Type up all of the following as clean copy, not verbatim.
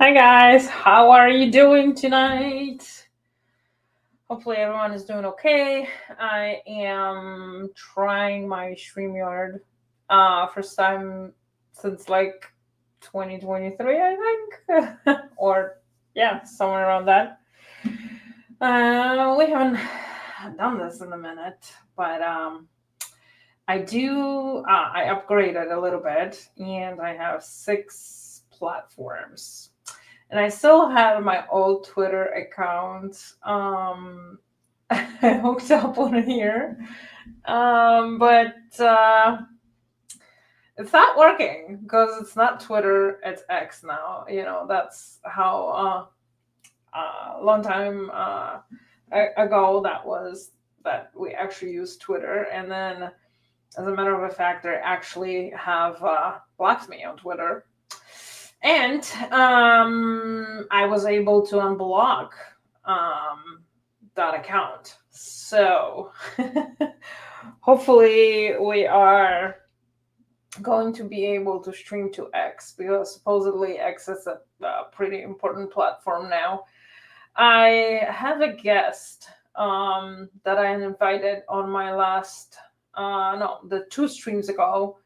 Hi guys, how are you doing tonight? Hopefully everyone is doing okay. I am trying my StreamYard first time since like 2023, I think. Or yeah, somewhere around that. We haven't done this in a minute, but I upgraded a little bit and I have 6 platforms. And I still have my old Twitter account hooked up on here. But it's not working because it's not Twitter, it's X now. That's how long time ago that we actually used Twitter. And then, as a matter of fact, they actually have blocked me on Twitter. And I was able to unblock that account. So hopefully we are going to be able to stream to X because supposedly X is a pretty important platform now. I have a guest that I invited on my last, no, the 2 streams ago.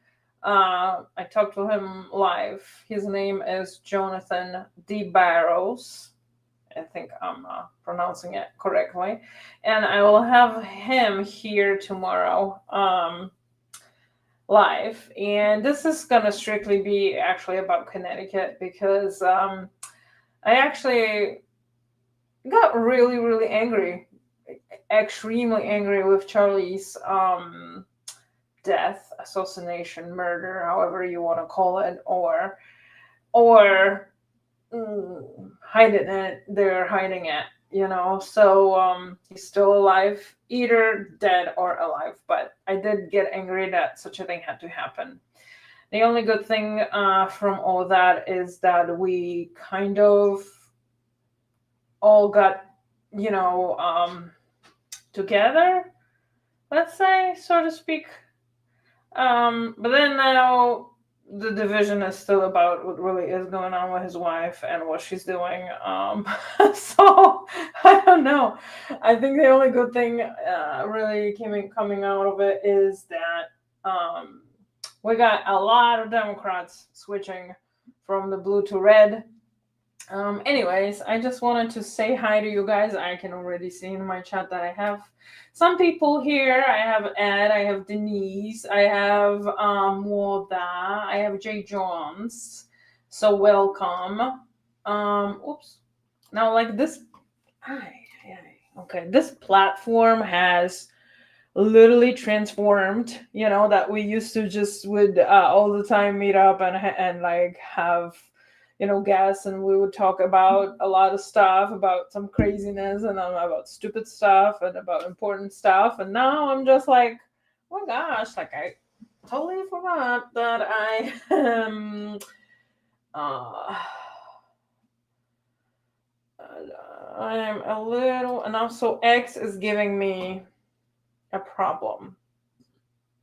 I talked to him live. His name is Jonathan D. Barrows. I think I'm pronouncing it correctly. And I will have him here tomorrow live. And this is going to strictly be actually about Connecticut because I actually got really, really angry, extremely angry with Charlie's death, assassination, murder, however you want to call it, or hiding it. They're hiding it, So he's still alive, either dead or alive. But I did get angry that such a thing had to happen. The only good thing from all that is that we kind of all got, together, let's say, so to speak. But then now the division is still about what really is going on with his wife and what she's doing. So I don't know. I think the only good thing really coming out of it is that we got a lot of Democrats switching from the blue to red. Anyways, I just wanted to say hi to you guys. I can already see in my chat that I have some people here. I have Ed, I have Denise, I have Woda, I have Jay Jones. So welcome. Oops. Now like this okay, this platform has literally transformed, that we used to just would all the time meet up and like have guests, and we would talk about a lot of stuff, about some craziness and about stupid stuff and about important stuff. And now I'm just like, oh my gosh, like I totally forgot that uh, I am a little, and also X is giving me a problem.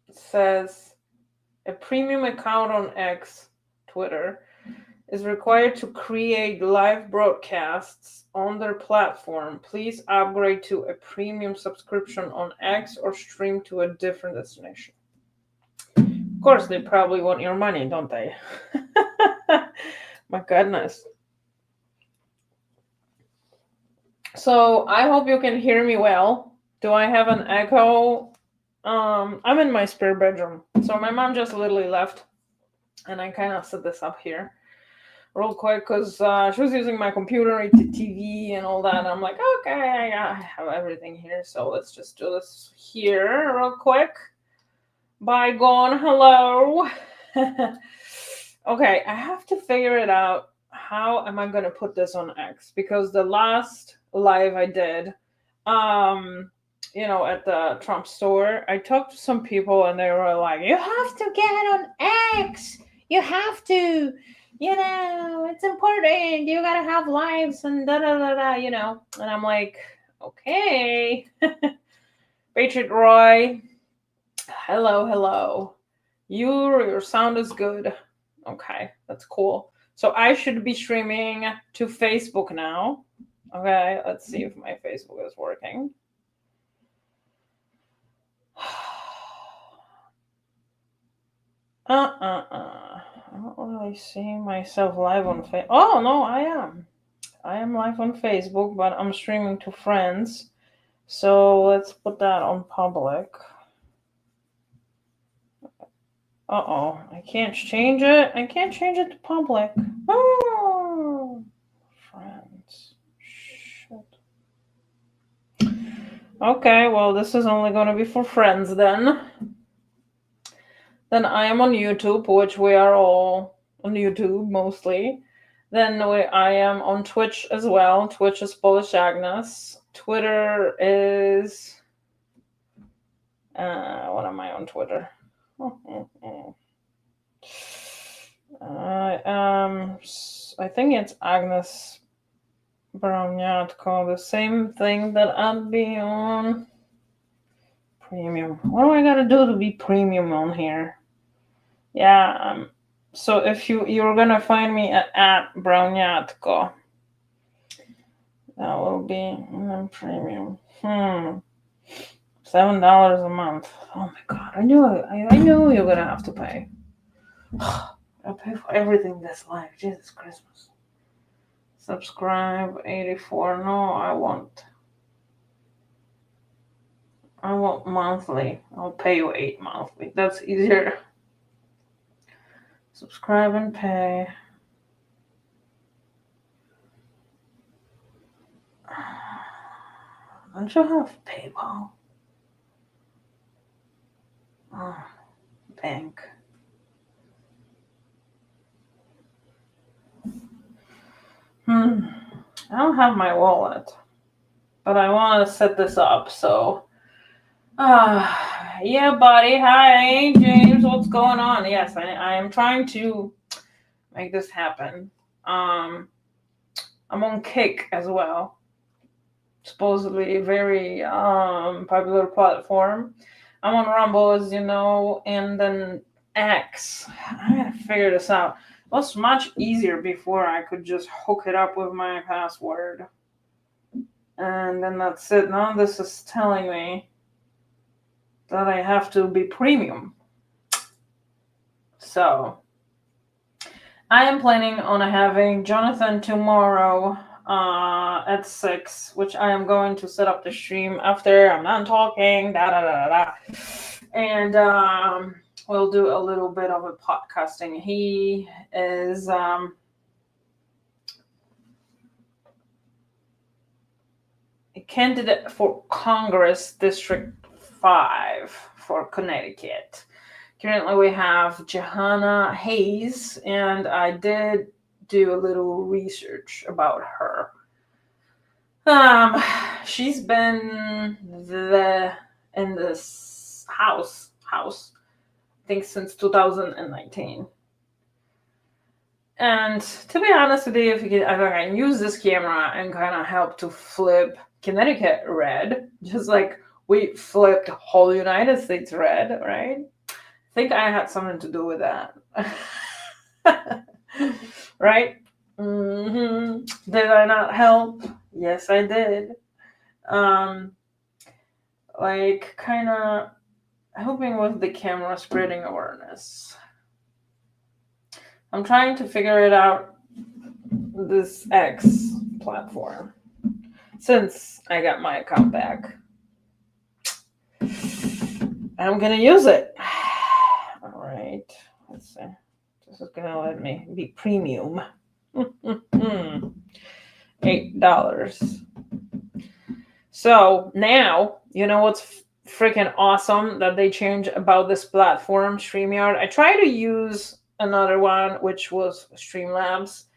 It says a premium account on X, Twitter, is required to create live broadcasts on their platform. Please upgrade to a premium subscription on X or stream to a different destination. Of course, they probably want your money, don't they? My goodness. So I hope you can hear me well. Do I have an echo? I'm in my spare bedroom. So my mom just literally left, and I kind of set this up here real quick because she was using my computer, TV, and all that. And I'm like, okay, I have everything here, so let's just do this here real quick. Bygone, hello. Okay, I have to figure it out. How am I going to put this on X? Because the last live I did, at the Trump store, I talked to some people and they were like, you have to get on X. You have to, it's important. You got to have lives and da da da da, And I'm like, okay. Patriot Roy, hello. Your sound is good. Okay, that's cool. So I should be streaming to Facebook now. Okay, let's see if my Facebook is working. I don't really see myself live on Facebook. Oh, no, I am. I am live on Facebook, but I'm streaming to friends. So let's put that on public. Uh-oh, I can't change it. I can't change it to public. Oh, friends. Shit. Okay, well, this is only going to be for friends then. Then I am on YouTube, which we are all on YouTube mostly. Then I am on Twitch as well. Twitch is Polish Agnes. Twitter is... what am I on Twitter? I think it's Agnes Browniatko, the same thing that I'd be on premium. What do I gotta do to be premium on here? Yeah, so if you're gonna find me at Browniatko, that will be premium. $7 a month. Oh my god, I knew you're gonna have to pay. I pay for everything this life. Jesus Christmas. Subscribe 84. No, I want monthly. I'll pay you 8 monthly. That's easier. Subscribe and pay. Don't you have PayPal? Oh, bank. I don't have my wallet, but I want to set this up, so... yeah, buddy. Hi, James. What's going on? Yes, I am trying to make this happen. I'm on Kick as well. Supposedly a very popular platform. I'm on Rumble, as you know, and then X. I gotta figure this out. It was much easier before. I could just hook it up with my password. And then that's it. Now this is telling me that I have to be premium. So I am planning on having Jonathan tomorrow at 6, which I am going to set up the stream after I'm done talking. And we'll do a little bit of a podcasting. He is a candidate for Congress District 5 for Connecticut. Currently, we have Johanna Hayes, and I did do a little research about her. She's been in this house, I think, since 2019. And to be honest with you, if I can use this camera and kind of help to flip Connecticut red, just like we flipped whole United States red, right? I think I had something to do with that. Right? Mm-hmm. Did I not help? Yes, I did. Like, kind of helping with the camera spreading awareness. I'm trying to figure it out, this X platform, since I got my account back. I'm going to use it. All right. Let's see. This is going to let me be premium. $8. So now, you know what's freaking awesome that they changed about this platform, StreamYard? I tried to use another one, which was Streamlabs,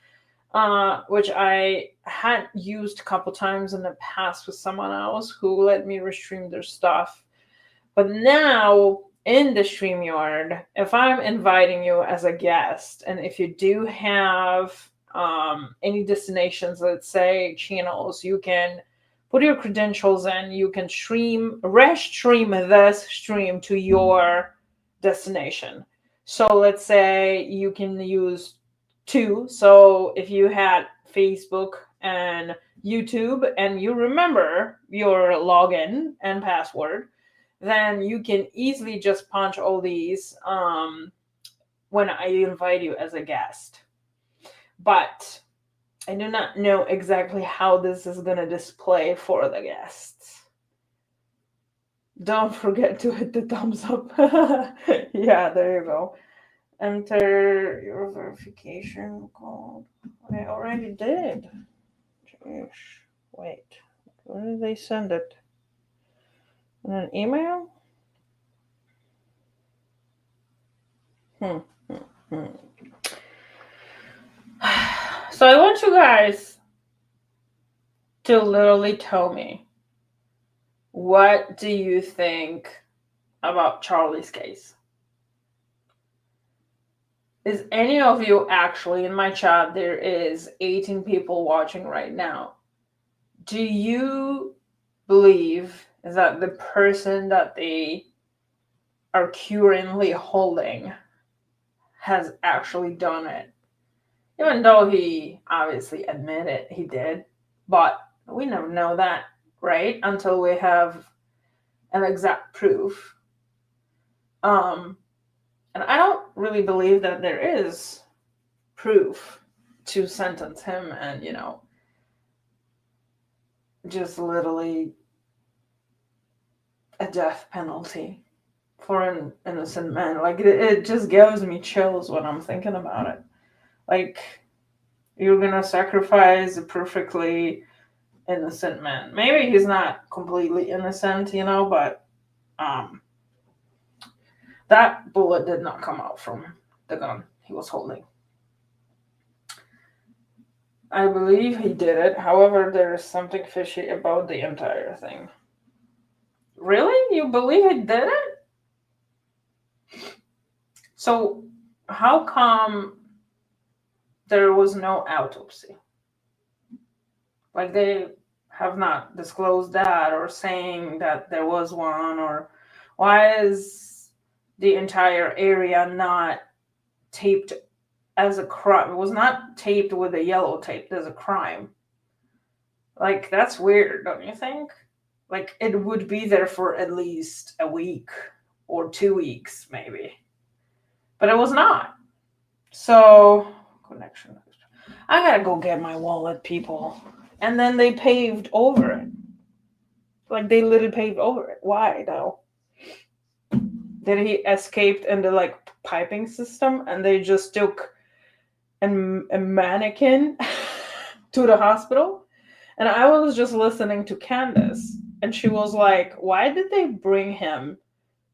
which I had used a couple times in the past with someone else who let me restream their stuff. But now in the StreamYard, if I'm inviting you as a guest, and if you do have any destinations, let's say channels, you can put your credentials in, you can restream this stream to your destination. So let's say you can use too. So if you had Facebook and YouTube and you remember your login and password, then you can easily just punch all these when I invite you as a guest. But I do not know exactly how this is going to display for the guests. Don't forget to hit the thumbs up. Yeah, there you go. Enter your verification code. I already did. Jeez. Wait. Where did they send it? In an email? Hmm. So I want you guys to literally tell me, what do you think about Charlie's case? Is any of you actually in my chat? There is 18 people watching right now. Do you believe that the person that they are currently holding has actually done it? Even though he obviously admitted he did, but we never know that, right? Until we have an exact proof. And I don't really believe that there is proof to sentence him and, just literally a death penalty for an innocent man. Like, it just gives me chills when I'm thinking about it. Like, you're gonna sacrifice a perfectly innocent man. Maybe he's not completely innocent, but that bullet did not come out from the gun he was holding. I believe he did it. However, there is something fishy about the entire thing. Really? You believe he did it? So, how come there was no autopsy? Like, they have not disclosed that or saying that there was one, or why is the entire area not taped as a crime? It was not taped with a yellow tape as a crime. Like, that's weird, don't you think? Like, it would be there for at least a week or 2 weeks, maybe. But it was not. So, connection. I gotta go get my wallet, people. And then they paved over it. Like, they literally paved over it. Why, though? Did he escaped in the, piping system and they just took a mannequin to the hospital? And I was just listening to Candace, and she was like, why did they bring him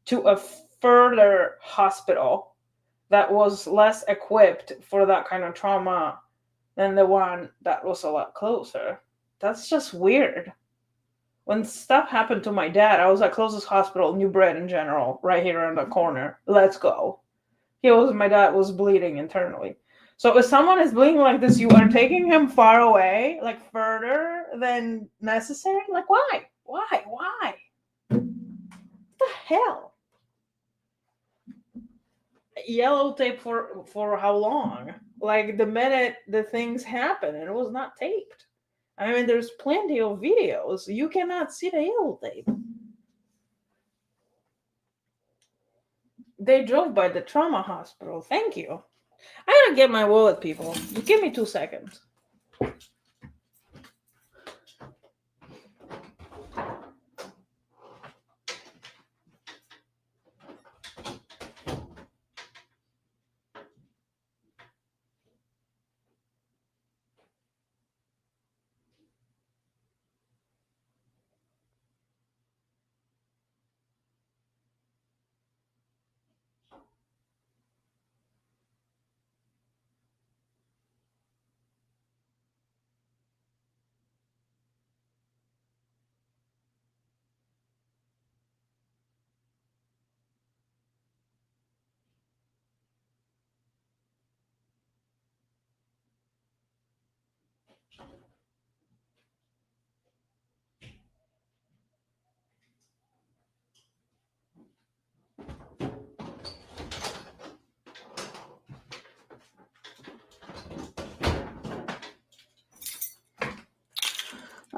to a further hospital that was less equipped for that kind of trauma than the one that was a lot closer? That's just weird. When stuff happened to my dad, I was at closest hospital, New Britain General, right here on the corner. Let's go. My dad was bleeding internally. So if someone is bleeding like this, you are taking him far away, like further than necessary? Like, why? Why? What the hell? Yellow tape for how long? Like, the minute the things happen, and it was not taped. I mean, there's plenty of videos. You cannot see the yellow tape. They drove by the trauma hospital. Thank you. I gotta get my wallet, people. Give me 2 seconds.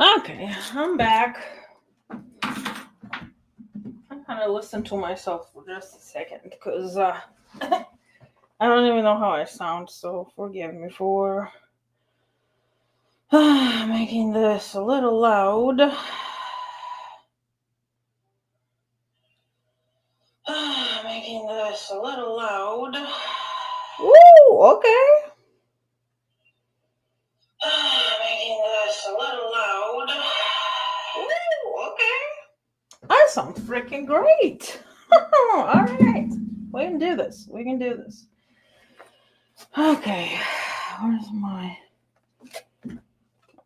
Okay, I'm back. I kind of listened to myself for just a second because I don't even know how I sound, so forgive me for making this a little loud. Making this a little loud. Woo! Okay. Making this a little loud. Woo! Okay. I sound freaking great. All right. We can do this. We can do this. Okay. Where's my...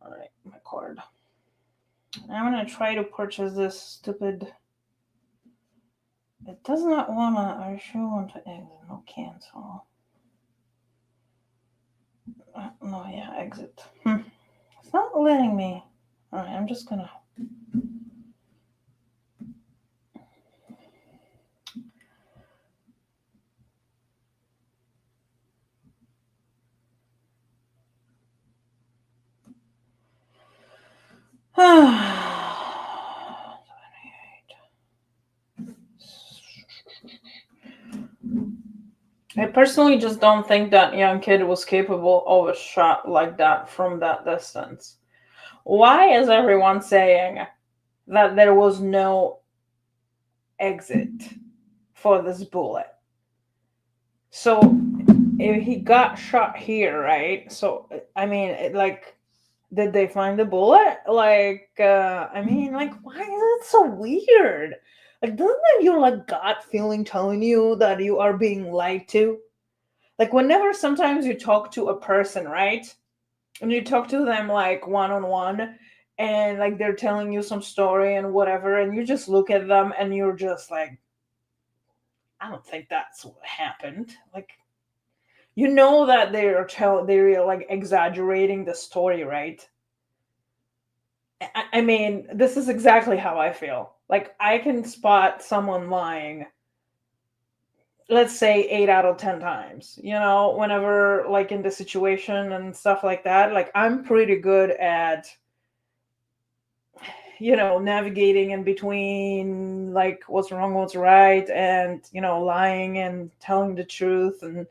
All right, my card. I'm gonna try to purchase this stupid... It does not wanna... I sure want to exit. No, cancel. No, yeah, exit. It's not letting me. All right, I'm just gonna... I personally just don't think that young kid was capable of a shot like that from that distance. Why is everyone saying that there was no exit for this bullet? So if he got shot here, right? So I mean, like, did they find the bullet? Like, I mean, like, why is it so weird? Like, doesn't that your like gut feeling telling you that you are being lied to? Like, whenever sometimes you talk to a person, right? And you talk to them like one on one, and like they're telling you some story and whatever, and you just look at them and you're just like, I don't think that's what happened. Like, you know that they're like exaggerating the story, right? I mean, this is exactly how I feel. Like, I can spot someone lying, let's say 8 out of 10 times, whenever like in the situation and stuff like that. Like, I'm pretty good at, navigating in between like what's wrong, what's right, and, lying and telling the truth. And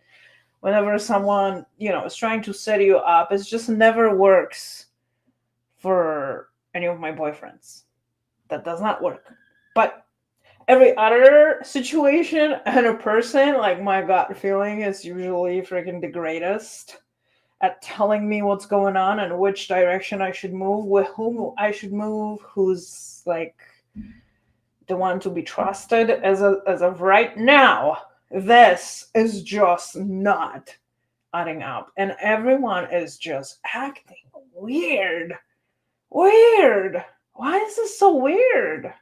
whenever someone, is trying to set you up, it just never works for any of my boyfriends. That does not work. But every other situation and a person, like, my gut feeling is usually freaking the greatest at telling me what's going on and which direction I should move, with whom I should move, who's like the one to be trusted. As of right now, this is just not adding up, and everyone is just acting weird. Weird. Why is this so weird?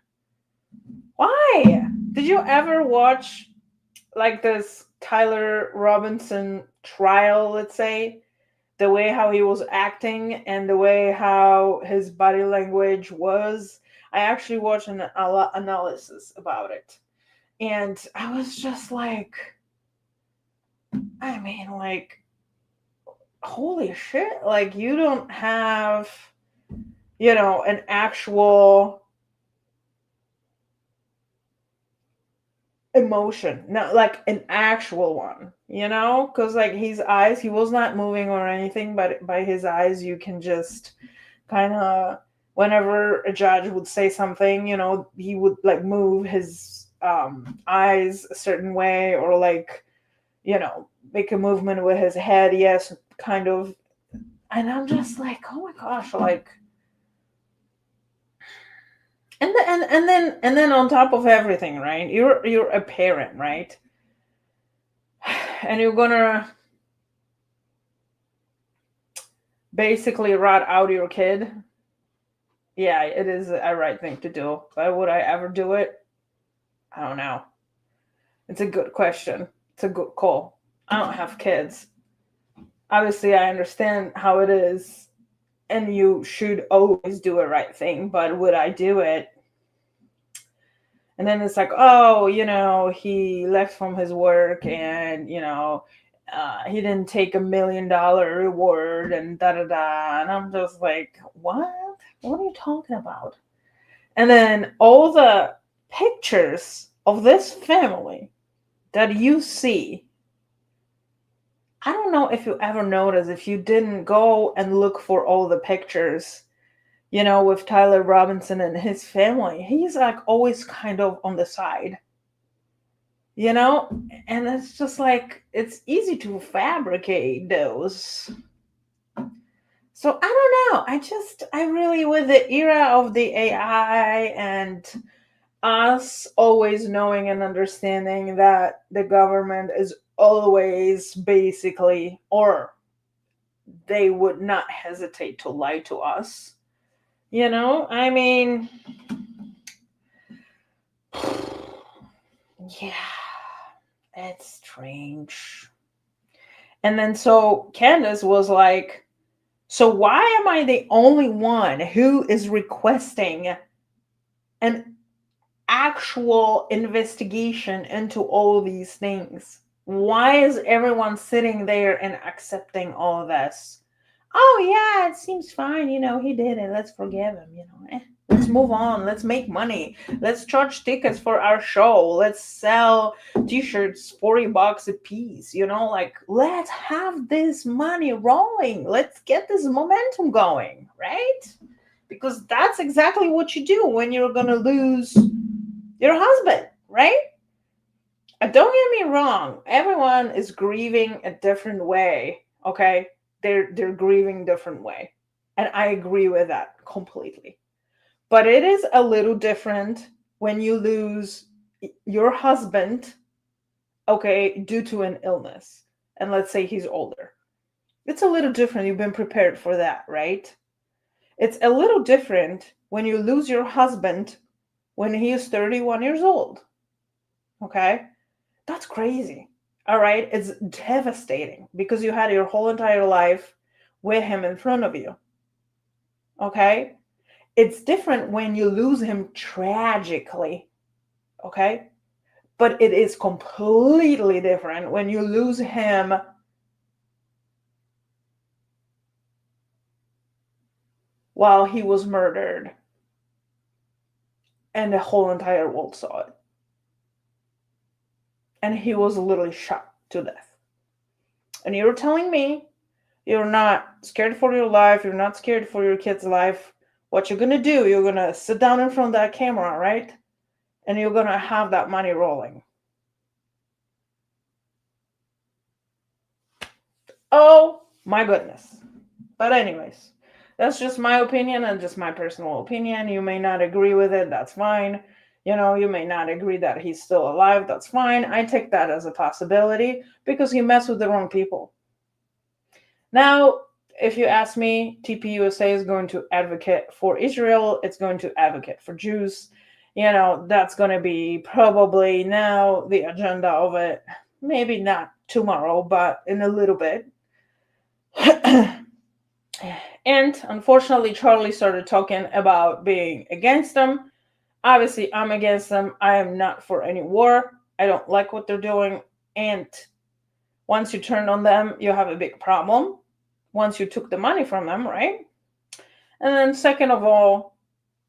Why? Did you ever watch like this Tyler Robinson trial, let's say? The way how he was acting and the way how his body language was. I actually watched an analysis about it. And I was just like, I mean, like, holy shit. Like, you don't have, an actual emotion, not like an actual one, because like his eyes, he was not moving or anything, but by his eyes you can just kind of, whenever a judge would say something, he would like move his eyes a certain way, or like, make a movement with his head, yes, kind of. And I'm just like, oh my gosh, like, and then on top of everything, right? You're a parent, right? And you're gonna basically rat out your kid. Yeah, it is a right thing to do. But would I ever do it? I don't know. It's a good question. It's a good call. I don't have kids. Obviously, I understand how it is, and you should always do a right thing, but would I do it? And then it's like, oh, he left from his work, and, he didn't take $1 million reward, and da da da. And I'm just like, what? What are you talking about? And then all the pictures of this family that you see, I don't know if you ever noticed, if you didn't go and look for all the pictures, with Tyler Robinson and his family, he's like always kind of on the side, you know? And it's just like, it's easy to fabricate those. So I don't know. I really, with the era of the AI and us always knowing and understanding that the government is always basically, or they would not hesitate to lie to us. I mean, yeah, it's strange. And then so Candace was like, so why am I the only one who is requesting an actual investigation into all these things? Why is everyone sitting there and accepting all of this? Oh yeah, it seems fine. He did it. Let's forgive him. Let's move on. Let's make money. Let's charge tickets for our show. Let's sell t-shirts $40 a piece. Like, let's have this money rolling. Let's get this momentum going, right? Because that's exactly what you do when you're gonna lose your husband, right? Don't get me wrong. Everyone is grieving a different way. Okay, they're grieving different way, and I agree with that completely. But it is a little different when you lose your husband, okay, due to an illness, and let's say he's older. It's a little different. You've been prepared for that, right? It's a little different when you lose your husband when he is 31 years old. Okay? That's crazy. All right? It's devastating because you had your whole entire life with him in front of you. Okay? It's different when you lose him tragically. Okay? But it is completely different when you lose him while he was murdered and the whole entire world saw it. And he was literally shot to death. And you're telling me you're not scared for your life, you're not scared for your kid's life. What you're going to do, you're going to sit down in front of that camera, right? And you're going to have that money rolling. Oh my goodness. But anyways, that's just my opinion and just my personal opinion. You may not agree with it. That's fine. You may not agree that he's still alive. That's fine. I take that as a possibility because he messed with the wrong people. Now, if you ask me, TPUSA is going to advocate for Israel. It's going to advocate for Jews. That's going to be probably now the agenda of it. Maybe not tomorrow, but in a little bit. And unfortunately, Charlie started talking about being against them. Obviously, I'm against them. I am not for any war. I don't like what they're doing. And once you turn on them, you have a big problem. Once you took the money from them, right? And then second of all,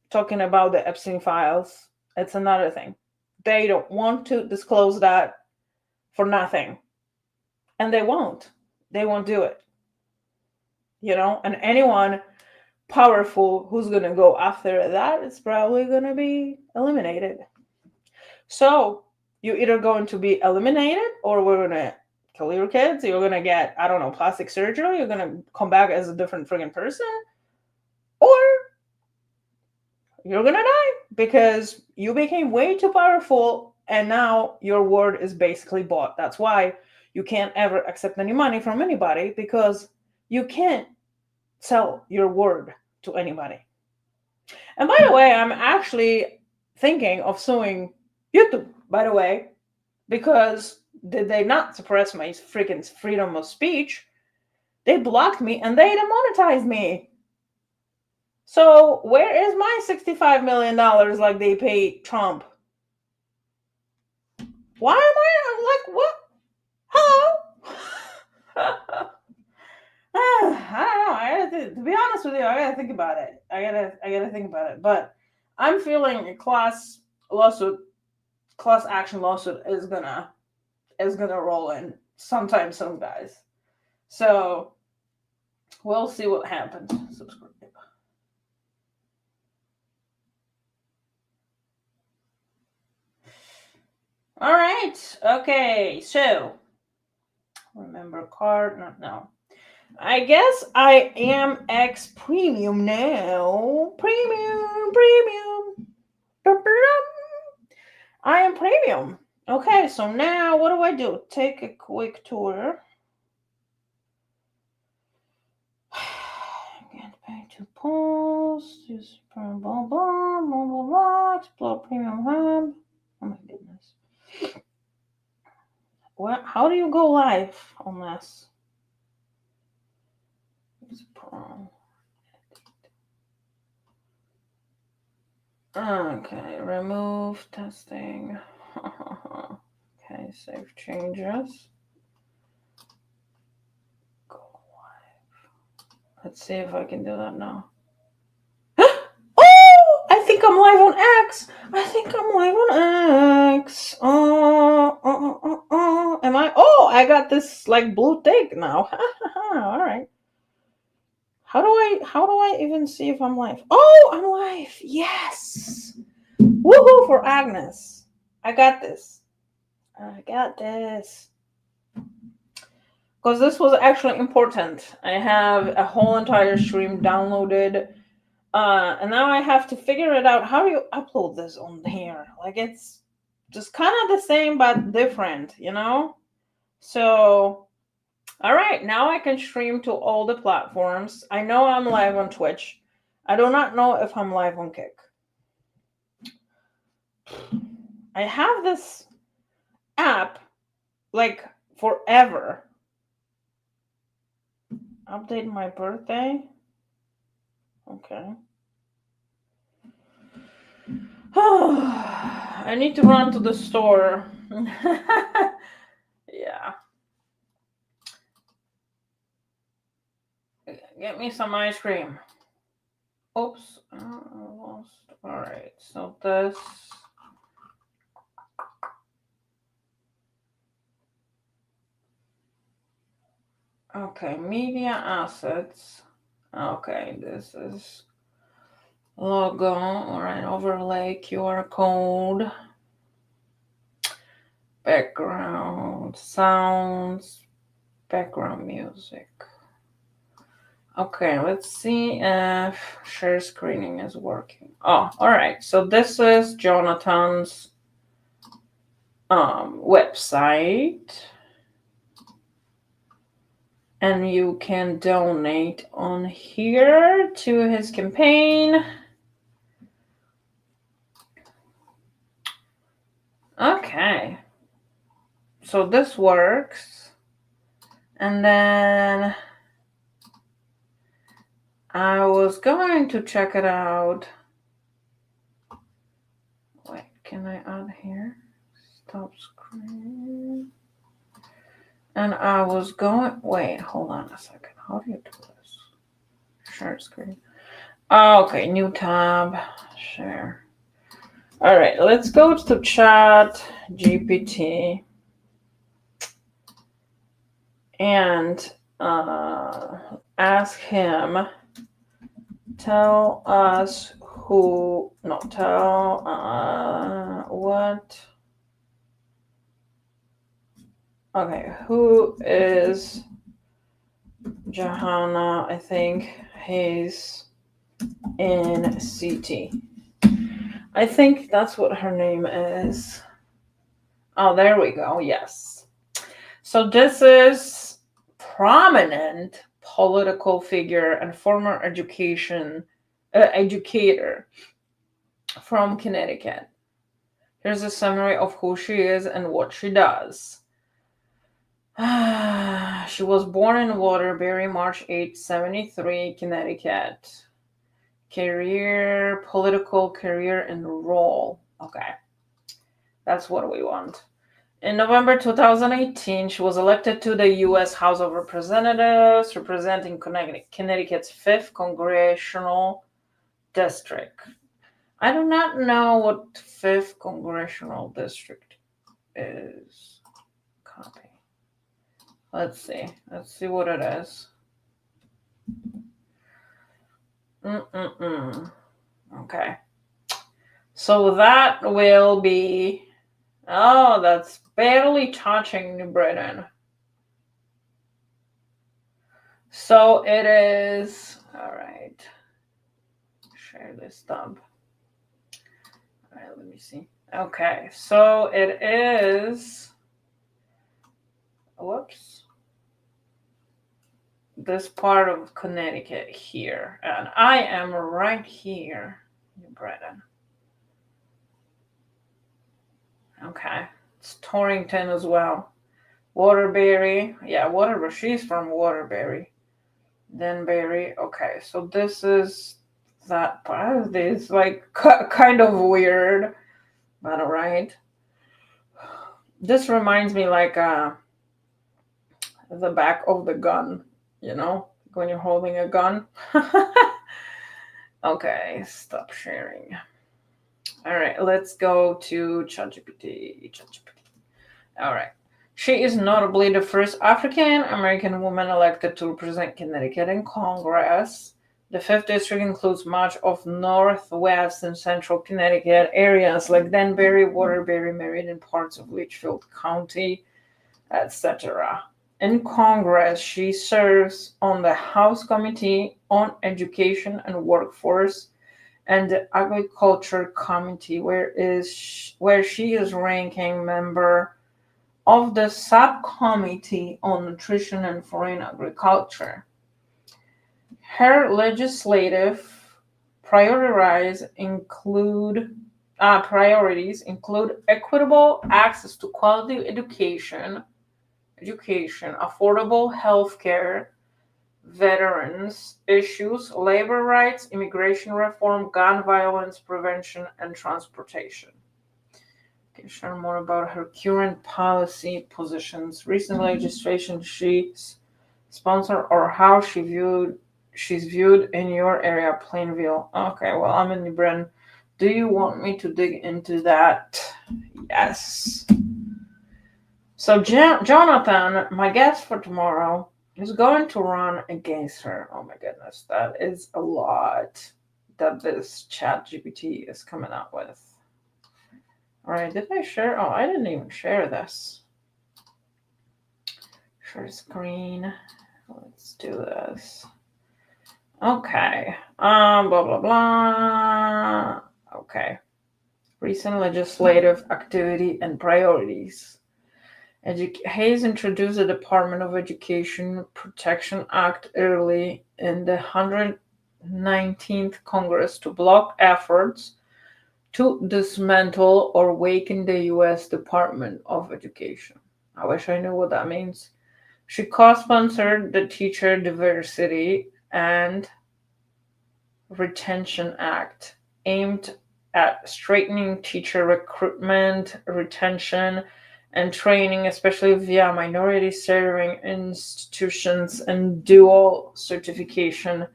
talking about the Epstein files, it's another thing. They don't want to disclose that for nothing. And they won't. They won't do it. And anyone powerful who's going to go after that is probably going to be eliminated. So you're either going to be eliminated or we're going to kill your kids. You're going to get, I don't know, plastic surgery. You're going to come back as a different friggin' person. Or you're going to die because you became way too powerful and now your word is basically bought. That's why you can't ever accept any money from anybody because you can't sell your word to anybody. And by the way, I'm actually thinking of suing YouTube, by the way, because did they not suppress my freaking freedom of speech? They blocked me and they demonetized me. So where is my $65 million like they paid Trump? Why am I like, what? Hello? I don't know. To be honest with you, I gotta think about it. I gotta think about it. But I'm feeling a class action lawsuit is gonna roll in sometime soon, guys. So we'll see what happens. Subscribe. All right. Okay. So remember card? No. I guess I am X Premium now. Premium. I am Premium. Okay, so now what do? Take a quick tour. Get back to post. Use blah blah blah blah blah blah. Explore Premium Hub. Oh my goodness. Well, how do you go live on this? Okay, remove testing. Okay, save changes. Go live. Let's see if I can do that now. Oh, I think I'm live on X. Am I? Oh, I got this like blue tick now. All right. How do I even see if I'm live? Oh, I'm live. Yes. Woohoo for Agnes. I got this. Because this was actually important. I have a whole entire stream downloaded. And now I have to figure it out. How do you upload this on here? Like, it's just kind of the same but different, you know? So, all right, now I can stream to all the platforms. I know I'm live on Twitch. I do not know if I'm live on Kick. I have this app like forever. Update my birthday. Okay. I need to run to the store. Yeah. Get me some ice cream. Oops. I lost. All right. So this. Okay. Media assets. Okay. This is logo. All right. Overlay QR code. Background sounds. Background music. Okay, let's see if share screening is working. Oh, all right. So this is Jonathan's website. And you can donate on here to his campaign. Okay. So this works. And then I was going to check it out. Wait, can I add here? Stop screen. And I was going, wait, hold on a second. How do you do this? Share screen. Oh, okay, new tab, share. All right, let's go to Chat GPT and ask him, tell us who, no, tell what, okay, who is Johanna? I think he's in CT. I think that's what her name is. Oh, there we go. Yes. So this is prominent political figure and former educator from Connecticut. Here's a summary of who she is and what she does. She was born in Waterbury, March 8, 1973, Connecticut. Political career and role. Okay. That's what we want. In November 2018, she was elected to the U.S. House of Representatives, representing Connecticut's 5th Congressional district. I do not know what 5th congressional district is. Copy. Let's see. Let's see what it is. Okay. So that will be... Oh, that's barely touching New Britain. So it is... All right. Share this tab. All right, let me see. Okay, so it is... Whoops. This part of Connecticut here. And I am right here, New Britain. Okay. It's Torrington as well. Waterbury. Yeah, Waterbury. She's from Waterbury. Denbury. Okay, so this is that part. It's like kind of weird, but all right. This reminds me like the back of the gun, when you're holding a gun. Okay, stop sharing. All right, let's go to ChatGPT. All right. She is notably the first African American woman elected to represent Connecticut in Congress. The 5th district includes much of northwest and central Connecticut areas like Danbury, Waterbury, Meriden, parts of Litchfield County, etc. In Congress, she serves on the House Committee on Education and Workforce and the Agriculture Committee, where she is ranking member of the Subcommittee on Nutrition and Foreign Agriculture. Her legislative priorities include equitable access to quality education, affordable health care, veterans issues, labor rights, immigration reform, gun violence prevention, and transportation. Can share more about her current policy positions, recent legislation she's sponsored, or how she's viewed in your area, Plainville. Okay, well, I'm in New Britain. Do you want me to dig into that? Yes. So Jonathan, my guest for tomorrow, is going to run against her. Oh my goodness, that is a lot that this ChatGPT is coming out with. All right, did I share? Oh, I didn't even share this. Share screen. Let's do this. Okay. Blah, blah, blah. Okay. Recent legislative activity and priorities. Hayes introduced the Department of Education Protection Act early in the 119th Congress to block efforts to dismantle or weaken the U.S. Department of Education. I wish I knew what that means. She co-sponsored the Teacher Diversity and Retention Act, aimed at straightening teacher recruitment, retention, and training, especially via minority-serving institutions and dual certification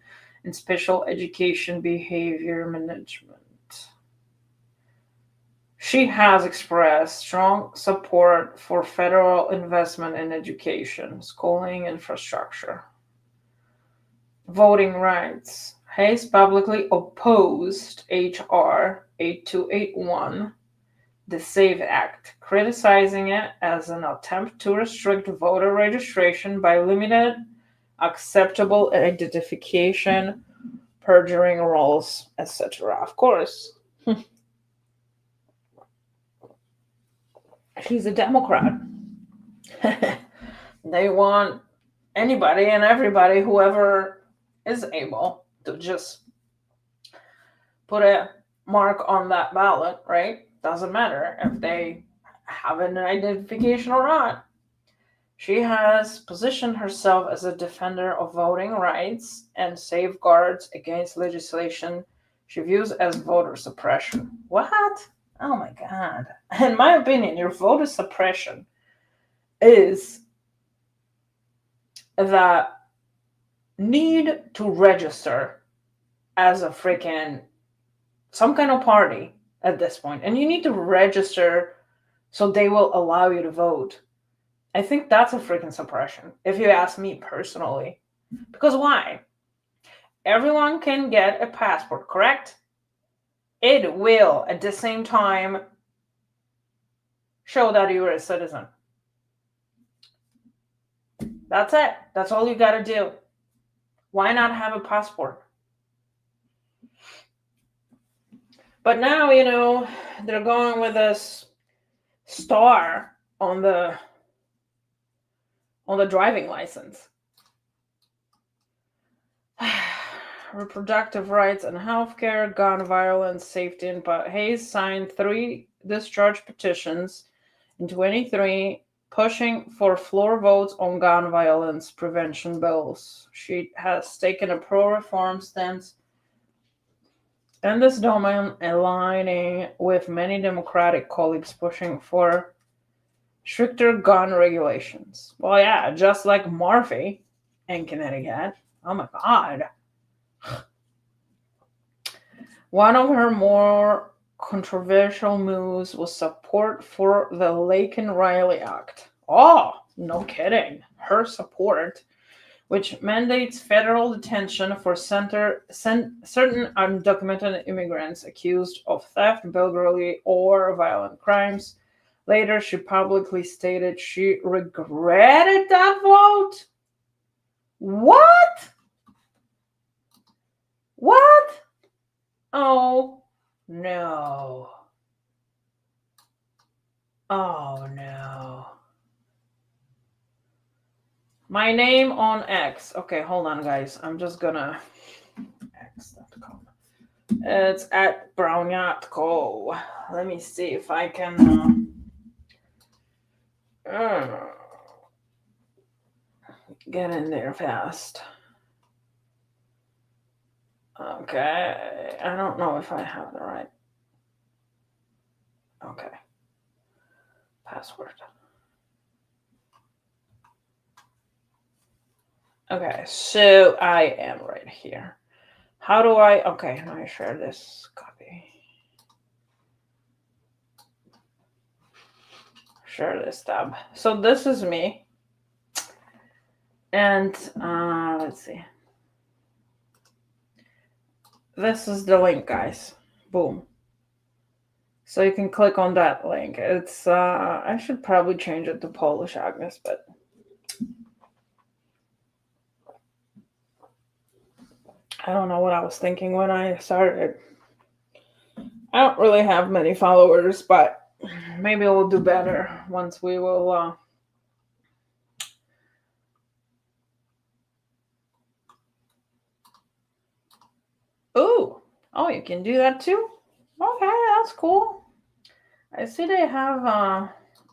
in special education behavior management. She has expressed strong support for federal investment in education, schooling infrastructure. Voting rights. Hayes publicly opposed H.R. 8281, the SAVE Act, criticizing it as an attempt to restrict voter registration by limited acceptable identification, perjuring rolls, etc. Of course. She's a Democrat. They want anybody and everybody, whoever is able, to just put a mark on that ballot, right? Doesn't matter if they have an identification or not. She has positioned herself as a defender of voting rights and safeguards against legislation she views as voter suppression. What? Oh my God. In my opinion, your voter suppression is the need to register as a freaking some kind of party at this point, and you need to register so they will allow you to vote. I think that's a freaking suppression, if you ask me personally. Because why? Everyone can get a passport, correct? It will, at the same time, show that you're a citizen. That's it. That's all you got to do. Why not have a passport? But now, they're going with this star on the driving license. Reproductive rights and healthcare, gun violence, safety, and Hayes signed 3 discharge petitions in 23, pushing for floor votes on gun violence prevention bills. She has taken a pro-reform stance in this domain, aligning with many Democratic colleagues pushing for stricter gun regulations. Well, yeah, just like Murphy in Connecticut. Oh my God. One of her more controversial moves was support for the Laken Riley Act. Oh, no kidding. Her support, which mandates federal detention for certain undocumented immigrants accused of theft, burglary, or violent crimes. Later, she publicly stated she regretted that vote. What? What? Oh, no. Oh, no. My name on X. Okay, hold on, guys. I'm just gonna... X.com. It's at Brown.co. Let me see if I can... get in there fast. Okay, I don't know if I have the right. Okay. Password. Okay, so I am right here. How do I... Okay, let me share this copy. Share this tab. So this is me. And let's see. This is the link, guys. Boom. So you can click on that link. It's I should probably change it to Polish Agnes, but I don't know what I was thinking when I started. I don't really have many followers, but maybe we'll do better once we will Oh, you can do that too? Okay, that's cool. I see they have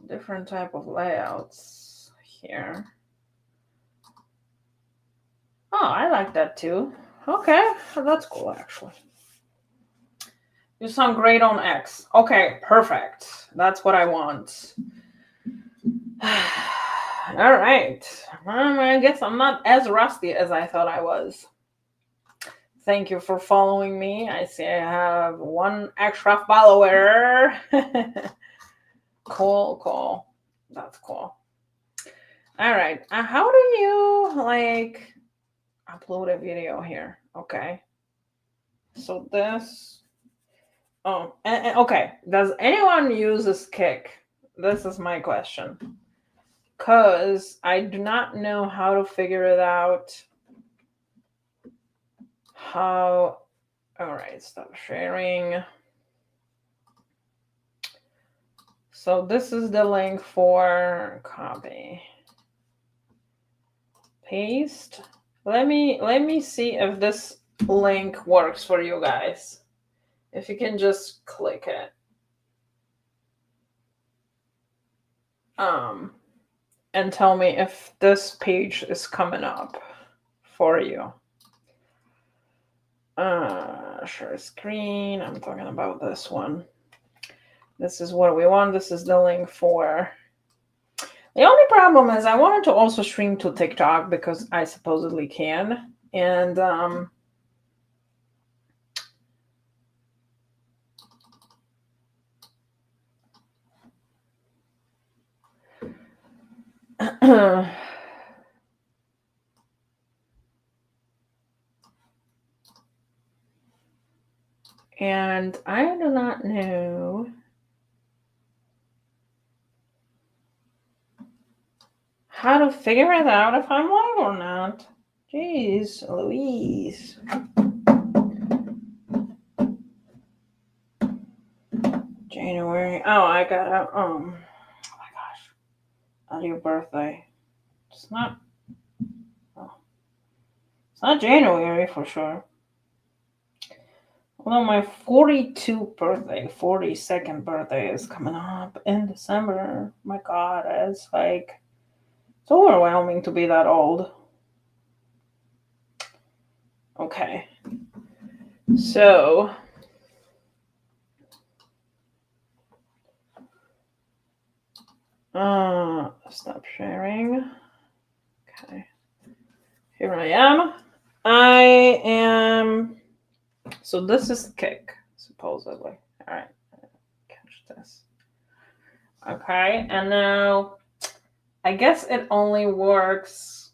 different type of layouts here. Oh, I like that too. Okay, that's cool actually. You sound great on X. Okay, perfect. That's what I want. All right. I guess I'm not as rusty as I thought I was. Thank you for following me. I see I have 1 extra follower. Cool. That's cool. All right. How do you upload a video here? Okay. So this. Oh, and okay. Does anyone use this Kick? This is my question. Because I do not know how to figure it out. All right, stop sharing. So this is the link for copy. Paste. Let me see if this link works for you guys. If you can just click it. And tell me if this page is coming up for you. Share screen. I'm talking about this one. This is what we want. This is the link for. The only problem is I wanted to also stream to TikTok because I supposedly can. And And I do not know how to figure it out if I'm live or not. Jeez, Louise. January. Oh, I got oh my gosh. On your birthday. It's not it's not January for sure. Although my 42nd birthday is coming up in December. My God, it's like, it's overwhelming to be that old. Okay. So, stop sharing. Okay. Here I am. I am, so this is Kick, supposedly. All right. Catch this. Okay. And now, I guess it only works.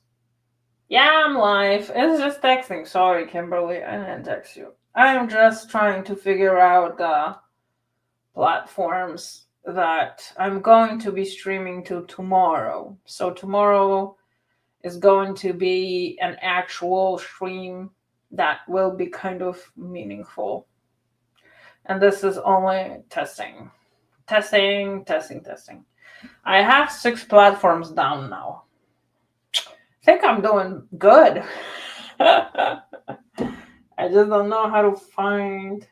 Yeah, I'm live. It's just texting. Sorry, Kimberly. I didn't text you. I'm just trying to figure out the platforms that I'm going to be streaming to tomorrow. So tomorrow is going to be an actual stream that will be kind of meaningful. And this is only testing. Testing. I have 6 platforms down now. I think I'm doing good. I just don't know how to find.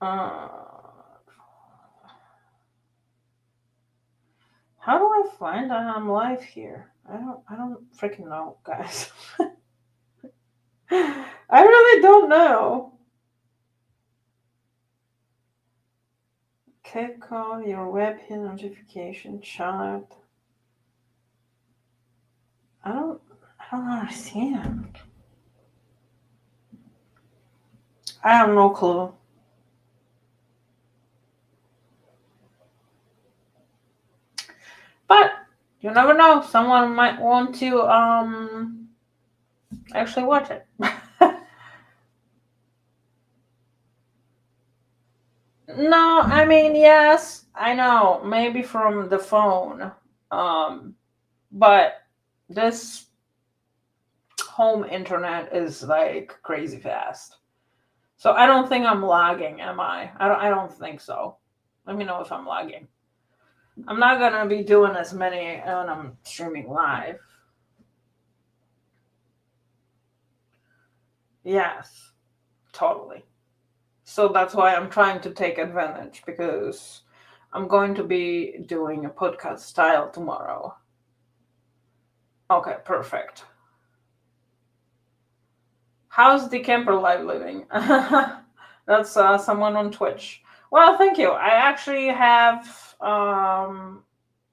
How do I find that I'm live here? I don't freaking know, guys. I really don't know. Click on your web hit notification chat. I don't understand. I have no clue. But you never know. Someone might want to actually watch it. No, I mean, yes, I know. Maybe from the phone. But this home internet is like crazy fast. So I don't think I'm lagging, am I? I don't think so. Let me know if I'm lagging. I'm not gonna be doing as many when I'm streaming live. Yes, totally. So that's why I'm trying to take advantage, because I'm going to be doing a podcast style tomorrow. Okay, perfect. How's the camper live living? That's someone on Twitch. Well, thank you. I actually have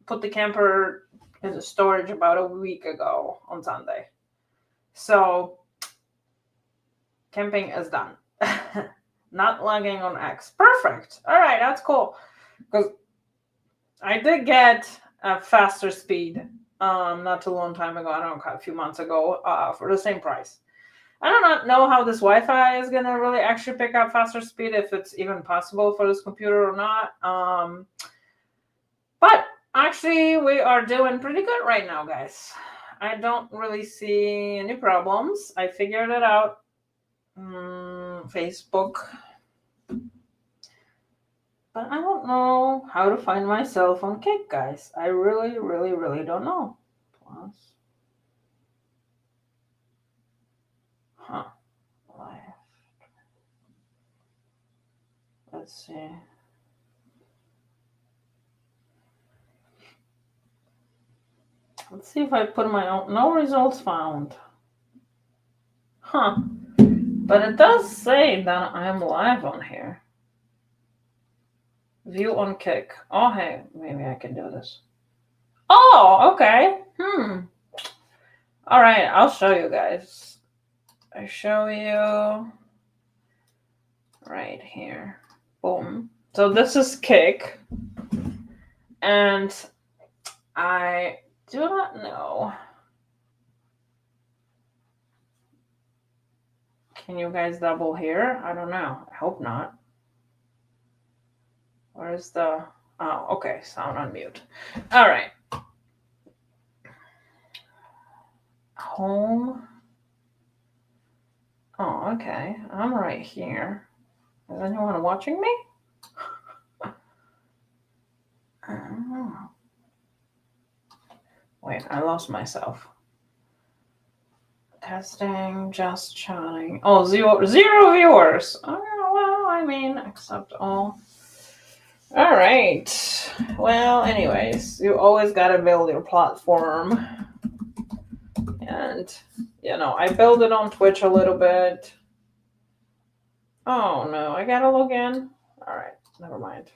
put the camper into storage about a week ago on Sunday. So camping is done. Not lagging on X. Perfect. All right, that's cool. Because I did get a faster speed not too long time ago. I don't know, a few months ago for the same price. I do not know how this Wi-Fi is gonna really actually pick up faster speed, if it's even possible for this computer or not. But actually, we are doing pretty good right now, guys. I don't really see any problems. I figured it out. Facebook. But I don't know how to find myself on Kick, guys. I really, really, really don't know. Plus. Huh. Left. Let's see. Let's see if I put my own. No results found. Huh. But it does say that I'm live on here. View on Kick. Oh, hey, maybe I can do this. Oh, okay. All right, I'll show you guys. I show you right here. Boom. So this is Kick, and I do not know. Can you guys double hear? I don't know. I hope not. Where's the... Oh, okay. Sound on mute. All right. Home. Oh, okay. I'm right here. Is anyone watching me? Oh. Wait, I lost myself. Testing, just chatting. Oh, zero viewers. Oh, well, I mean, accept all. All right. Well, anyways, you always gotta build your platform. And, I build it on Twitch a little bit. Oh, no, I gotta log in. All right, never mind.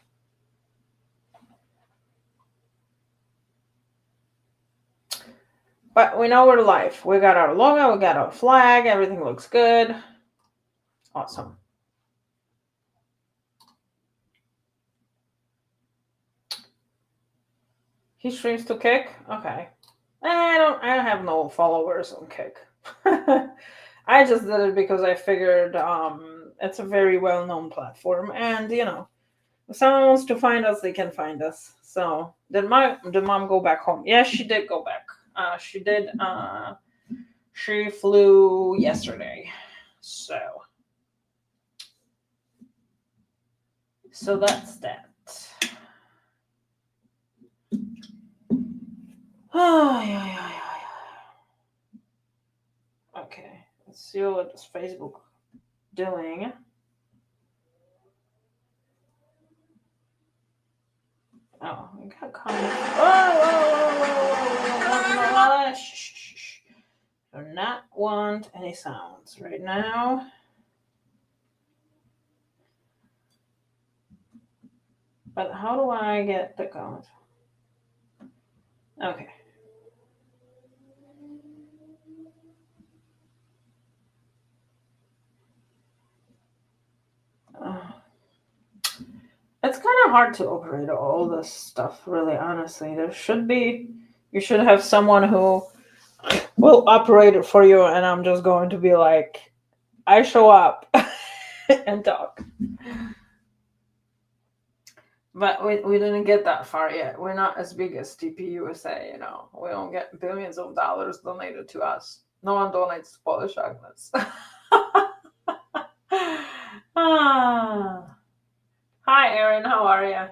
But we know we're live. We got our logo, we got our flag, everything looks good. Awesome. He streams to Kick? Okay. I don't have no followers on Kick. I just did it because I figured it's a very well-known platform, and if someone wants to find us, they can find us. So did mom go back home? Yes, she did go back. She did. She flew yesterday. So that's that. Okay, let's see what is Facebook doing. Oh, we got comments. Whoa. Shh. Do not want any sounds right now. But how do I get the comment? Okay. It's kind of hard to operate all this stuff, really, honestly. You should have someone who will operate it for you, and I'm just going to be like, I show up and talk. But we didn't get that far yet. We're not as big as TPUSA, We don't get billions of dollars donated to us. No one donates to Polish Agnes. Hi, Erin. How are you?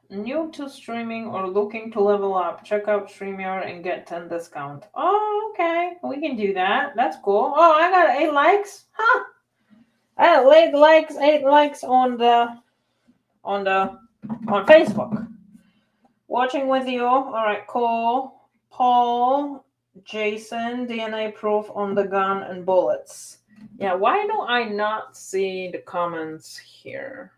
New to streaming or looking to level up, check out StreamYard and get 10 discount. Oh, okay. We can do that. That's cool. Oh, I got 8 likes. Huh. I got 8 likes on Facebook. Watching with you. All right, cool. Paul, Jason, DNA proof on the gun and bullets. Yeah, why do I not see the comments here?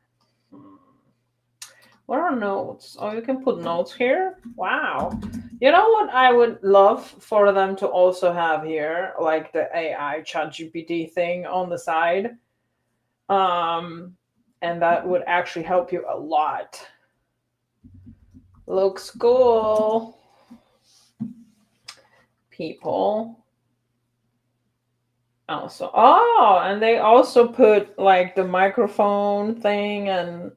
What are notes? Oh, you can put notes here? Wow. You know what I would love for them to also have here? Like the AI ChatGPT thing on the side. And that would actually help you a lot. Looks cool. People. Also. Oh, and they also put like the microphone thing and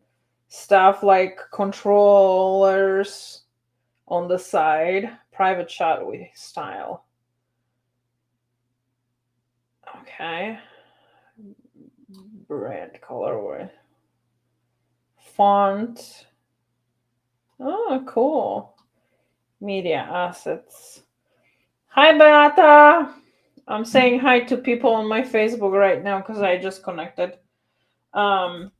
stuff like controllers on the side. Private chat with style. Okay. Brand colorway. Font. Oh, cool. Media assets. Hi, Beata. I'm saying hi to people on my Facebook right now because I just connected. Beata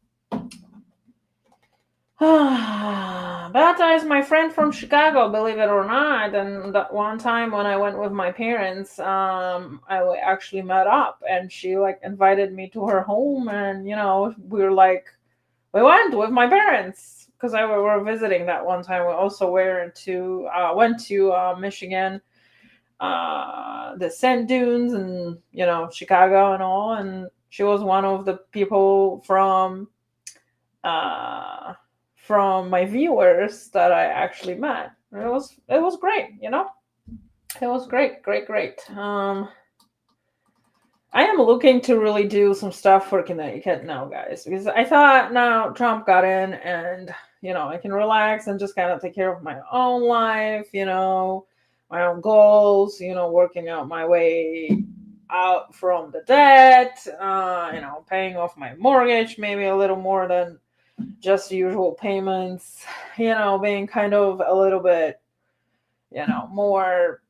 is my friend from Chicago, believe it or not. And that one time when I went with my parents, I actually met up, and she invited me to her home, and we went with my parents because we were visiting that one time. We also went to Michigan the sand dunes and Chicago and all, and she was one of the people uh, from my viewers that I actually met. It was great, It was great, great, great. I am looking to really do some stuff for Connecticut now, guys, because I thought now Trump got in and, I can relax and just kind of take care of my own life, my own goals, working out my way out from the debt, paying off my mortgage, maybe a little more than just the usual payments, being kind of a little bit, more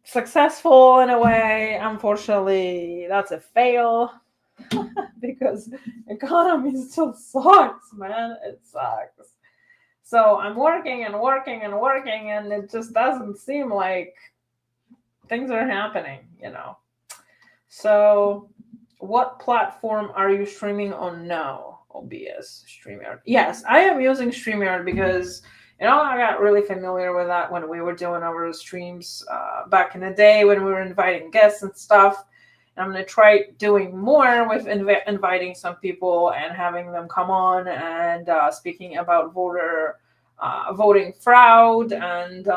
successful in a way. Unfortunately, that's a fail because economy still sucks, man. It sucks. So I'm working and working and working, and it just doesn't seem like things are happening. So, what platform are you streaming on now? OBS, StreamYard. Yes, I am using StreamYard because I got really familiar with that when we were doing our streams back in the day when we were inviting guests and stuff. And I'm going to try doing more with inviting some people and having them come on and speaking about voting fraud and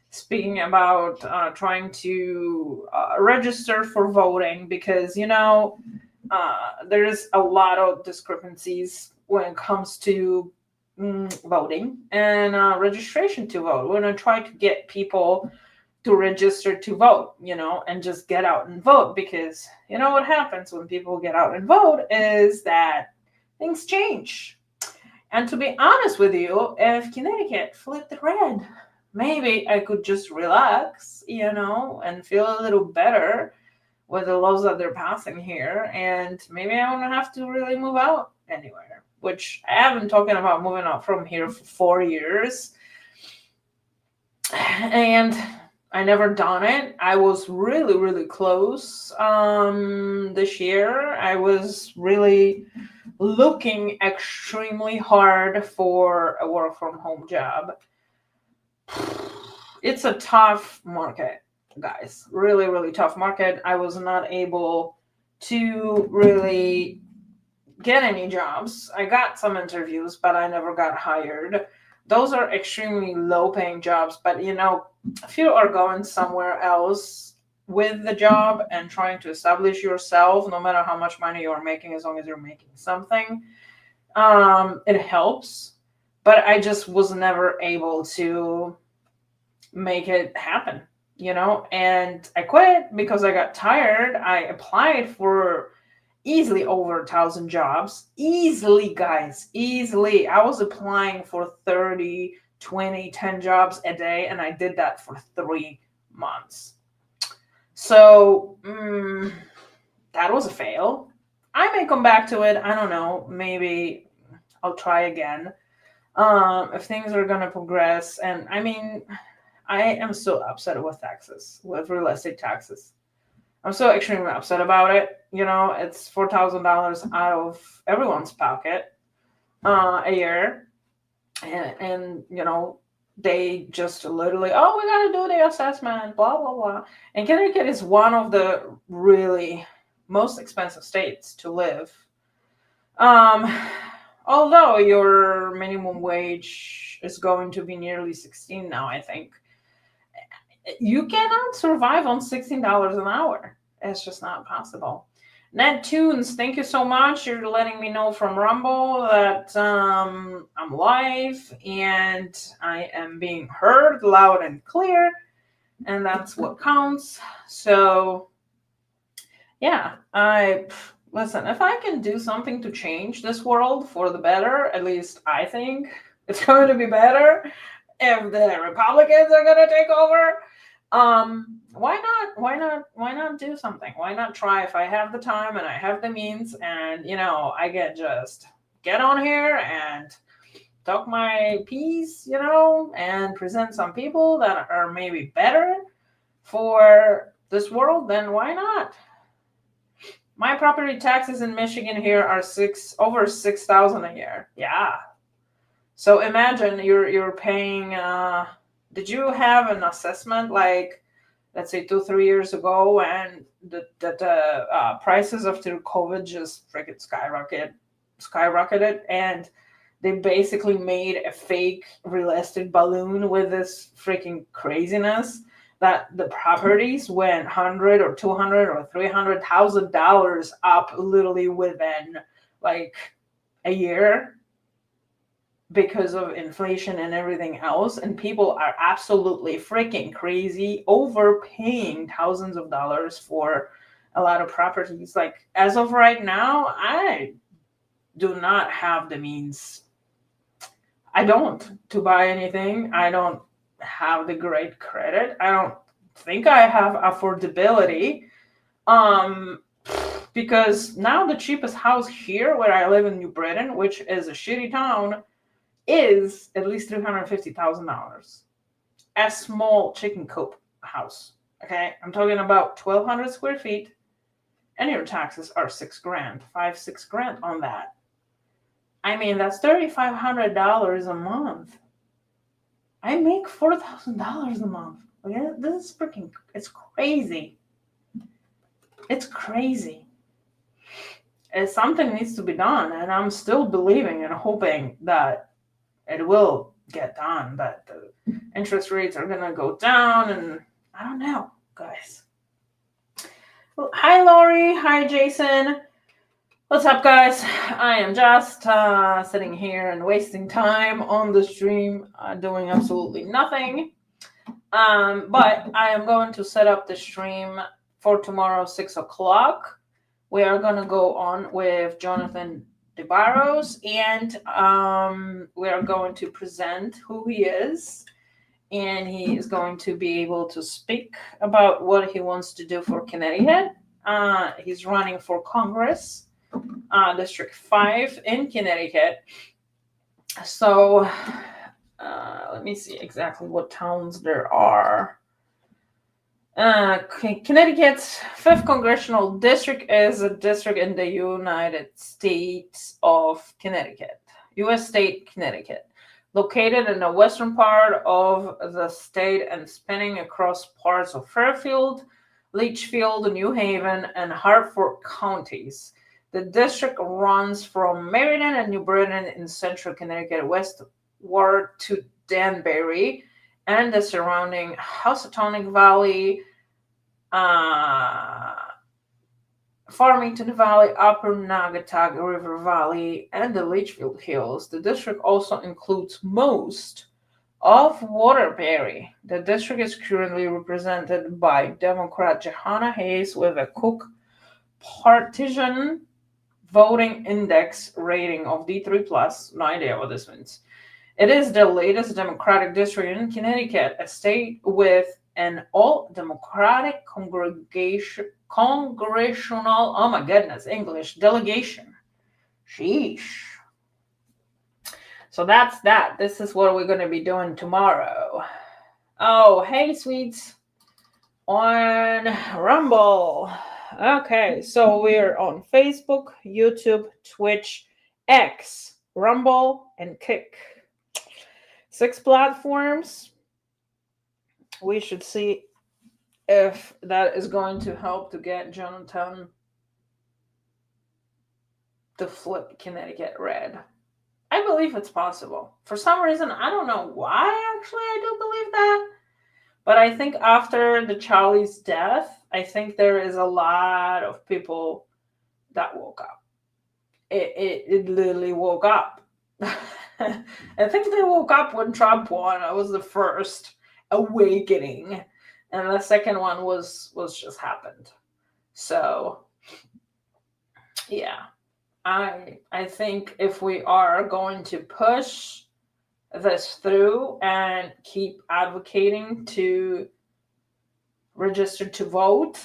speaking about trying to register for voting because, there's a lot of discrepancies when it comes to voting and registration to vote. We're going to try to get people to register to vote, and just get out and vote because what happens when people get out and vote is that things change. And to be honest with you, if Connecticut flipped red, maybe I could just relax, and feel a little better with the laws that they're passing here, and maybe I don't have to really move out anywhere, which I have been talking about moving out from here for 4 years, and I never done it. I was really, really close this year. I was really looking extremely hard for a work from home job. It's a tough market, guys. Really, really tough market. I was not able to really get any jobs. I got some interviews, but I never got hired. Those are extremely low paying jobs, but if you are going somewhere else with the job and trying to establish yourself, no matter how much money you're making, as long as you're making something, it helps. But I just was never able to make it happen, and I quit because I got tired. I applied for easily over 1,000 jobs. Easily, guys, easily. I was applying for 30, 20, 10 jobs a day, and I did that for 3 months. So, that was a fail. I may come back to it. I don't know. Maybe I'll try again. If things are going to progress. And I mean, I am so upset with taxes, with real estate taxes. I'm so extremely upset about it. It's $4,000 out of everyone's pocket a year. And they just literally, oh, we got to do the assessment, blah, blah, blah. And Connecticut is one of the really most expensive states to live. Although your minimum wage is going to be nearly 16 now, I think. You cannot survive on $16 an hour. It's just not possible. Ned Tunes, thank you so much. You're letting me know from Rumble that I'm live and I am being heard loud and clear, and that's what counts. So, yeah, listen, if I can do something to change this world for the better, at least I think it's going to be better if the Republicans are going to take over. Why not do something? Why not try if I have the time and I have the means and, I can just get on here and talk my piece, and present some people that are maybe better for this world, then why not? My property taxes in Michigan here are over $6,000 a year. Yeah. So imagine you're paying, did you have an assessment like let's say 2-3 years ago, and the prices after COVID just freaking skyrocketed, and they basically made a fake realistic balloon with this freaking craziness that the properties went 100 or 200 or $300,000 up literally within like a year because of inflation and everything else. And people are absolutely freaking crazy, overpaying thousands of dollars for a lot of properties. Like, as of right now, I do not have the means. I don't to buy anything. I don't have the great credit. I don't think I have affordability. Um, because now the cheapest house here where I live in New Britain, which is a shitty town, is at least $350,000. A small chicken coop house. Okay, I'm talking about 1,200 square feet, and your taxes are $6,000, $5-6,000 on that. I mean, that's $3,500 a month. I make $4,000 a month. Okay, this is freaking, it's crazy. It's crazy. Something needs to be done, and I'm still believing and hoping that it will get done, that the interest rates are going to go down, and I don't know, guys. Well, hi, Lori. Hi, Jason. What's up, guys? I am just sitting here and wasting time on the stream, doing absolutely nothing. But I am going to set up the stream for tomorrow, 6 o'clock. We are going to go on with Jonathan DeBarros, and we are going to present who he is. And he is going to be able to speak about what he wants to do for Connecticut. He's running for Congress. District 5 in Connecticut. So let me see exactly what towns there are. Connecticut's 5th Congressional District is a district in the United States of Connecticut, U.S. state Connecticut, located in the western part of the state and spanning across parts of Fairfield, Litchfield, New Haven, and Hartford counties. The district runs from Meriden and New Britain in central Connecticut westward to Danbury and the surrounding Housatonic Valley, Farmington Valley, Upper Naugatuck River Valley, and the Litchfield Hills. The district also includes most of Waterbury. The district is currently represented by Democrat Jahana Hayes with a Cook partisan voting index rating of D3+. No idea what this means. It is the latest Democratic district in Connecticut, a state with an all-Democratic congressional, oh my goodness, English, delegation. Sheesh. So that's that. This is what we're going to be doing tomorrow. Oh, hey, sweets. On Rumble. Okay, so we're on Facebook, YouTube, Twitch, X, Rumble, and Kick. 6 platforms. We should see if that is going to help to get Jonathan to flip Connecticut red. I believe it's possible. For some reason, I don't know why, actually, I do believe that. But I think after the Charlie's death, I think there is a lot of people that woke up. It literally woke up. I think they woke up when Trump won. It was the first awakening. And the second one was just happened. So, yeah. I think if we are going to push this through and keep advocating to register to vote,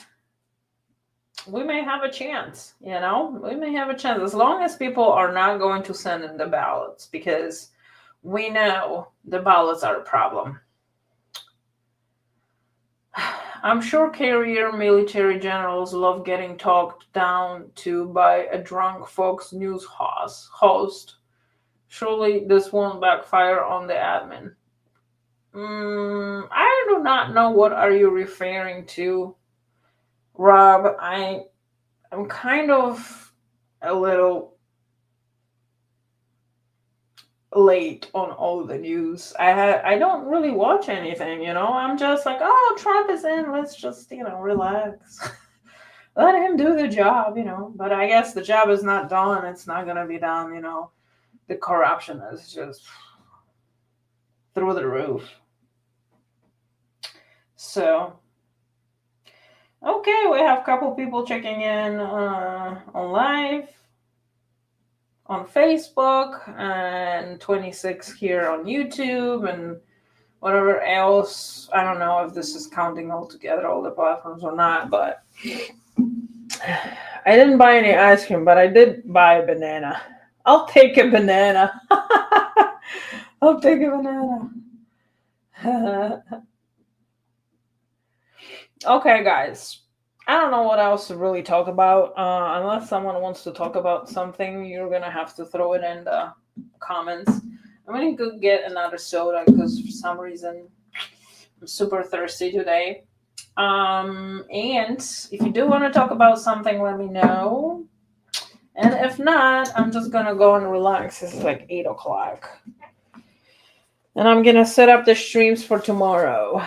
we may have a chance, we may have a chance, as long as people are not going to send in the ballots, because we know the ballots are a problem. I'm sure career military generals love getting talked down to by a drunk Fox News host. Surely this won't backfire on the admin. I do not know what are you referring to, Rob. I'm kind of a little late on all the news. I don't really watch anything, you know. I'm just like, oh, Trump is in. Let's just, relax. Let him do the job, But I guess the job is not done. It's not gonna be done. The corruption is just through the roof. So, okay, we have a couple people checking in on live on Facebook and 26 here on YouTube and whatever else. I don't know if this is counting all together, all the platforms or not, but I didn't buy any ice cream, but I did buy a banana. I'll take a banana. I'll take a banana. Okay, guys. I don't know what else to really talk about. Unless someone wants to talk about something, you're gonna have to throw it in the comments. I'm gonna go get another soda because for some reason I'm super thirsty today. And if you do want to talk about something, let me know. And if not, I'm just gonna go and relax. It's like 8 o'clock. And I'm gonna set up the streams for tomorrow.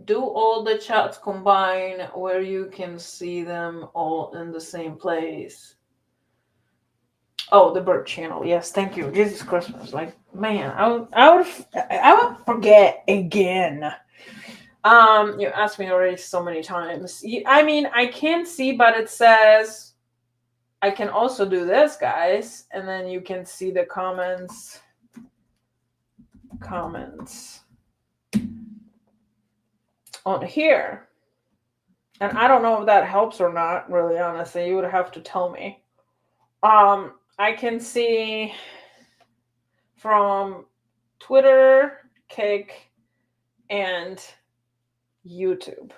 Do all the chats combine where you can see them all in the same place? Oh, the bird channel. Yes, thank you. Jesus Christmas. Like, man, I would forget again. You asked me already so many times. I can't see, but it says I can also do this, guys, and then you can see the comments on here. And I don't know if that helps or not, really, honestly. You would have to tell me. I can see from Twitter, Kick, and YouTube.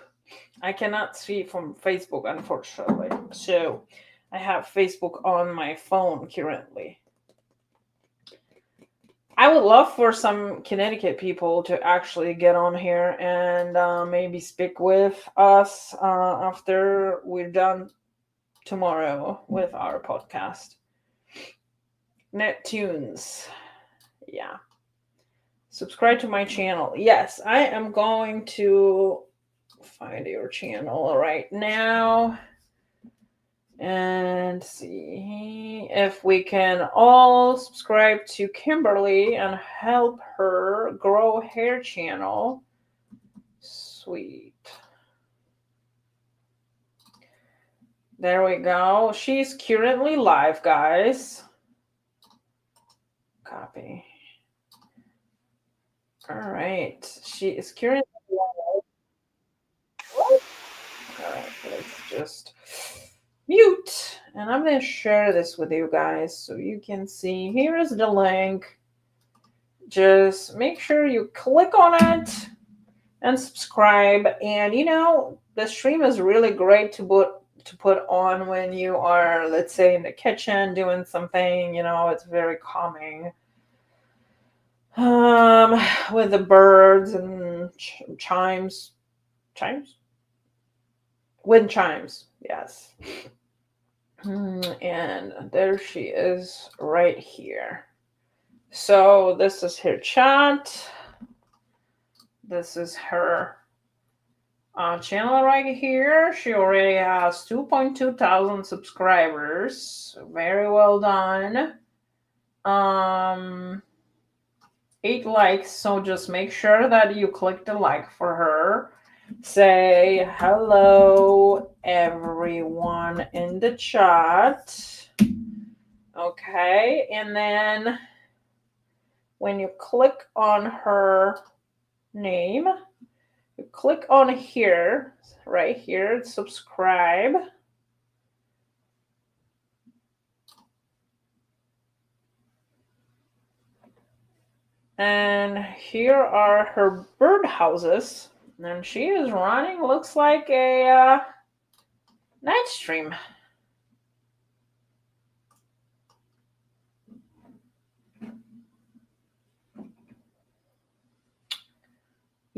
I cannot see from Facebook, unfortunately. So I have Facebook on my phone currently. I would love for some Connecticut people to actually get on here and maybe speak with us after we're done tomorrow with our podcast. Nettunes. Yeah. Subscribe to my channel. Yes, I am going to find your channel right now and see if we can all subscribe to Kimberly and help her grow her channel. Sweet. There we go. She's currently live, guys. Copy. All right. She is currently live. All right. Let's just mute. And I'm going to share this with you guys so you can see. Here is the link. Just make sure you click on it and subscribe. And the stream is really great to put on when you are, let's say, in the kitchen doing something. It's very calming. With the birds and chimes. Wind chimes, yes. And there she is right here. So this is her chat. This is her channel right here. She already has 2.2 thousand subscribers. Very well done. 8 likes, so just make sure that you click the like for her. Say hello, everyone in the chat. Okay, and then when you click on her name, you click on here, right here, subscribe. And here are her bird houses. And she is running, looks like a night stream.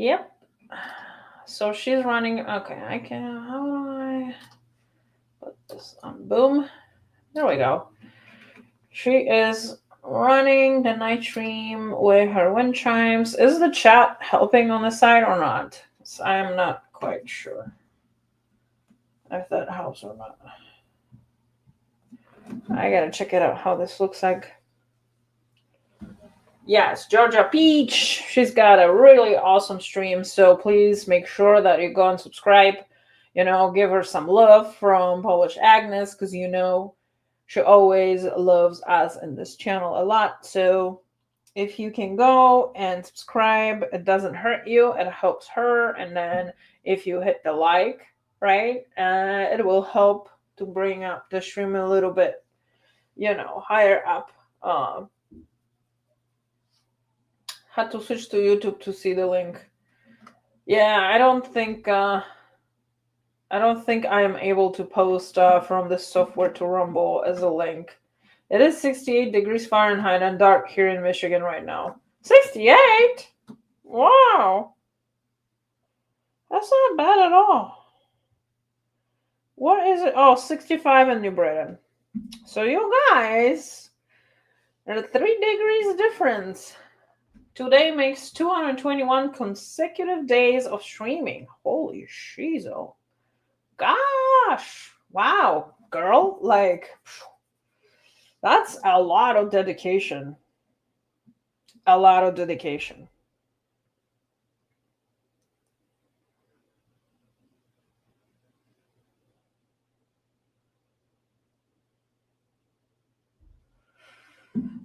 Yep. So she's running. Okay, I can. How do I put this on? Boom. There we go. She is running the night stream with her wind chimes. Is the chat helping on the side or not? I'm not quite sure if that helps or not. I gotta check it out how this looks like. Yes, Georgia Peach. She's got a really awesome stream. So please make sure that you go and subscribe. Give her some love from Polish Agnes because she always loves us in this channel a lot. So if you can go and subscribe, it doesn't hurt you. It helps her. And then if you hit the like, right, it will help to bring up the stream a little bit, higher up. Had to switch to YouTube to see the link. Yeah, I don't think I am able to post from this software to Rumble as a link. It is 68 degrees Fahrenheit and dark here in Michigan right now. 68? Wow. That's not bad at all. What is it? Oh, 65 in New Britain. So you guys, there's a 3 degrees difference. Today makes 221 consecutive days of streaming. Holy shizo. Gosh. Wow, girl. That's a lot of dedication. A lot of dedication.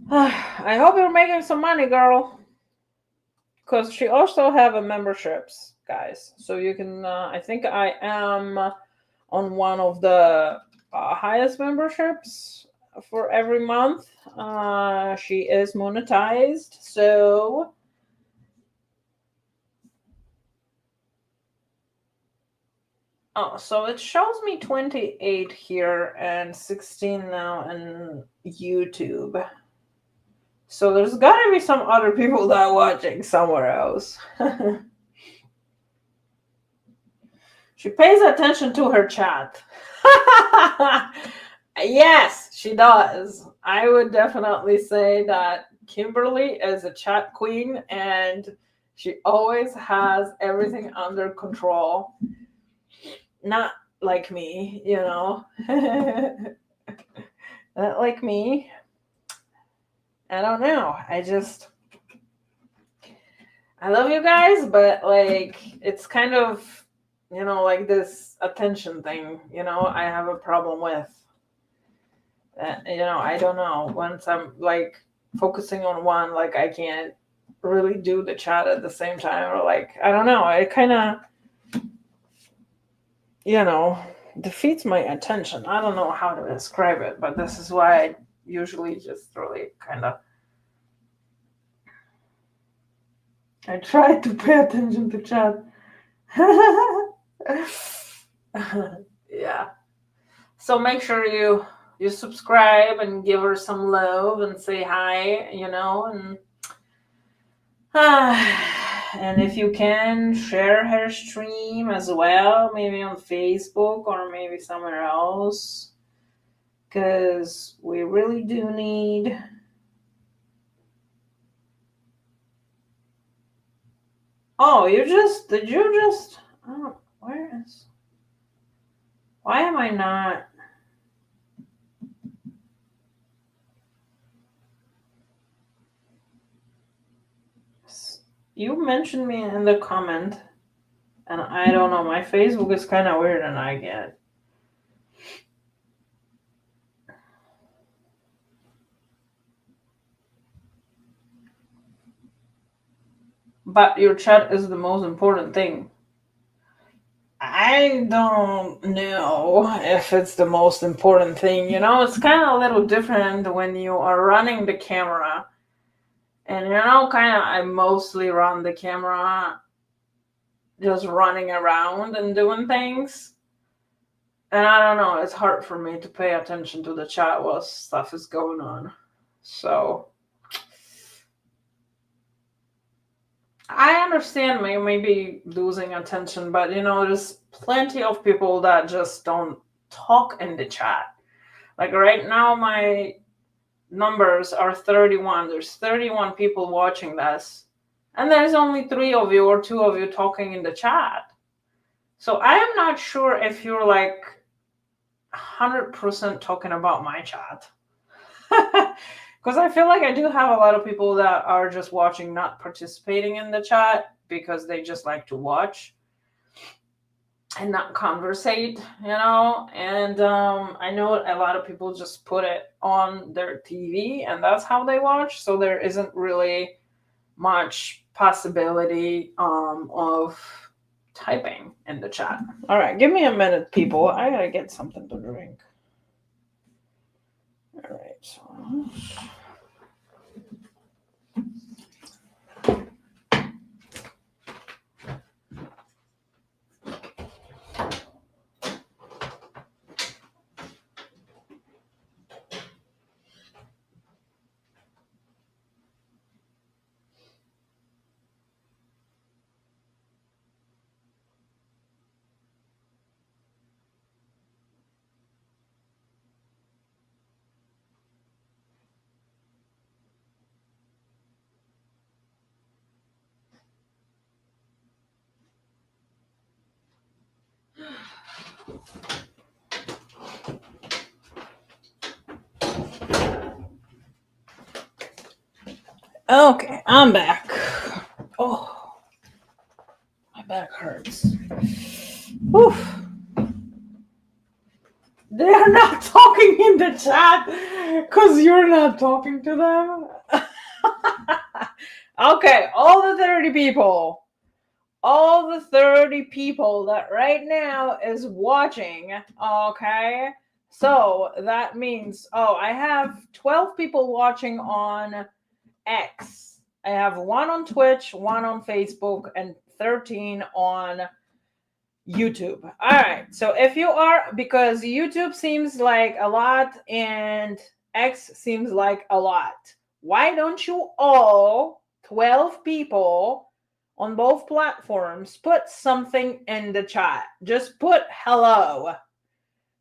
I hope you're making some money, girl. Because she also have a memberships, guys. So you can, I think I am on one of the highest memberships for every month. She is monetized. So so it shows me 28 here and 16 now in YouTube. So there's gotta be some other people that are watching somewhere else. She pays attention to her chat. Yes, she does. I would definitely say that Kimberly is a chat queen and she always has everything under control. Not like me, Not like me. I don't know. I love you guys, but it's kind of, this attention thing, I have a problem with. I don't know. Once I'm focusing on one, I can't really do the chat at the same time, or I don't know. It kind of, defeats my attention. I don't know how to describe it, but this is why I usually just really kind of. I try to pay attention to chat. Yeah. So make sure you subscribe and give her some love and say hi, and if you can, share her stream as well, maybe on Facebook or maybe somewhere else, because we really do need. Oh, did you just, oh, why am I not? You mentioned me in the comment, and I don't know, my Facebook is kind of weird and I get. But your chat is the most important thing. I don't know if it's the most important thing. It's kind of a little different when you are running the camera. And I mostly run the camera just running around and doing things. And I don't know, it's hard for me to pay attention to the chat while stuff is going on. So I understand maybe losing attention, but there's plenty of people that just don't talk in the chat. Like right now, my numbers are 31. There's 31 people watching this, and there's only 3 of you or 2 of you talking in the chat. So I am not sure if you're like 100% talking about my chat. Because I feel like I do have a lot of people that are just watching, not participating in the chat because they just like to watch and not conversate, And I know a lot of people just put it on their TV and that's how they watch. So there isn't really much possibility of typing in the chat. All right, give me a minute, people. I gotta get something to drink. All right, so. Okay, I'm back. Oh, my back hurts. Oof. They're not talking in the chat because you're not talking to them. Okay, all the 30 people. All the 30 people that right now is watching. Okay. So that means, I have 12 people watching on X. I have 1 on Twitch, 1 on Facebook, and 13 on YouTube. All right. So if you are, because YouTube seems like a lot and X seems like a lot, why don't you all 12 people on both platforms put something in the chat? Just put hello.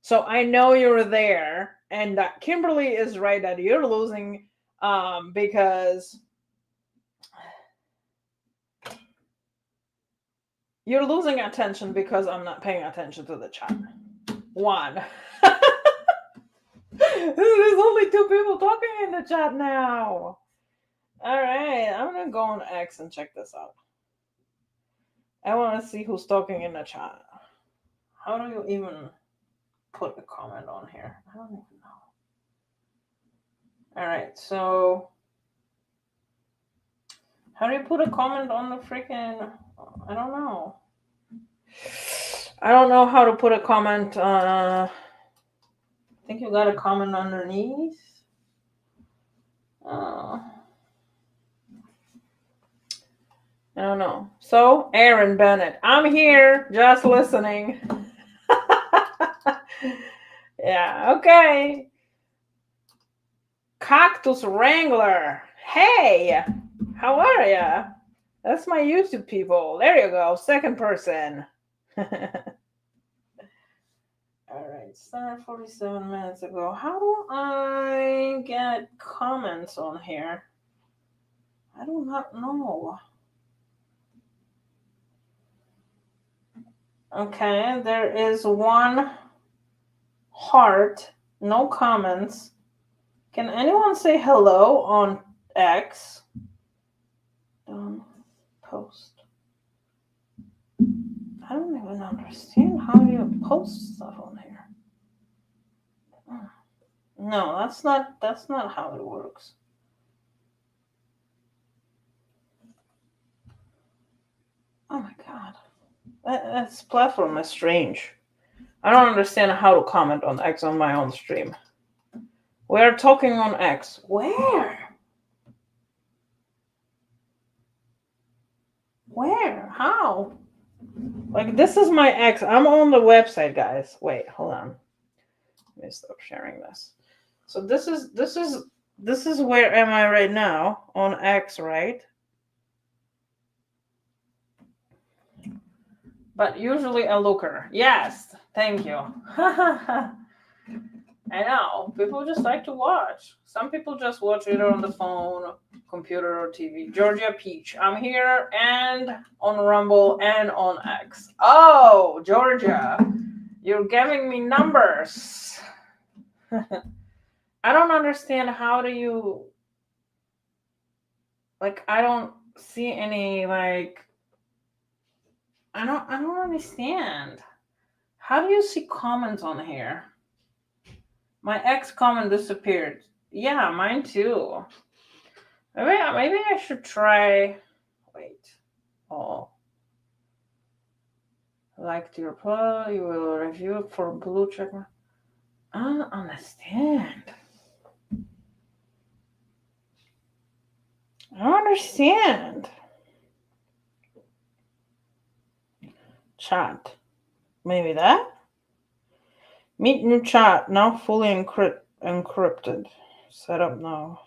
So I know you're there. And Kimberly is right that you're losing because you're losing attention because I'm not paying attention to the chat. 1. There's only 2 people talking in the chat now. All right, I'm gonna go on X and check this out. I want to see who's talking in the chat. How do you even put a comment on here? I don't even know. All right, so how do you put a comment on the freaking? I don't know. I don't know how to put a comment. I think you got a comment underneath. I don't know. So, Aaron Bennett, I'm here, just listening. Yeah, okay. Cactus Wrangler. Hey, how are ya? That's my YouTube people. There you go. Second person. All right, started 47 minutes ago. How do I get comments on here? I do not know. Okay, there is 1 heart, no comments. Can anyone say hello on X? Post. I don't even understand how you post stuff on here. No, that's not how it works. Oh my god. This platform is strange. I don't understand how to comment on X on my own stream. We're talking on X. Where? How? Like, this is my X. I'm on the website, guys. Wait, hold on. Let me stop sharing this. So this is where am I right now on X, right? but usually a looker. Yes, thank you. I know. People just like to watch. Some people just watch either on the phone, computer, or TV. Georgia Peach. I'm here and on Rumble and on X. Oh, Georgia. You're giving me numbers. I don't understand how do you I don't see any I don't understand. How do you see comments on here? My X comment disappeared. Yeah, mine too. Maybe I should try. Wait. Oh. Like to reply, you will review it for blue check mark. I don't understand. I don't understand. Chat. Maybe that? Meet new chat. Now fully encrypted. Set up now.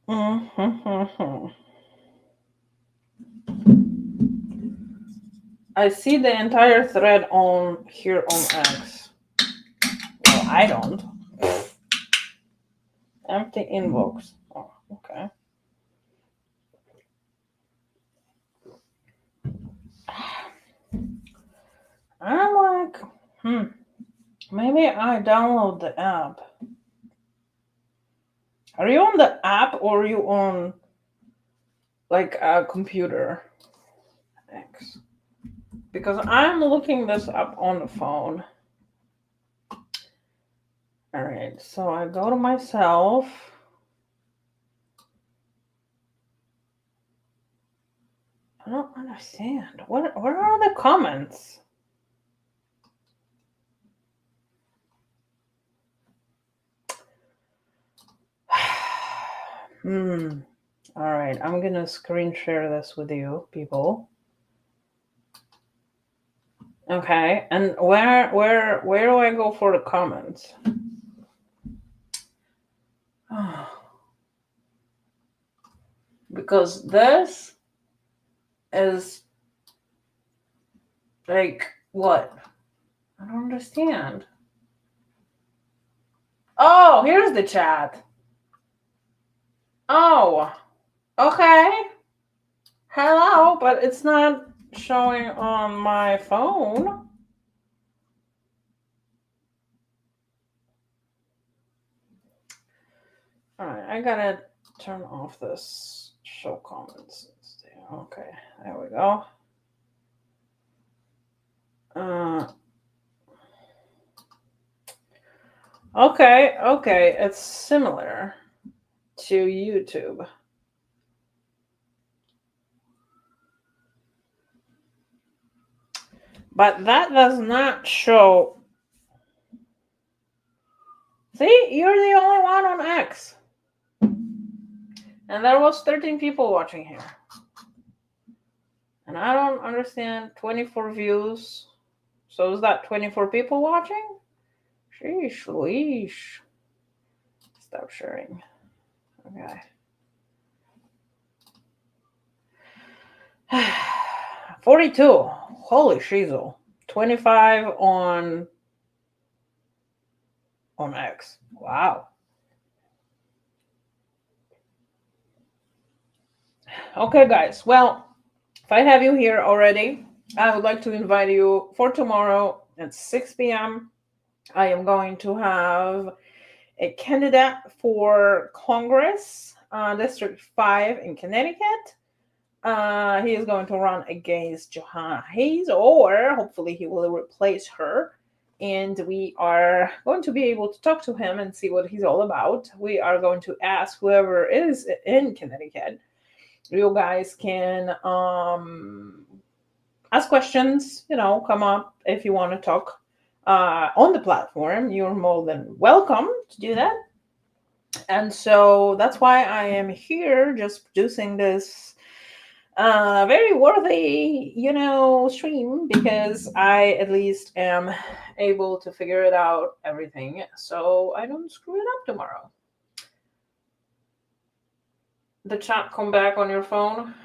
Mm-hmm. I see the entire thread on here on X. Well, I don't. Empty inbox. Oh, okay. I'm like, maybe I download the app. Are you on the app or are you on a computer? X. Because I'm looking this up on the phone. All right, so I go to myself. I don't understand. What are the comments? All right, I'm gonna screen share this with you, people. Okay, and where do I go for the comments? Because this is what? I don't understand. Oh, here's the chat. Oh, okay. Hello, but it's not showing on my phone. All right, I gotta turn off this show comments. Okay, there we go. Okay, it's similar to YouTube. But that does not show. See, you're the only one on X. And there was 13 people watching here. And I don't understand 24 views. So is that 24 people watching? Sheesh, Louise. Stop sharing. Okay. 42. Holy shizzle. 25 on X. Wow. Okay, guys. Well, if I have you here already, I would like to invite you for tomorrow at 6 p.m. I am going to have a candidate for Congress, District 5 in Connecticut. He is going to run against Johanna Hayes, or hopefully he will replace her. And we are going to be able to talk to him and see what he's all about. We are going to ask whoever is in Connecticut. You guys can ask questions, come up if you want to talk on the platform. You're more than welcome to do that. And so that's why I am here just producing this very worthy, stream, because I at least am able to figure it out everything so I don't screw it up tomorrow. The chat come back on your phone?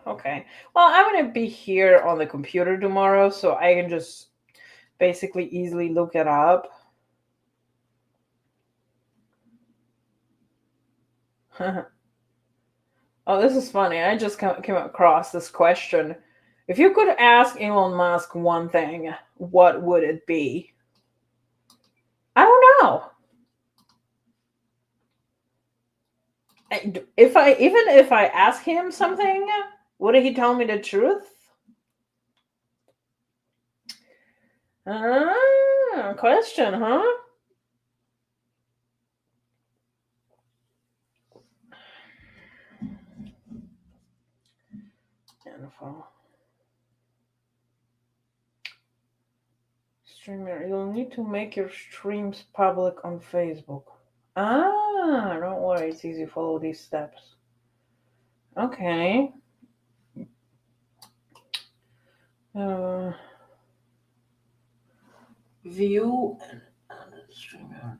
Okay. Well, I'm gonna be here on the computer tomorrow, so I can just basically easily look it up. Oh, this is funny. I just came across this question. If you could ask Elon Musk one thing, what would it be? I don't know. If I ask him something, would he tell me the truth? Question, huh? Info. Streamer, you'll need to make your streams public on Facebook. Don't worry, it's easy. Follow these steps. Okay. Uh, view and streamer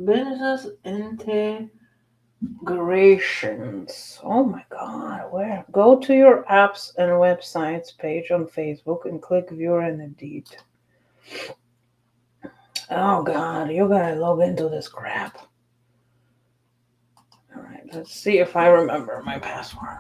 business integrations. Oh my god, where? Go to your apps and websites page on Facebook and click viewer and edit. Oh god, you gotta log into this crap. Alright, let's see if I remember my password.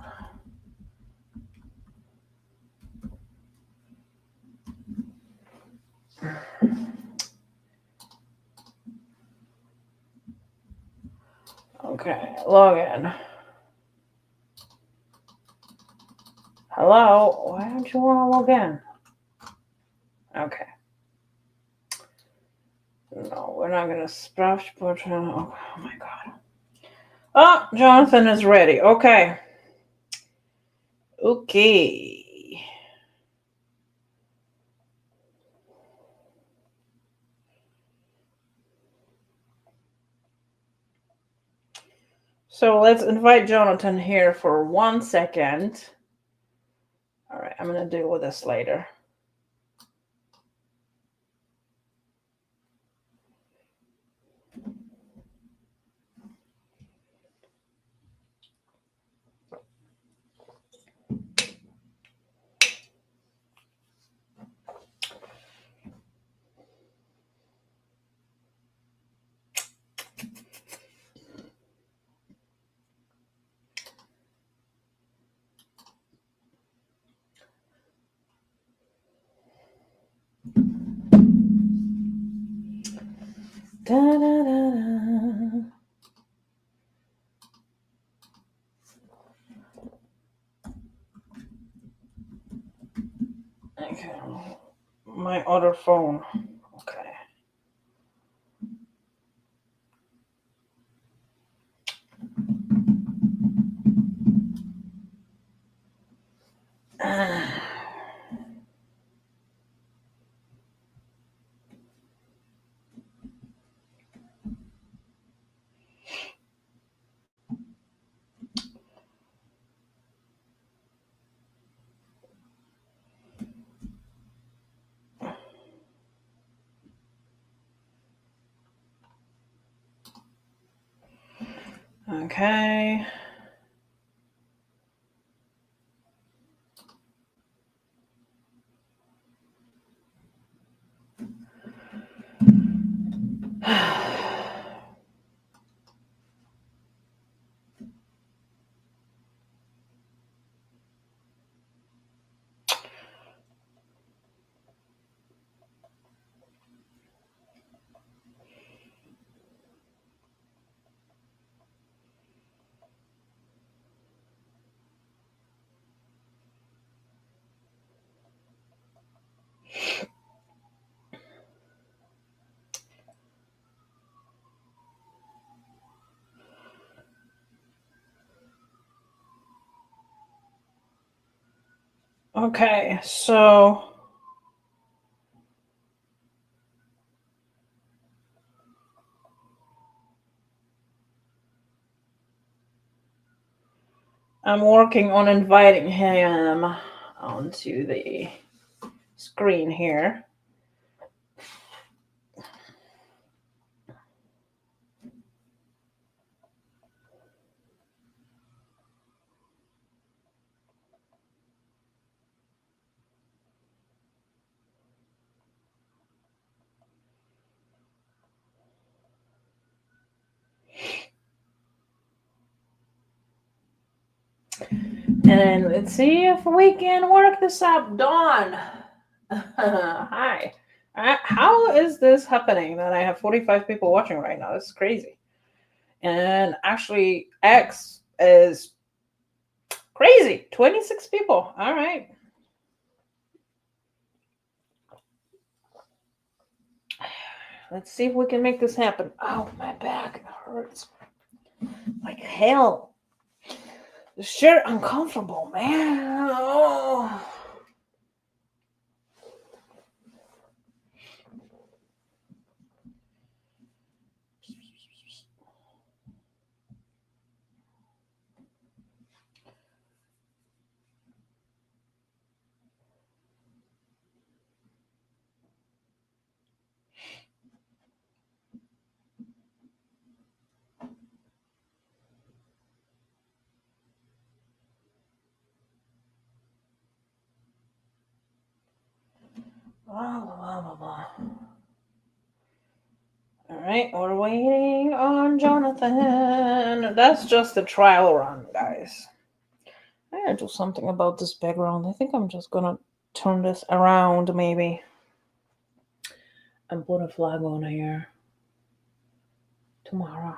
Okay, log in. Hello? Why don't you want to log in? Okay. No, we're not gonna splash button. Oh my god. Oh, Jonathan is ready. Okay. Okay. So let's invite Jonathan here for 1 second. All right, I'm gonna deal with this later. Da, da, da, da. Okay. My other phone. Okay. Okay. Okay, so I'm working on inviting him onto the screen here. And let's see if we can work this up. Dawn. Hi. How is this happening that I have 45 people watching right now? This is crazy. And actually, X is crazy. 26 people. All right. Let's see if we can make this happen. Oh, my back hurts like hell. This shirt uncomfortable, man. Oh. Blah, blah, blah, blah. All right, we're waiting on Jonathan. That's just a trial run, guys. I gotta do something about this background. I think I'm just gonna turn this around, maybe, and put a flag on here tomorrow.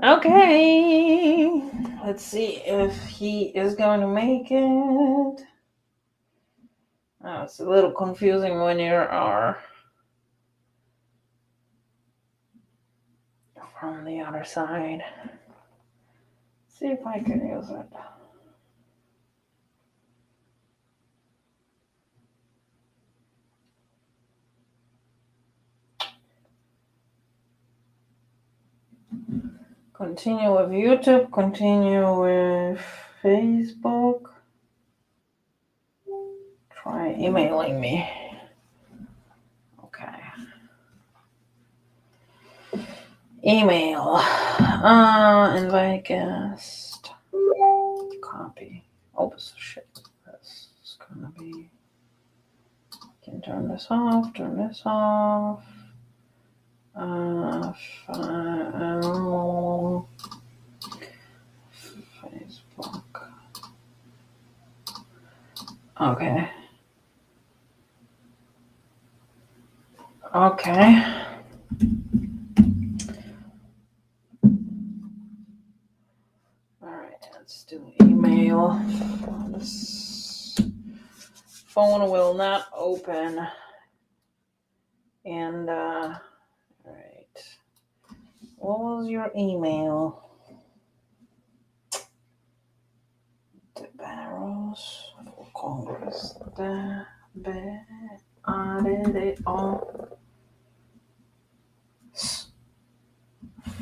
Okay, let's see if he is going to make it. Oh, it's a little confusing when you are from the other side. Let's see if I can use it. Continue with YouTube, continue with Facebook. Try emailing me. Okay. Email. Invite guest. Copy. Oh, shit. This is gonna be. Can turn this off. Turn this off. Facebook. Okay. Okay. All right, let's do email. This phone will not open. And, all right. What was your email? The Barrows for Congress. The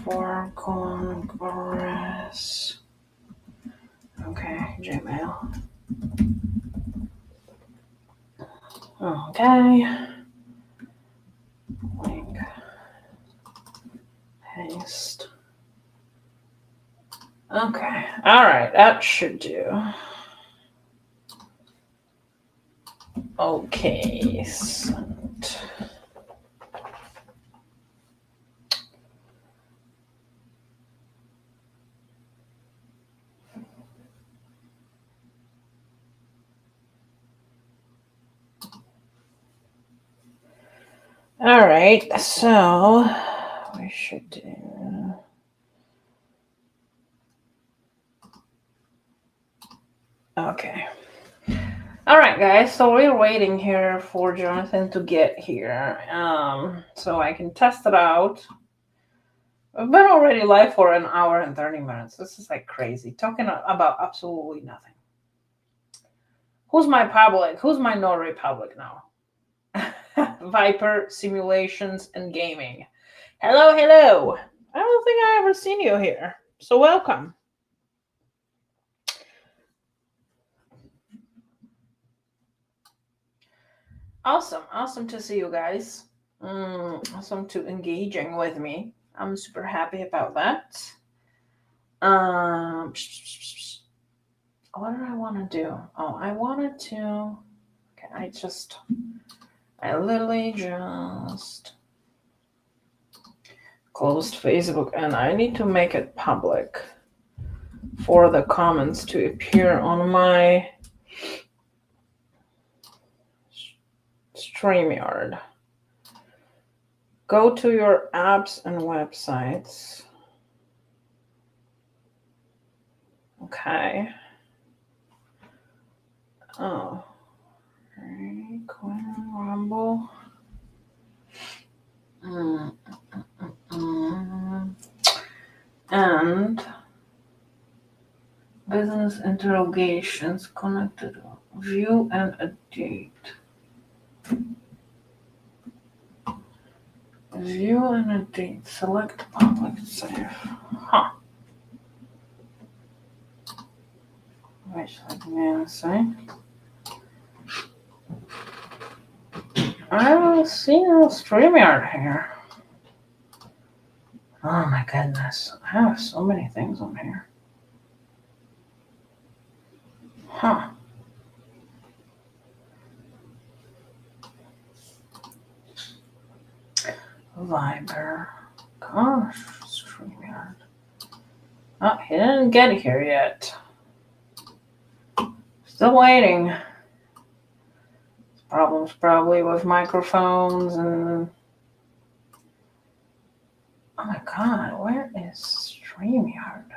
for Congress. Okay, Gmail. Okay. Link. Paste. Okay. All right. That should do. Okay. Sent. All right. So we should do. Okay. All right, guys. So we're waiting here for Jonathan to get here, so I can test it out. I've been already live for an hour and 30 minutes. This is like crazy, talking about absolutely nothing. Who's my public? Who's my notary public now? Viper Simulations and Gaming. Hello, hello. I don't think I ever seen you here, so welcome. Awesome to see you guys. Awesome to engaging with me. I'm super happy about that. What did I want to do? Oh, I wanted to. Okay, I literally just Closed Facebook, and I need to make it public for the comments to appear on my StreamYard. Go to your apps and websites. Okay. Oh. Rumble. And business interrogations connected. View and edit. View and edit. Select public save. Huh. Wait, let me say. I don't see no StreamYard here. Oh my goodness. I have so many things on here. Huh. Viber. Gosh, StreamYard. Oh, he didn't get here yet. Still waiting. Problems probably with microphones and... Oh my god, where is StreamYard?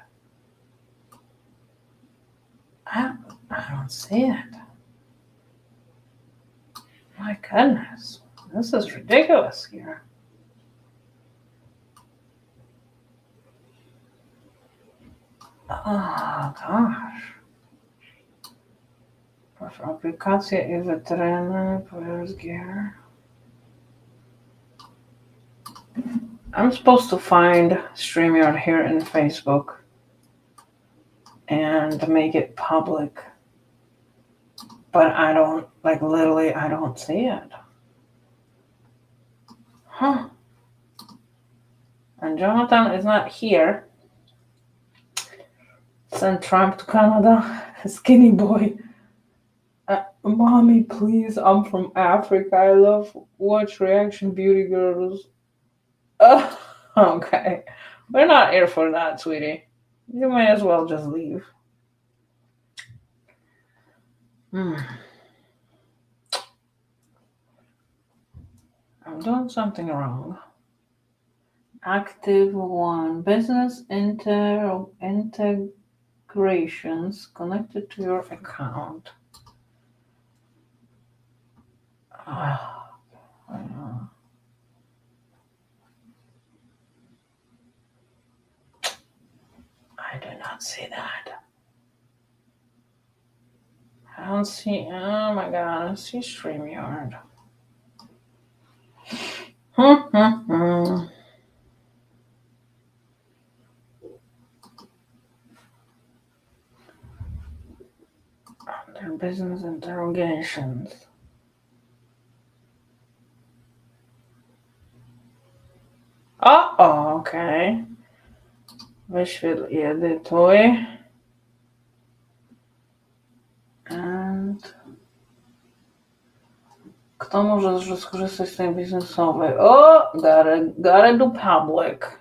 I don't see it. My goodness. This is ridiculous here. Oh gosh. Aplikacja i wytreny, players gear. I'm supposed to find StreamYard here in Facebook and make it public. But I don't, like literally, I don't see it. Huh. And Jonathan is not here. Send Trump to Canada. Skinny boy. Mommy, please. I'm from Africa. I love watch reaction beauty girls. Okay. We're not here for that, sweetie. You may as well just leave. I'm doing something wrong. Active 1. Business integrations connected to your account. I do not see that. I don't see, oh my god, I don't see StreamYard. Under business interrogations. Oh, okay. Wyświetl i edytuj. And kto może skorzystać z tej biznesowej? Oh, gotta do public.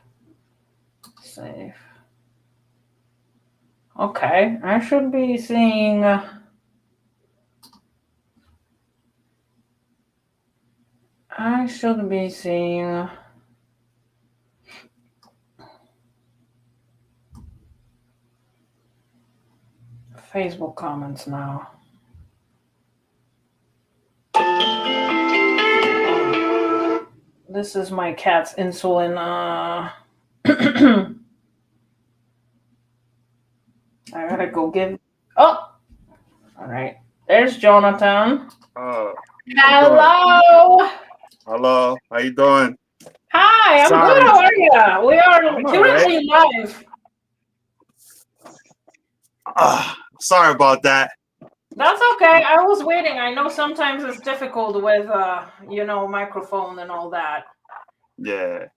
Save. Okay, I should be seeing... Facebook comments now. This is my cat's insulin. I gotta go give... Oh! Alright. There's Jonathan. Hello! Hello. How you doing? Hi, I'm good. How are you? We are currently live. Sorry about that. That's okay. I was waiting. I know sometimes it's difficult with, microphone and all that. Yeah.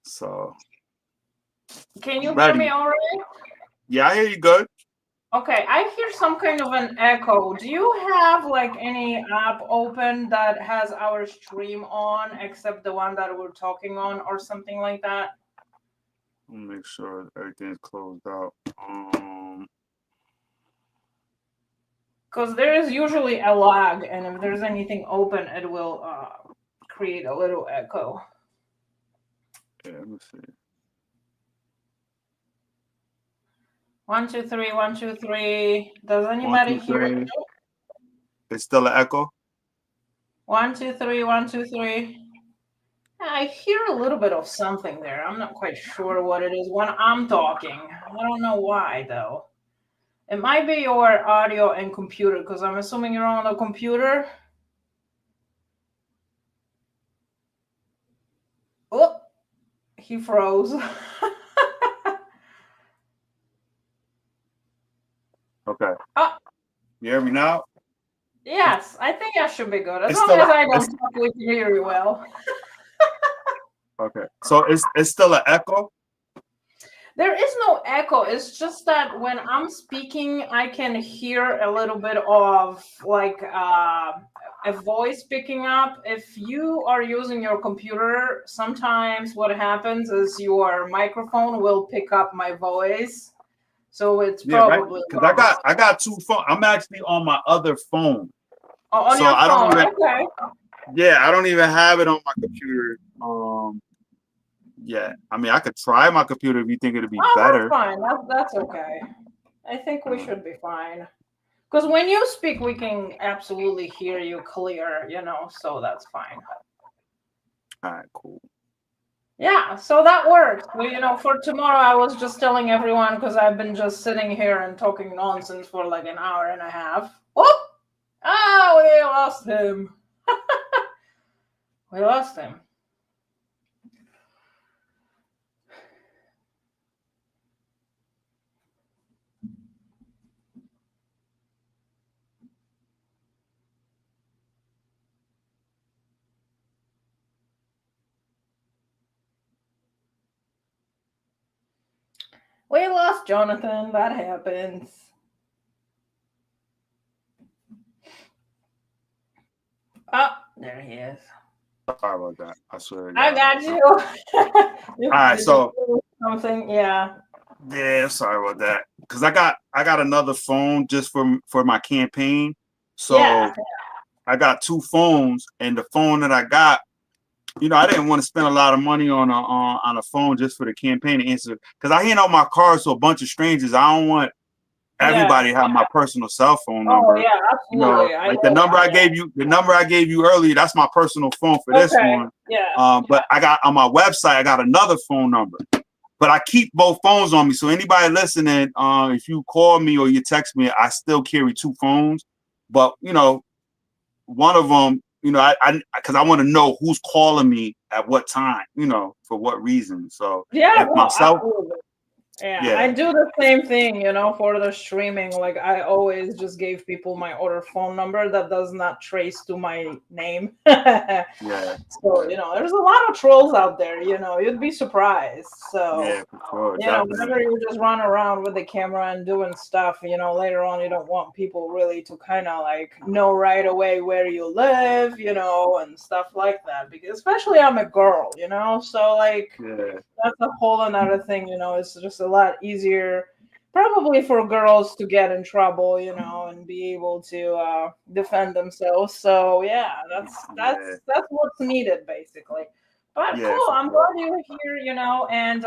So. Can you hear me all right? Yeah, I hear you good. Okay, I hear some kind of an echo. Do you have like any app open that has our stream on except the one that we're talking on or something like that? Let me make sure everything's closed out. Because there is usually a lag, and if there's anything open, it will create a little echo. Yeah, let me see. 1, 2, 3, 1, 2, 3. Does 1, anybody 2, hear it? 3. It's still an echo. 1, 2, 3, 1, 2, 3. I hear a little bit of something there. I'm not quite sure what it is when I'm talking. I don't know why though. It might be your audio and computer because I'm assuming you're on a computer. Oh, he froze. Okay. Oh, You hear me now? yes, I think I should be good. As It's long still as I it's, don't talk, we can hear you well. okay. So it's still an echo. There is no echo. It's just that when I'm speaking, I can hear a little bit of like a voice picking up. If you are using your computer, sometimes what happens is your microphone will pick up my voice. So it's Yeah, right. probably Because I got two phones. I'm actually on my other phone. on So your I don't phone. even Okay. yeah, I don't even have it on my computer. Yeah. I mean I could try my computer if you think it'd be Oh, that's better. fine. That's okay. I think we should be fine. Because when you speak, we can absolutely hear you clear, so that's fine. All right, cool. Yeah, so that works. Well, for tomorrow, I was just telling everyone because I've been just sitting here and talking nonsense for like an hour and a half. Oh, we lost him. We lost him. We lost Jonathan. That happens. Oh, there he is. Sorry about that. I swear to God. I got you. All right, so something, yeah. yeah, sorry about that. Because I got another phone just for my campaign. So Yeah. I got two phones, and the phone that I got, I didn't want to spend a lot of money on a phone just for the campaign to answer. Because I hand out my cards to a bunch of strangers. I don't want everybody to have my personal cell phone Oh number. yeah, absolutely. Like the number I gave you earlier, that's my personal phone for this one. Yeah. But I got on my website, I got another phone number. But I keep both phones on me. So anybody listening, if you call me or you text me, I still carry two phones. But one of them, I because I want to know who's calling me at what time, for what reason. So Yeah, if myself, absolutely. Yeah, I yeah, do the same thing, for the streaming. Like I always just gave people my other phone number that does not trace to my name. yeah, So, there's a lot of trolls out there, you'd be surprised. So, yeah, for sure, definitely. whenever you just run around with the camera and doing stuff, later on you don't want people really to kind of like know right away where you live, and stuff like that. Because especially I'm a girl, so like Yeah, that's a whole another thing, it's just a lot easier probably for girls to get in trouble, and be able to defend themselves. So yeah, yeah, that's what's needed basically. But yeah, cool, for I'm sure. glad you're here, and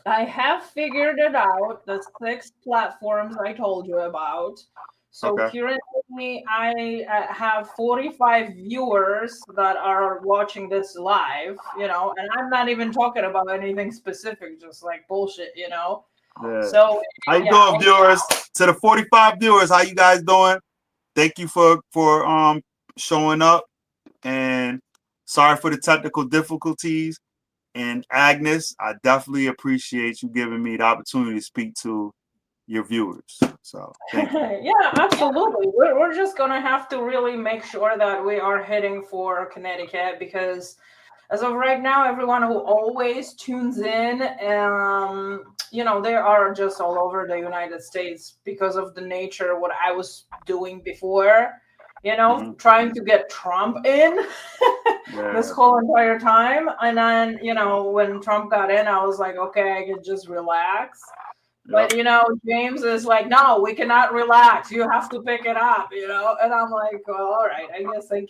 I have figured it out, the 6 platforms I told you about. So Okay. currently, I have 45 viewers that are watching this live, and I'm not even talking about anything specific, just like bullshit. Yeah. So, How you yeah. doing, viewers? To the 45 viewers, how you guys doing? Thank you for showing up, and sorry for the technical difficulties. And Agnes, I definitely appreciate you giving me the opportunity to speak to your viewers. So thank you. Yeah, absolutely. We're just gonna have to really make sure that we are hitting for Connecticut because as of right now, everyone who always tunes in, they are just all over the United States because of the nature of what I was doing before, trying to get Trump in this whole entire time. And then, when Trump got in, I was like, okay, I could just relax. But James is like, no, we cannot relax. You have to pick it up, And I'm like, well, all right, I guess I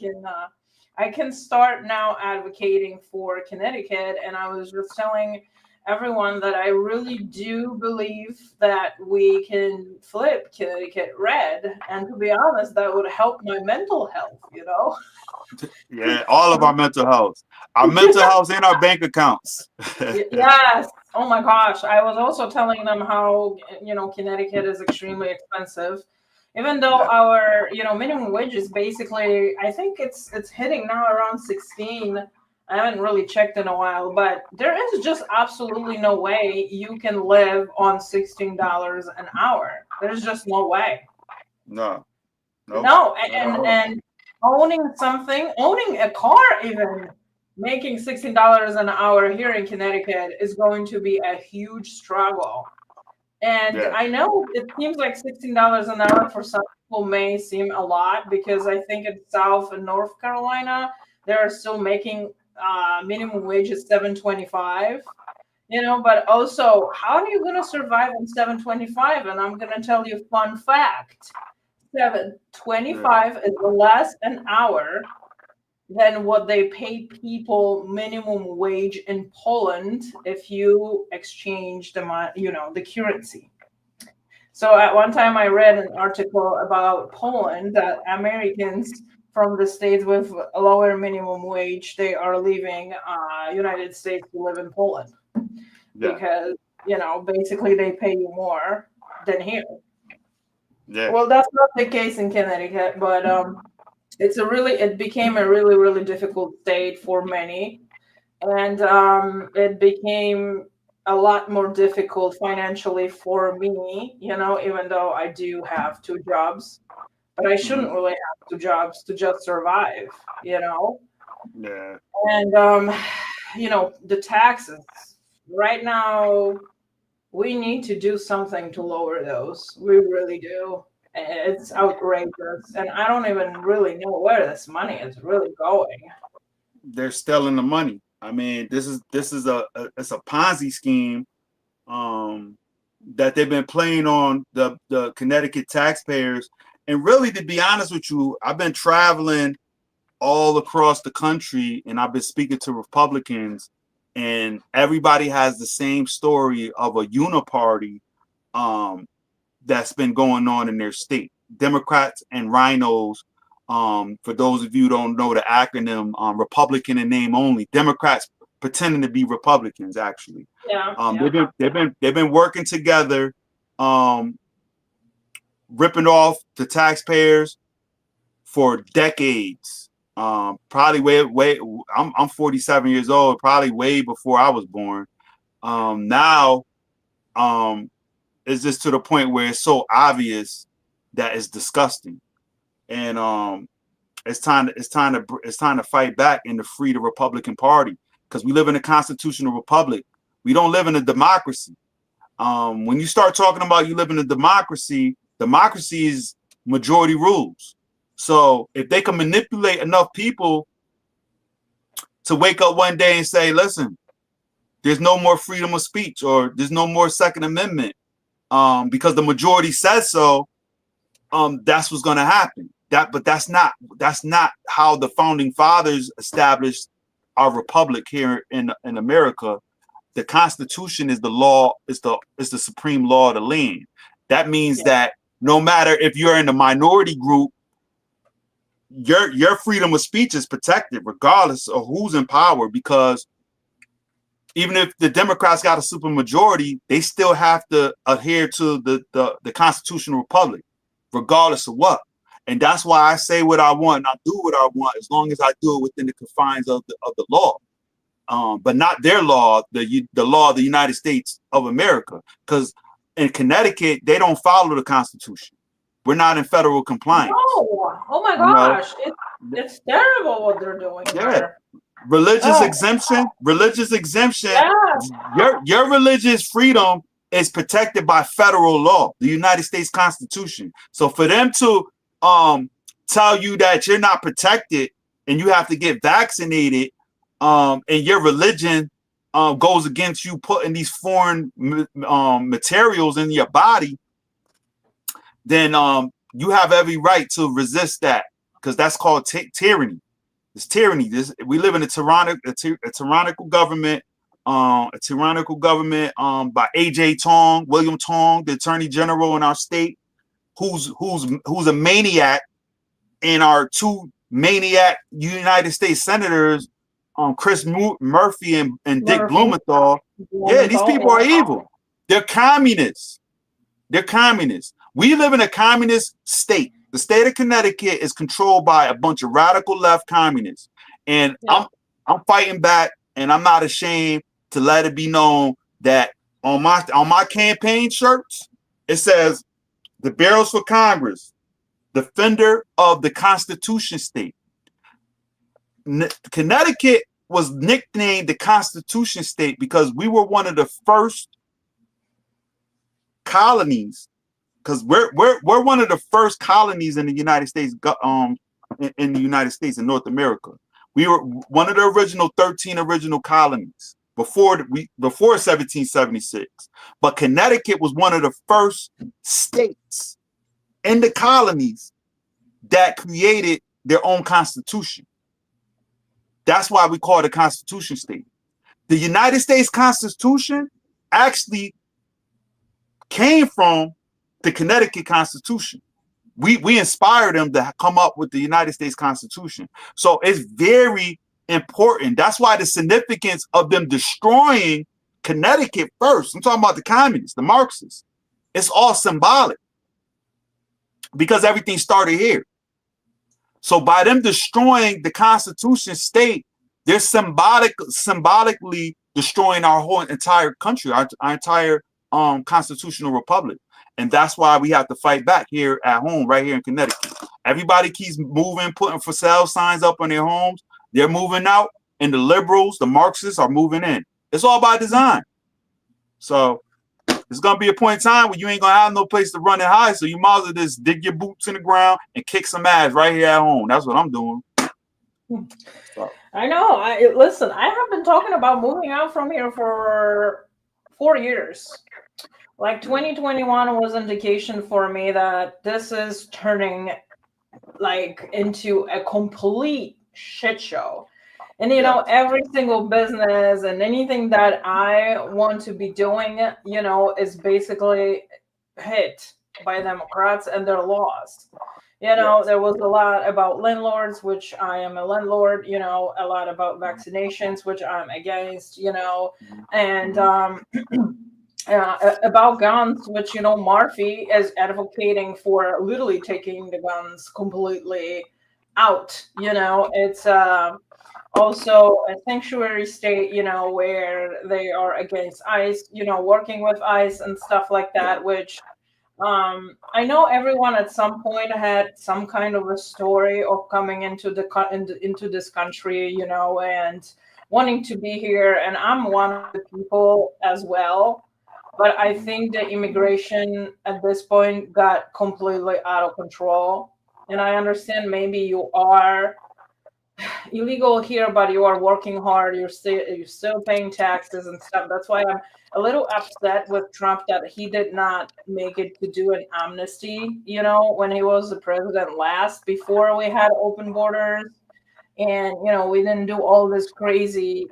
can start now advocating for Connecticut. And I was just telling everyone that I really do believe that we can flip Connecticut red. And to be honest, that would help my mental health, Yeah, all of our mental health. Our mental health and our bank accounts. Yes. Oh my gosh. I was also telling them how, Connecticut is extremely expensive. Even though our, minimum wage is basically, I think it's hitting now around 16. I haven't really checked in a while, but there is just absolutely no way you can live on $16 an hour. There's just no way. No. Nope. No, and owning a car even, making $16 an hour here in Connecticut is going to be a huge struggle. And I know it seems like $16 an hour for some people may seem a lot, because I think in South and North Carolina, they're still making minimum wage is $7.25. But also, how are you going to survive on $7.25? And I'm going to tell you a fun fact. $7.25 is less an hour than what they pay people minimum wage in Poland if you exchange the currency. So at one time I read an article about Poland that Americans from the states with a lower minimum wage, they are leaving United States to live in Poland because, basically they pay you more than here. Yeah. Well, that's not the case in Connecticut, but it became a really, really difficult state for many. And it became a lot more difficult financially for me, even though I do have 2 jobs, but I shouldn't really have 2 jobs to just survive, Yeah. And, the taxes right now, we need to do something to lower those. We really do. It's outrageous. And I don't even really know where this money is really going. They're stealing the money. I mean, this is it's a Ponzi scheme that they've been playing on the Connecticut taxpayers. And really, to be honest with you, I've been traveling all across the country and I've been speaking to Republicans, and everybody has the same story of a uniparty that's been going on in their state. Democrats and rhinos. For those of you who don't know the acronym, Republican in name only. Democrats pretending to be Republicans, actually. They've been working together, ripping off the taxpayers for decades. Probably way. I'm 47 years old. Probably way before I was born. Now, it's just to the point where it's so obvious that it's disgusting. And it's time to fight back and to free the Republican Party, because we live in a constitutional republic. We don't live in a democracy. When you start talking about you live in a democracy, democracy is majority rules. So if they can manipulate enough people to wake up one day and say, listen, there's no more freedom of speech, or there's no more Second Amendment, because the majority says so, that's what's going to happen. But that's not how the founding fathers established our republic here in America. The Constitution is the law, is the supreme law of the land. That means that no matter if you're in the minority group, your freedom of speech is protected regardless of who's in power, because even if the Democrats got a super majority, they still have to adhere to the constitutional republic, regardless of what. And that's why I say what I want and I do what I want, as long as I do it within the confines of the law, but not their law, the law of the United States of America. Because in Connecticut, they don't follow the Constitution. We're not in federal compliance. No. Oh my gosh, it's terrible what they're doing. Here. Religious exemption. Your religious freedom is protected by federal law, the United States Constitution. So for them to tell you that you're not protected and you have to get vaccinated, and your religion goes against you putting these foreign materials in your body, then you have every right to resist that, because that's called tyranny. It's tyranny. We live in a tyrannical government. A tyrannical government by A.J. Tong, William Tong, the Attorney General in our state, who's a maniac, and our two maniac United States senators, Chris Murphy and Dick Blumenthal. Yeah, these people are evil. They're communists. They're communists. We live in a communist state. The state of Connecticut is controlled by a bunch of radical left communists, and I'm fighting back, and I'm not ashamed to let it be known that on my campaign shirts it says the Barrels for Congress, defender of the Constitution state. Connecticut was nicknamed the Constitution state because we were one of the first colonies, because we're one of the first colonies in the United States, in the United States, in North America. We were one of the original 13 original colonies before 1776. But Connecticut was one of the first states in the colonies that created their own constitution. That's why we call it a Constitution state. The United States Constitution actually came from the Connecticut Constitution. We inspired them to come up with the United States Constitution. So it's very important. That's why the significance of them destroying Connecticut first. I'm talking about the communists, the Marxists. It's all symbolic because everything started here. So by them destroying the Constitution state, they're symbolically destroying our whole entire country, our entire constitutional republic. And that's why we have to fight back here at home, right here in Connecticut. Everybody keeps moving, putting for sale signs up on their homes. They're moving out, and the liberals, the Marxists, are moving in. It's all by design. So there's gonna be a point in time where you ain't gonna have no place to run and hide. So you might as well just dig your boots in the ground and kick some ass right here at home. That's what I'm doing. So. I know. Listen, I have been talking about moving out from here for 4 years. Like 2021 was indication for me that this is turning like into a complete shit show. And you know, every single business and anything that I want to be doing, you know, is basically hit by Democrats and their laws. You know, there was a lot about landlords, which I am a landlord, you know, a lot about vaccinations, which I'm against, you know, and about guns, which, you know, Murphy is advocating for literally taking the guns completely out. You know, it's also a sanctuary state, you know, where they are against ICE, you know, working with ICE and stuff like that, which I know everyone at some point had some kind of a story of coming into this country, you know, and wanting to be here. And I'm one of the people as well. But I think the immigration at this point got completely out of control. And I understand maybe you are illegal here, but you are working hard. You're still paying taxes and stuff. That's why I'm a little upset with Trump that he did not make it to do an amnesty, you know, when he was the president last, before we had open borders. And, you know, we didn't do all this crazy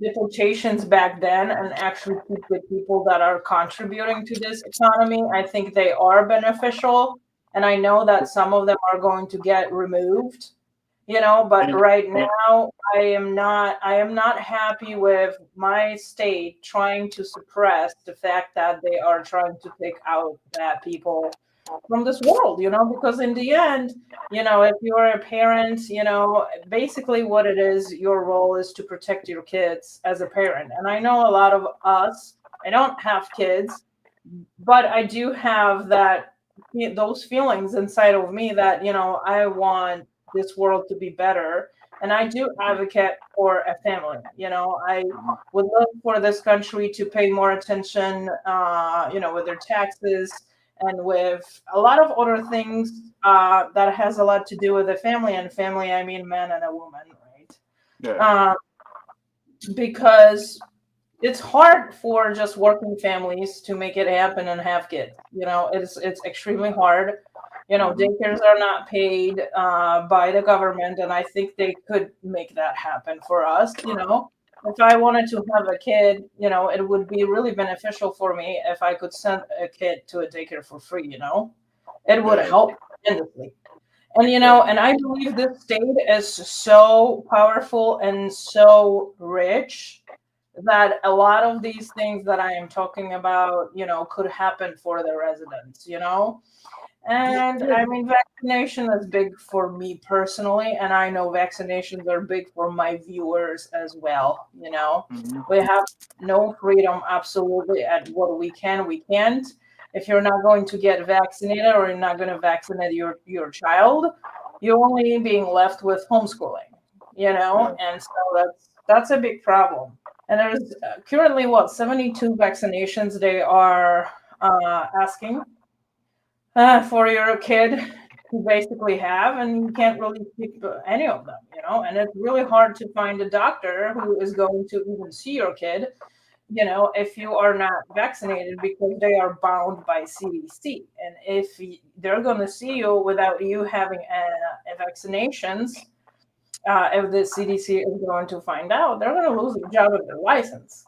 deportations back then and actually keep the people that are contributing to this economy. I think they are beneficial. And I know that some of them are going to get removed, you know, but right now I am not happy with my state trying to suppress the fact that they are trying to take out bad people from this world, you know, because in the end, you know, if you're a parent, you know, basically what it is, your role is to protect your kids as a parent. And I know a lot of us, I don't have kids, but I do have those feelings inside of me that, you know, I want this world to be better. And I do advocate for a family. I would love for this country to pay more attention, with their taxes and with a lot of other things that has a lot to do with the family. And family, I mean man and a woman, right? Yeah. Because it's hard for just working families to make it happen and have kids. It's extremely hard. Daycares are not paid by the government, and I think they could make that happen for us. If I wanted to have a kid, it would be really beneficial for me if I could send a kid to a daycare for free. It would help tremendously. And I believe this state is so powerful and so rich that a lot of these things that I am talking about, could happen for the residents. And I mean, vaccination is big for me personally, and I know vaccinations are big for my viewers as well. We have no freedom absolutely at what we can, we can't. If you're not going to get vaccinated or you're not going to vaccinate your child, you're only being left with homeschooling, and so that's a big problem. And there's currently 72 vaccinations they are asking for your kid to basically have, and you can't really pick any of them, and it's really hard to find a doctor who is going to even see your kid, if you are not vaccinated, because they are bound by CDC. And if they're going to see you without you having a vaccinations, if the CDC is going to find out, they're going to lose their job and their license.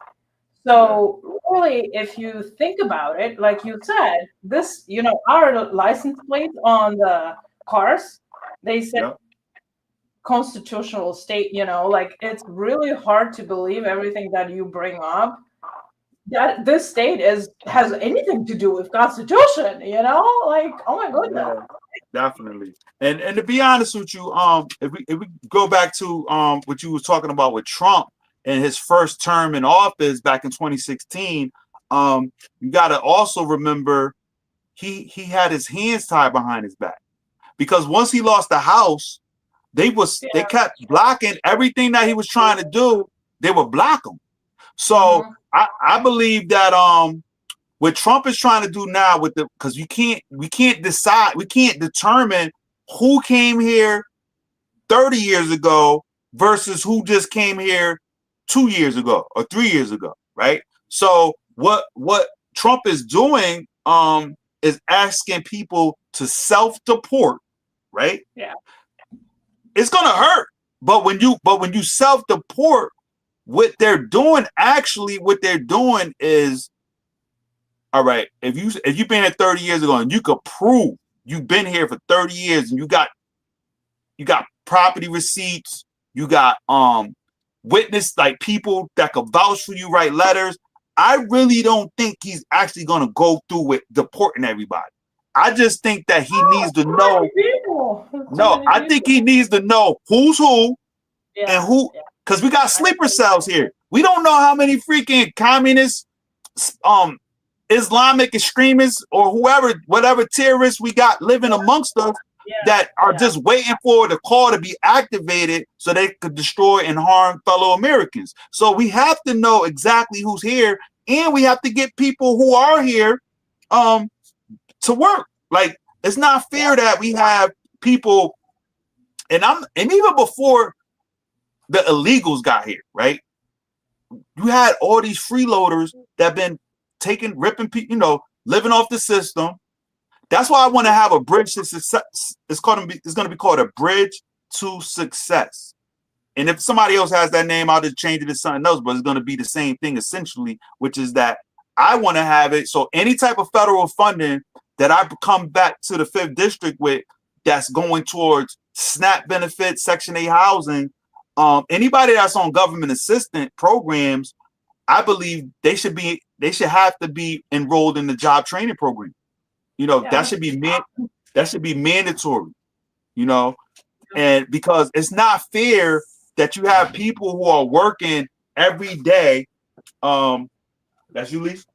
So really, if you think about it, like you said, this, our license plates on the cars, they said constitutional state, like it's really hard to believe everything that you bring up, that this state has anything to do with constitution, like, oh my goodness. Yeah, definitely. And to be honest with you, if we go back to what you was talking about with Trump in his first term in office back in 2016, you got to also remember he had his hands tied behind his back, because once he lost the House, they kept blocking everything that he was trying to do. They would block him. So I believe that what Trump is trying to do now because we can't determine who came here 30 years ago versus who just came here 2 years ago or 3 years ago, right? So what Trump is doing is asking people to self-deport, right? Yeah. It's gonna hurt, but when you self-deport, what they're doing is, all right, if you've been here 30 years ago and you could prove you've been here for 30 years and you got property receipts, you got witness, like people that could vouch for you, write letters, I really don't think he's actually going to go through with deporting everybody. I just think that he needs to know. I think he needs to know who's who and who, because we got sleeper cells here. We don't know how many freaking communists, Islamic extremists, or whatever terrorists we got living amongst us that are just waiting for the call to be activated so they could destroy and harm fellow Americans. So we have to know exactly who's here, and we have to get people who are here to work. Like, it's not fair that we have people, and even before the illegals got here, right? You had all these freeloaders that been ripping people, living off the system. That's why I want to have a bridge to success. It's going to be called a bridge to success. And if somebody else has that name, I'll just change it to something else, but it's going to be the same thing essentially, which is that I want to have it so any type of federal funding that I come back to the 5th district with, that's going towards SNAP benefits, Section 8 housing, anybody that's on government assistance programs, I believe they should have to be enrolled in the job training program. That should be mandatory, and because it's not fair that you have people who are working every day. That's you, Lisa?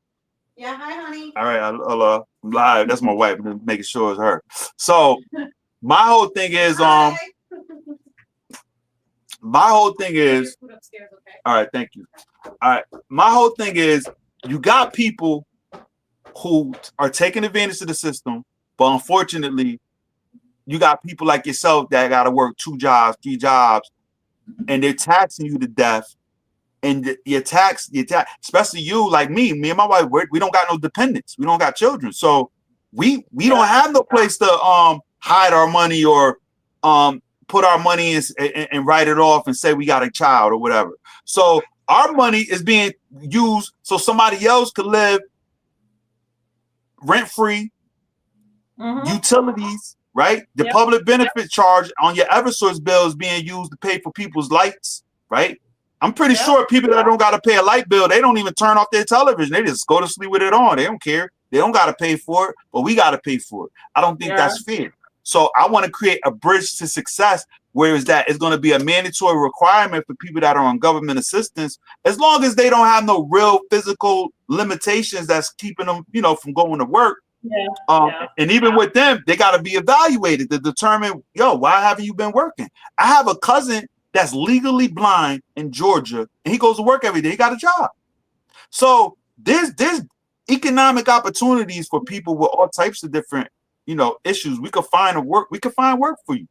Yeah, hi, honey. All right, I'll live. That's my wife, making sure it's her. So my whole thing is my whole thing is, all right, thank you. All right, my whole thing is, you got people who are taking advantage of the system, but unfortunately, you got people like yourself that got to work 2 jobs, 3 jobs, and they're taxing you to death. And your tax, especially you, like me and my wife, we don't got no dependents. We don't got children, so we don't have no place to hide our money or put our money in and write it off and say we got a child or whatever. So our money is being used so somebody else could live rent free, utilities, right? The public benefit charge on your Eversource bill is being used to pay for people's lights, right? I'm pretty sure people that don't got to pay a light bill, they don't even turn off their television. They just go to sleep with it on. They don't care. They don't got to pay for it, but we got to pay for it. I don't think that's fair. So I want to create a bridge to success, whereas that is going to be a mandatory requirement for people that are on government assistance, as long as they don't have no real physical limitations that's keeping them, from going to work. And even with them, they got to be evaluated to determine, why haven't you been working? I have a cousin that's legally blind in Georgia, and he goes to work every day. He got a job. So there's economic opportunities for people with all types of different, issues. We could find work for you.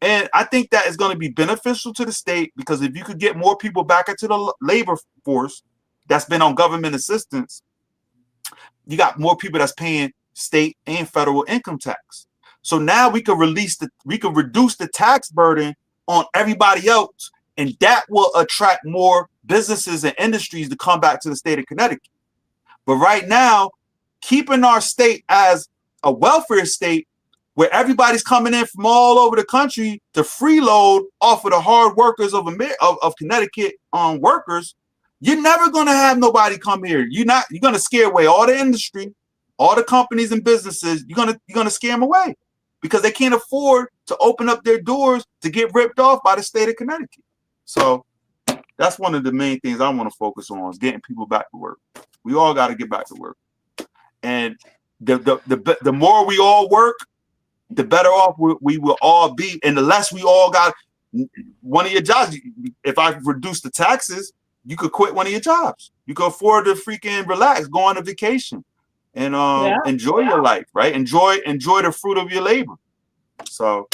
And I think that is going to be beneficial to the state, because if you could get more people back into the labor force that's been on government assistance, you got more people that's paying state and federal income tax. So now we could reduce the tax burden on everybody else, and that will attract more businesses and industries to come back to the state of Connecticut. But right now, keeping our state as a welfare state where everybody's coming in from all over the country to freeload off of the hard workers of Connecticut workers, you're never going to have nobody come here. You're going to scare away all the industry, all the companies and businesses. You're going to scare them away, because they can't afford to open up their doors to get ripped off by the state of Connecticut. So that's one of the main things I want to focus on, is getting people back to work. We all got to get back to work. And the more we all work, the better off we will all be. And the less we all got one of your jobs. If I reduce the taxes, you could quit one of your jobs. You could afford to freaking relax, go on a vacation, and enjoy your life, right? Enjoy the fruit of your labor. So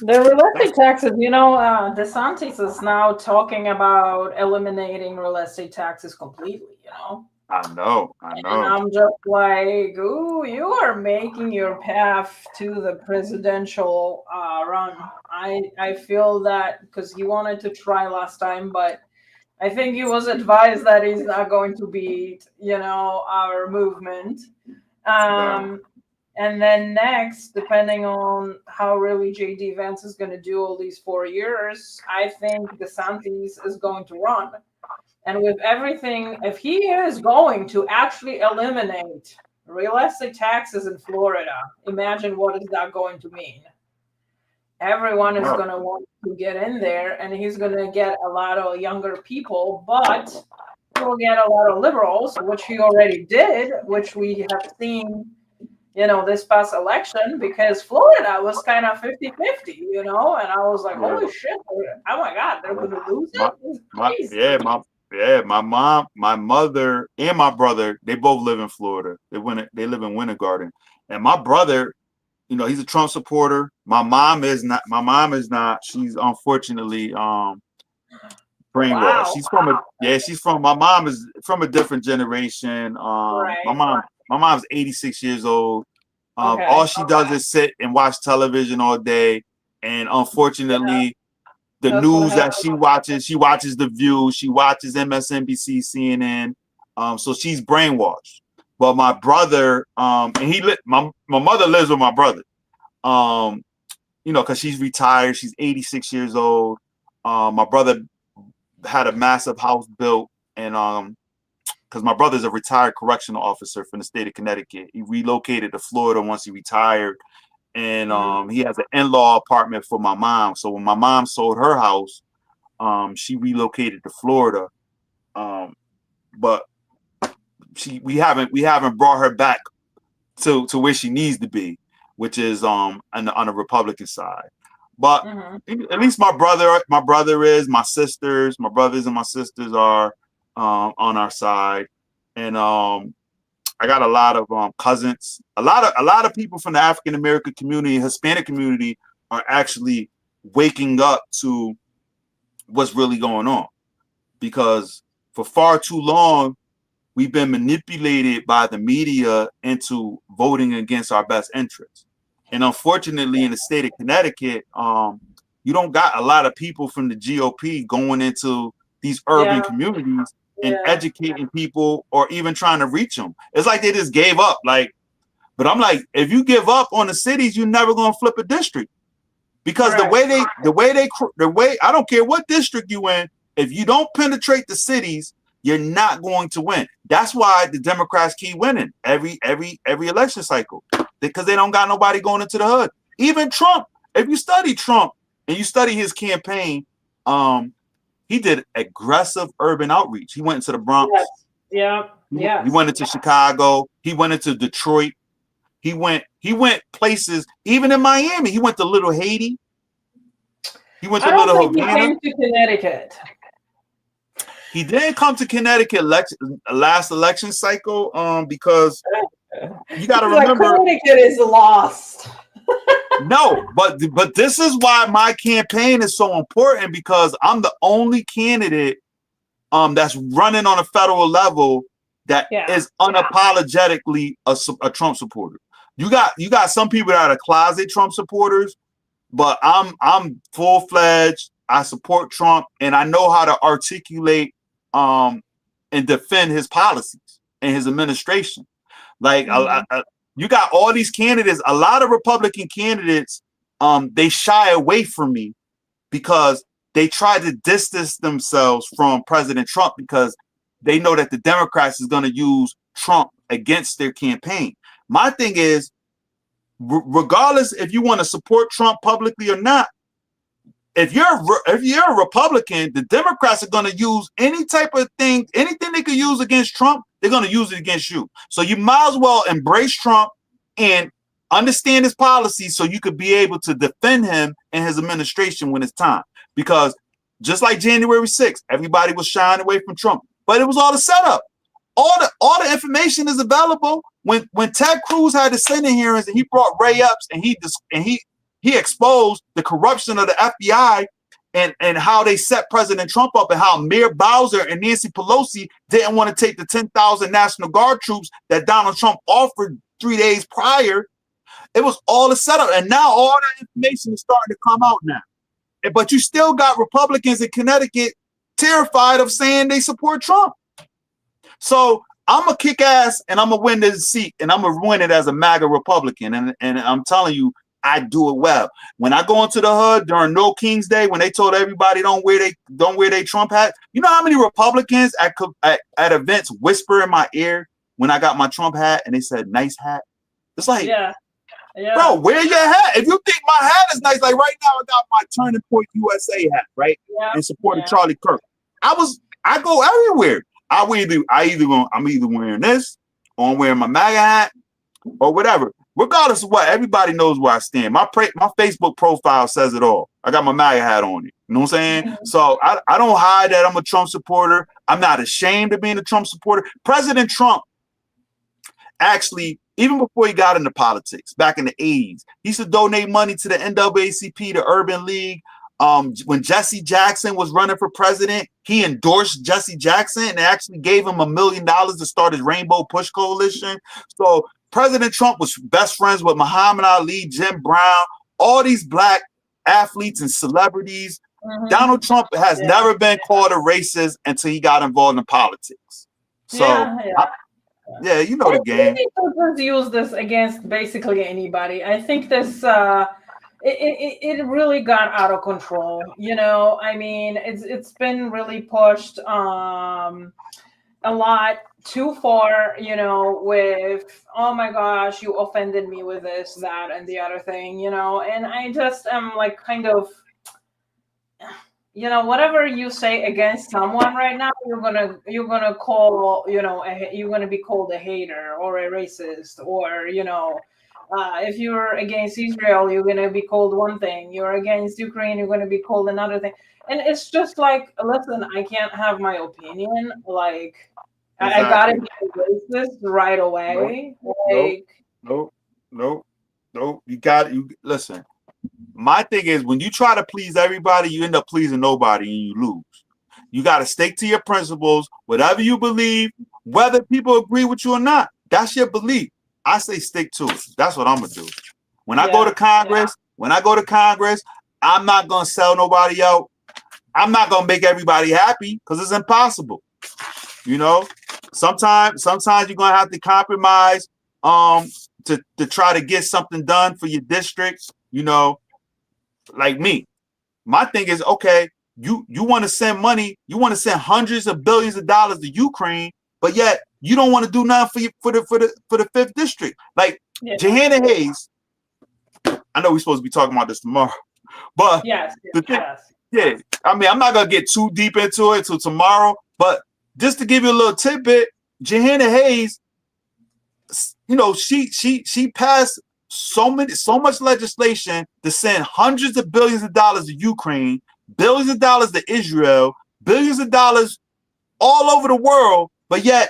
the real estate taxes, DeSantis is now talking about eliminating real estate taxes completely, I know. And I'm just like, ooh, you are making your path to the presidential run. I feel that, because he wanted to try last time, but I think he was advised that he's not going to beat, our movement. And then next, depending on how really J.D. Vance is going to do all these 4 years, I think DeSantis is going to run. And with everything, if he is going to actually eliminate real estate taxes in Florida, imagine what is that going to mean? Everyone is going to want to get in there, and he's going to get a lot of younger people, but he'll get a lot of liberals, which he already did, which we have seen, this past election, because Florida was kind of 50-50, and I was like, holy shit, oh my God, they're going to lose it? My mom, my mother, and my brother, they both live in Florida. They live in Winter Garden. And my brother, he's a Trump supporter. My mom is not. She's unfortunately brainwashed. Wow. My mom is from a different generation. My mom's 86 years old. All she does is sit and watch television all day. And unfortunately, the news that she watches The View, she watches MSNBC, CNN. So she's brainwashed. But my brother, and my mother lives with my brother. Because she's retired. She's 86 years old. My brother had a massive house built, and because my brother's a retired correctional officer from the state of Connecticut. He relocated to Florida once he retired. And he has an in-law apartment for my mom. So when my mom sold her house, she relocated to Florida. But we haven't brought her back to where she needs to be, which is on the Republican side. But Mm-hmm. at least my brother is, my sisters, my brothers and my sisters are on our side, and I got a lot of cousins. A lot of people from the African American community, Hispanic community, are actually waking up to what's really going on, because for far too long we've been manipulated by the media into voting against our best interests. And unfortunately, in the state of Connecticut, you don't got a lot of people from the GOP going into these urban communities and educating people or even trying to reach them. It's like they just gave up. Like, but I'm like, if you give up on the cities, you're never gonna flip a district, because the way I don't care what district you in, if you don't penetrate the cities, you're not going to win. That's why the Democrats keep winning every election cycle, because they don't got nobody going into the hood. Even Trump, if you study Trump and you study his campaign, he did aggressive urban outreach. He went into the Bronx. Yes. Yeah. He went into Chicago. He went into Detroit. He went places, even in Miami. He went to Little Haiti. He went to Little Havana. He came to Connecticut. He didn't come to Connecticut last election cycle, because you got to remember, like Connecticut is lost. No, but this is why my campaign is so important, because I'm the only candidate that's running on a federal level that is unapologetically a Trump supporter. You got some people that are closet Trump supporters, but I'm full-fledged. I support Trump, and I know how to articulate and defend his policies and his administration. Like, you got all these candidates, a lot of Republican candidates, they shy away from me because they try to distance themselves from President Trump, because they know that the Democrats is going to use Trump against their campaign. My thing is, regardless if you want to support Trump publicly or not, if you're a Republican, the Democrats are going to use any type of thing, anything they could use against Trump, they're going to use it against you. So you might as well embrace Trump and understand his policies, so you could be able to defend him and his administration when it's time. Because just like January 6th, everybody was shying away from Trump, but it was all a setup. All the information is available. When Ted Cruz had the Senate hearings and he brought Ray Epps and he exposed the corruption of the FBI and how they set President Trump up, and how Mayor Bowser and Nancy Pelosi didn't want to take the 10,000 National Guard troops that Donald Trump offered 3 days prior. It was all a setup, and now all that information is starting to come out now. But you still got Republicans in Connecticut terrified of saying they support Trump. So I'm gonna kick ass and I'm gonna win this seat, and I'm gonna win it as a MAGA Republican. And I'm telling you, I do it well. When I go into the hood during No King's Day, when they told everybody don't wear their Trump hat, you know how many Republicans at events whisper in my ear when I got my Trump hat and they said nice hat? It's like, bro, wear your hat. If you think my hat is nice, like right now I got my Turning Point USA hat, right? In support of Charlie Kirk. I go everywhere. I'm either wearing this, or I'm wearing my MAGA hat, or whatever. Regardless of what, everybody knows where I stand. My Facebook profile says it all. I got my MAGA hat on it. You know what I'm saying? Mm-hmm. So I don't hide that I'm a Trump supporter. I'm not ashamed of being a Trump supporter. President Trump, actually, even before he got into politics, back in the 80s, he used to donate money to the NAACP, the Urban League. When Jesse Jackson was running for president, he endorsed Jesse Jackson and actually gave him $1 million to start his Rainbow Push Coalition. So President Trump was best friends with Muhammad Ali, Jim Brown, all these black athletes and celebrities. Mm-hmm. Donald Trump has never been called a racist until he got involved in politics. So, you know the game. People use this against basically anybody. I think this it really got out of control. You know, I mean, it's been really pushed a lot too far, you know, with, oh my gosh, you offended me with this, that, and the other thing, you know, and I just am like kind of, you know, whatever you say against someone right now, you're gonna call, you know, you're gonna be called a hater or a racist, or, you know, If you're against Israel, you're going to be called one thing. You're against Ukraine, you're going to be called another thing. And it's just like, listen, I can't have my opinion. Like, I got to be racist right away. Nope. You listen. My thing is, when you try to please everybody, you end up pleasing nobody and you lose. You got to stick to your principles, whatever you believe, whether people agree with you or not. That's your belief. I say stick to it. That's what I'm gonna do. When I go to Congress, I'm not gonna sell nobody out. I'm not gonna make everybody happy because it's impossible. You know, sometimes you're gonna have to compromise to try to get something done for your district. You know, like me. My thing is, okay, you want to send money, you want to send hundreds of billions of dollars to Ukraine, but yet you don't want to do nothing for the 5th district. Like Jahana Hayes. I know we're supposed to be talking about this tomorrow, but yes. Yeah. I mean, I'm not gonna get too deep into it till tomorrow, but just to give you a little tidbit, Jahana Hayes, you know, she passed so much legislation to send hundreds of billions of dollars to Ukraine, billions of dollars to Israel, billions of dollars all over the world, but yet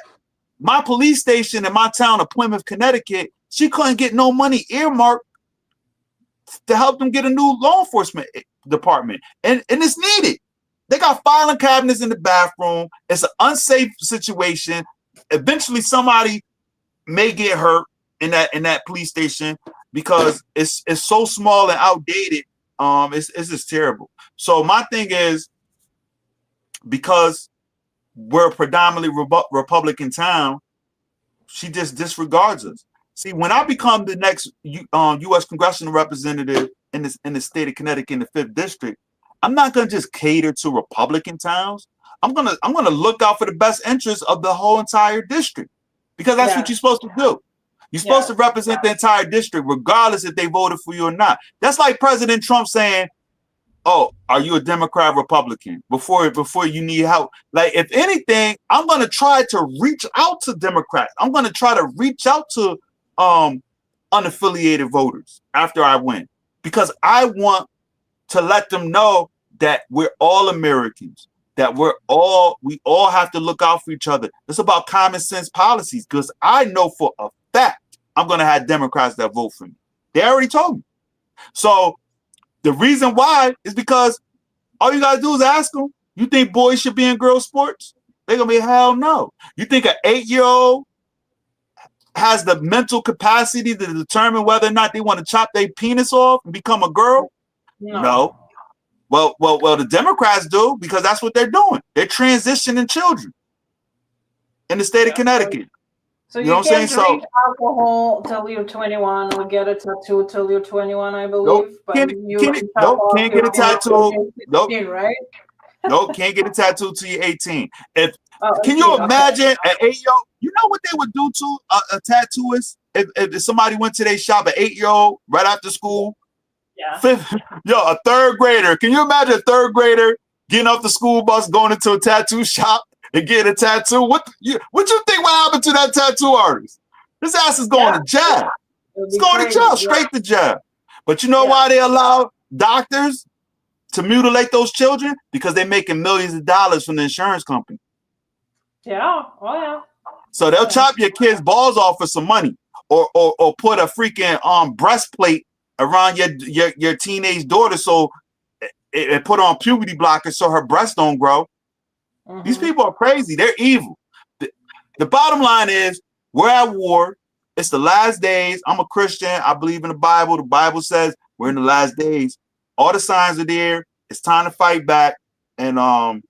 my police station in my town of Plymouth, Connecticut, she couldn't get no money earmarked to help them get a new law enforcement department. And it's needed. They got filing cabinets in the bathroom. It's an unsafe situation. Eventually somebody may get hurt in that police station because it's so small and outdated. It's just terrible. So my thing is, because we're a predominantly Republican town, she just disregards us. See, when I become the next U.S. congressional representative in the state of Connecticut in the 5th district, I'm not gonna just cater to Republican towns. I'm gonna look out for the best interests of the whole entire district, because that's what you're supposed to do. You're supposed to represent the entire district, regardless if they voted for you or not. That's like President Trump saying, "Oh, are you a Democrat, Republican?" Before you need help. Like, if anything, I'm gonna try to reach out to Democrats. I'm gonna try to reach out to unaffiliated voters after I win, because I want to let them know that we're all Americans, that we all have to look out for each other. It's about common sense policies, because I know for a fact I'm gonna have Democrats that vote for me. They already told me. So the reason why is because all you gotta do is ask them, you think boys should be in girls' sports? They're gonna be, hell no. You think an 8-year-old has the mental capacity to determine whether or not they want to chop their penis off and become a girl? No. Well, the Democrats do, because that's what they're doing. They're transitioning children in the state of Connecticut. So you know what I'm saying? Drink alcohol till you're 21, or get a tattoo till you're 21, I believe. Nope. Can't get a tattoo. Nope. Right? Nope. Can't get a tattoo till you're 18. Can you imagine an 8-year-old? You know what they would do to a tattooist if somebody went to their shop, an 8-year-old right after school? Yeah. A 3rd grader. Can you imagine a 3rd grader getting off the school bus, going into a tattoo shop and getting a tattoo? What you think will happen to that tattoo artist? His ass is going to jail. It's going to jail, straight to jail. But you know why they allow doctors to mutilate those children? Because they're making millions of dollars from the insurance company. Yeah. Oh yeah. So they'll chop your kid's balls off for some money, or put a freaking breastplate around your teenage daughter, so it put on puberty blockers so her breasts don't grow. Mm-hmm. These people are crazy. They're evil. The bottom line is, we're at war. It's the last days. I'm a Christian. I believe in the Bible. The Bible says we're in the last days. All the signs are there. It's time to fight back. And I'm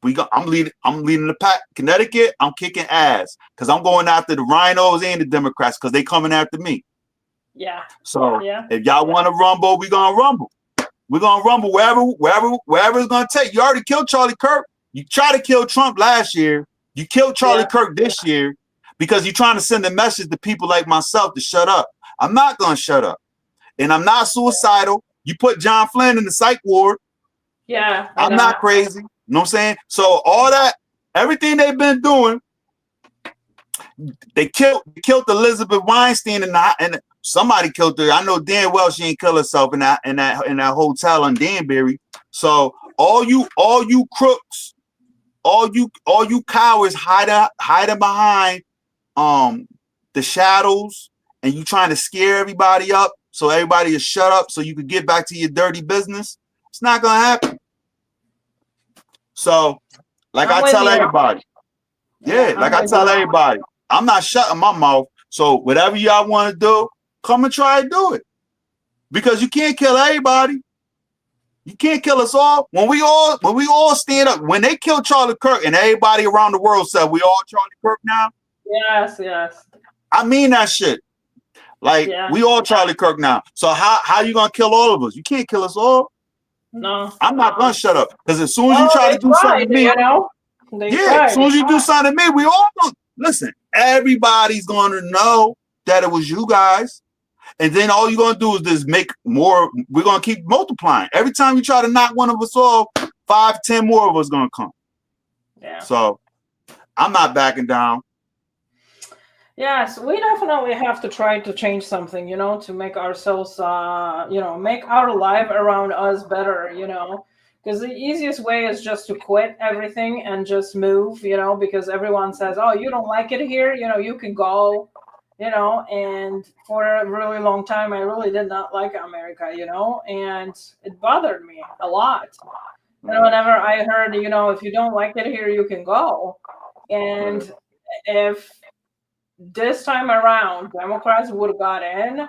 leading the pack. Connecticut, I'm kicking ass, because I'm going after the rhinos and the Democrats, because they coming after me. Yeah. So if y'all want to rumble, we're gonna rumble. We're gonna rumble wherever it's gonna take. You already killed Charlie Kirk. You tried to kill Trump last year. You killed Charlie Kirk this year, because you're trying to send a message to people like myself to shut up. I'm not gonna shut up, and I'm not suicidal. You put John Flynn in the psych ward. Yeah. I'm not crazy. You know what I'm saying? So all that, everything they've been doing, they killed Elizabeth Weinstein, and somebody killed her. I know damn well she ain't kill herself in that hotel in Danbury. So all you crooks, all you cowards hiding behind the shadows, and you trying to scare everybody up so everybody is shut up so you could get back to your dirty business. It's not gonna happen. So, like I tell everybody, everybody, I'm not shutting my mouth. So whatever y'all want to do, come and try to do it. Because you can't kill everybody. You can't kill us all. When we all stand up, when they killed Charlie Kirk and everybody around the world said we all Charlie Kirk now. Yes. I mean that shit. Like we all Charlie Kirk now. So how you gonna kill all of us? You can't kill us all. No. I'm not gonna shut up. Because as soon as you try to do something to me, as soon as you do something to me, we all gonna listen. Everybody's gonna know that it was you guys. And then all you're gonna do is just make more. We're gonna keep multiplying. Every time you try to knock one of us off, 5, 10 more of us gonna come. Yeah. So I'm not backing down. Yes, we definitely have to try to change something, to make ourselves, make our life around us better, because the easiest way is just to quit everything and just move, because everyone says, oh, you don't like it here, you can go. And for a really long time, I really did not like America, and it bothered me a lot. And whenever I heard, if you don't like it here, you can go. And if this time around Democrats would have got in,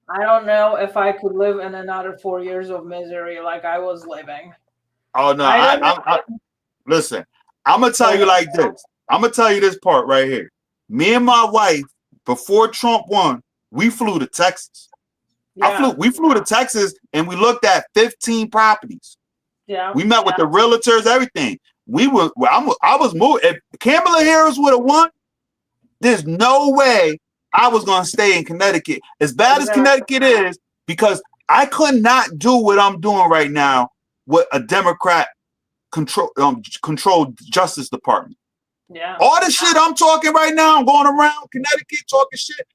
I don't know if I could live in another 4 years of misery like I was living. Oh, no. Listen, I'm going to tell you like this. I'm going to tell you this part right here. Me and my wife, before Trump won, we flew to Texas. Yeah. We flew to Texas and we looked at 15 properties. Yeah. We met with the realtors, everything. I was moved. If Kamala Harris would have won, there's no way I was going to stay in Connecticut. As bad as Connecticut is, because I could not do what I'm doing right now with a Democrat controlled Justice Department. Yeah. All the shit I'm talking right now, I'm going around Connecticut talking shit.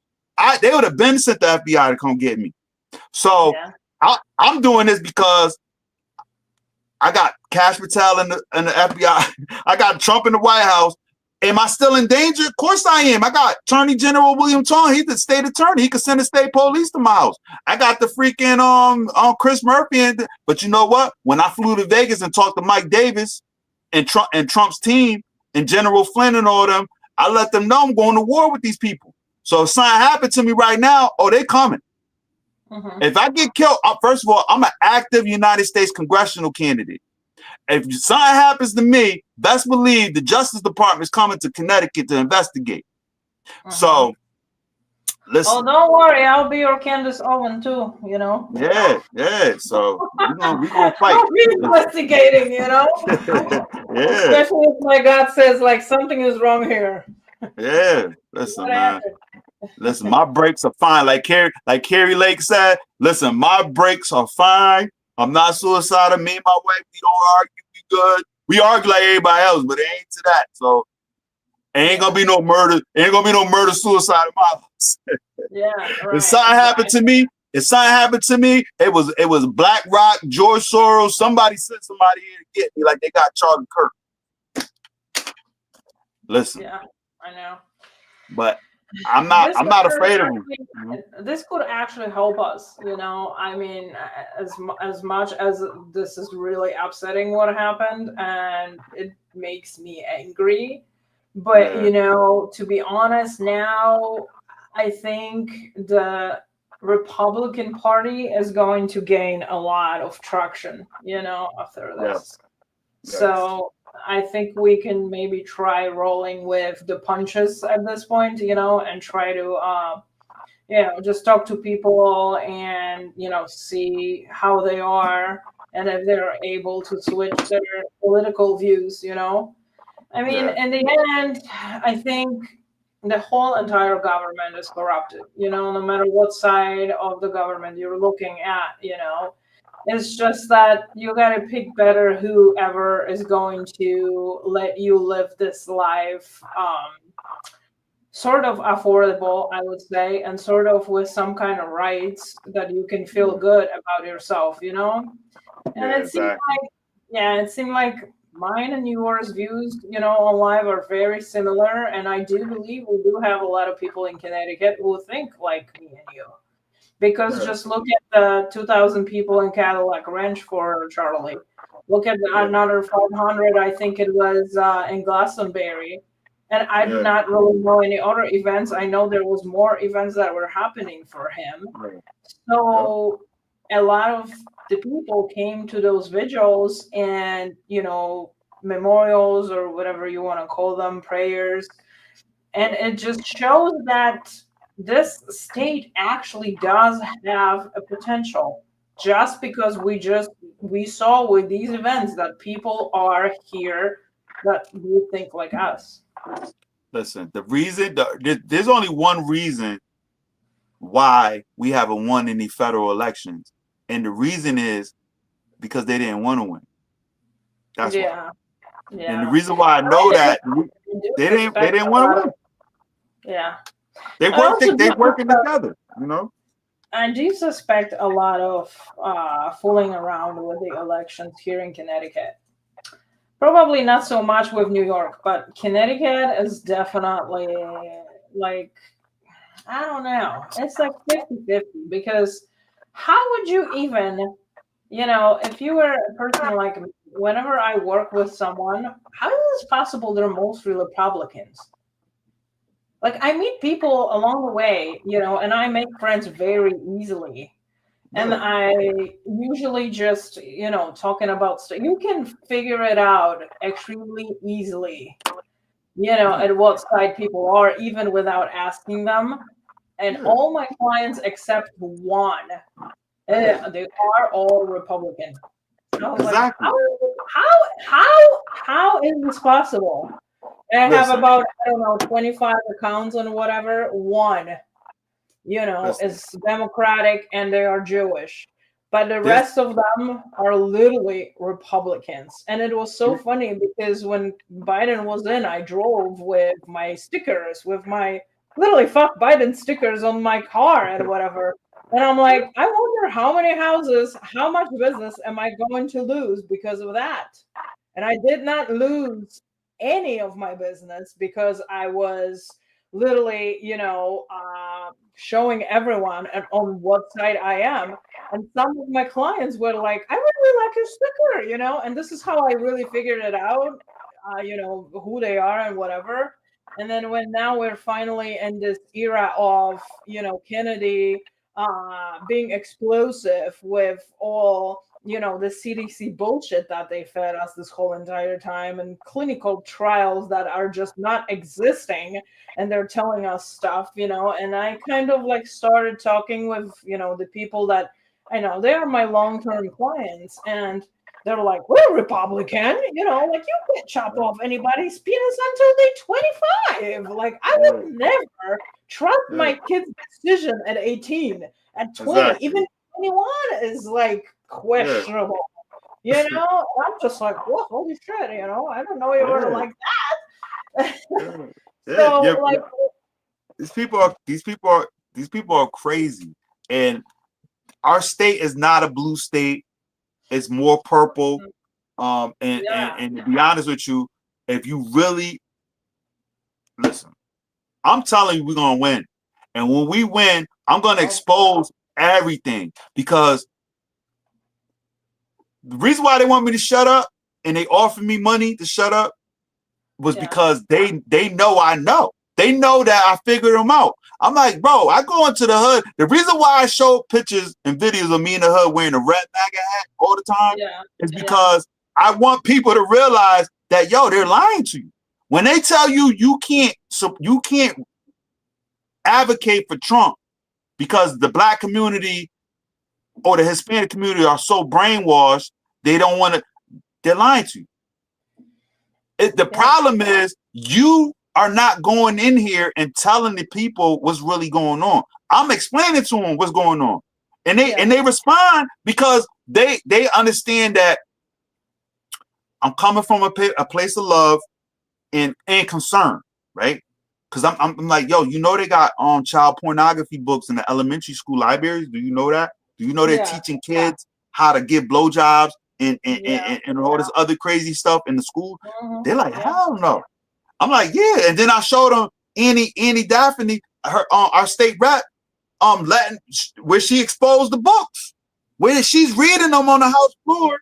They would have been sent the FBI to come get me. So I'm doing this because I got Kash Patel in the FBI. I got Trump in the White House. Am I still in danger? Of course I am. I got Attorney General William Tong. He's the state attorney. He could send the state police to my house. I got the freaking Chris Murphy. But you know what? When I flew to Vegas and talked to Mike Davis and Trump's team and General Flynn and all them, I let them know I'm going to war with these people. So if something happened to me right now, they coming. Mm-hmm. If I get killed, first of all, I'm an active United States congressional candidate. If something happens to me, best believe the Justice Department is coming to Connecticut to investigate. Mm-hmm. So, listen. Oh, don't worry. I'll be your Candace Owen too, Yeah. So, we're gonna fight. I'll be investigating, Yeah. Especially if my God says, like, something is wrong here. Yeah. Listen, man. Listen, my brakes are fine. Like Carrie Lake said, listen, my brakes are fine. I'm not suicidal. Me and my wife, we don't argue. We good. We argue like everybody else, but it ain't to that. So ain't gonna be no murder. Ain't gonna be no murder suicide in my house. Yeah. Right, if something happened to me, it was Black Rock, George Soros. Somebody sent somebody here to get me, like they got Charlie Kirk. Listen. Yeah, I know. But I'm not afraid of him. This could actually help us, I mean, as much as this is really upsetting what happened and it makes me angry, but to be honest, now I think the Republican Party is going to gain a lot of traction, after this. Yes. So I think we can maybe try rolling with the punches at this point, and try to, just talk to people and, see how they are and if they're able to switch their political views, I mean, in the end, I think the whole entire government is corrupted, no matter what side of the government you're looking at, It's just that you got to pick better whoever is going to let you live this life sort of affordable, I would say, and sort of with some kind of rights that you can feel good about yourself, you know? And Yeah, it seemed exactly. like, yeah, it seemed like mine and yours views, you know, on live are very similar. And I do believe we do have a lot of people in Connecticut who think like me and you. Because Yeah, just look at the 2,000 people in Cadillac Ranch for Charlie. Look at yeah, another 500, I think it was in Glastonbury. And I do yeah, not really know any other events. I know there was more events that were happening for him. yeah. Yep. So a lot of the people came to those vigils and, you know, memorials or whatever you want to call them, prayers. And it just shows that this state actually does have a potential just because we saw with these events that people are here that do think like us. Listen, there's only one reason why we haven't won any federal elections, and the reason is because they didn't want to win. That's why. Yeah, And the yeah. reason why I know that I do they suspect didn't a want to lot of, win. yeah. They I work also they do working together, you know? I do suspect a lot of fooling around with the elections here in Connecticut. Probably not so much with New York, but Connecticut is definitely like, I don't know. It's like 50-50 because how would you even, you know, if you were a person like me, whenever I work with someone, how is it possible they're mostly Republicans? Like I meet people along the way, you know, and I make friends very easily. And Yeah. I usually just, you know, talking about stuff, you can figure it out extremely easily, you know, Yeah. at what side people are, even without asking them. And Yeah. all my clients except one, Yeah. they are all Republican. And I was like, Exactly. how is this possible? And I have Listen, about, I don't know, 25 accounts and whatever. One, you know, listen. is Democratic and they are Jewish. But the This rest of them are literally Republicans. And it was so funny because when Biden was in, I drove with my stickers, with my literally fuck Biden stickers on my car and whatever. And I'm like, I wonder how many houses, how much business am I going to lose because of that? And I did not lose any of my business because I was literally, you know, showing everyone on what side I am. And some of my clients were like, I really like your sticker, you know, and this is how I really figured it out, you know, who they are and whatever. And then when now we're finally in this era of, you know, Kennedy being explosive with all, you know, the CDC bullshit that they fed us this whole entire time and clinical trials that are just not existing and they're telling us stuff, you know, and I kind of like started talking with, you know, the people that I know they are my long-term clients and they're like, we're Republican, you know, like you can't chop off anybody's penis until they're 25. Like I yeah, would never trust yeah, my kid's decision at 18, at 20, exactly. even 21 is like Yeah. questionable. You know, I'm just like, whoa, holy shit, you know, I don't know you were Yeah. like that. Yeah. Yeah. So Yeah. like, These people are crazy. And our state is not a blue state. It's more purple. yeah, And to be honest with you, if you really listen, I'm telling you we're gonna win. And when we win, I'm gonna oh, expose everything because the reason why they want me to shut up and they offer me money to shut up was yeah, because they know I know. They know that I figured them out. I'm like, bro, I go into the hood. The reason why I show pictures and videos of me in the hood wearing a red MAGA hat all the time yeah, is yeah, because I want people to realize that yo, they're lying to you. When they tell you you can't advocate for Trump because the black community or the Hispanic community are so brainwashed, they don't want to, they're lying to you. The yeah, problem is you are not going in here and telling the people what's really going on. I'm explaining to them what's going on. And yeah, they respond because they understand that I'm coming from a place of love and concern, right? Because I'm like, yo, you know they got child pornography books in the elementary school libraries. Do you know that? Do you know they're teaching kids how to give blowjobs and all this other crazy stuff in the school? They're like, hell no. I'm like, yeah. And then I showed them Annie Daphne, her our state rep, letting where she exposed the books, where she's reading them on the house floor,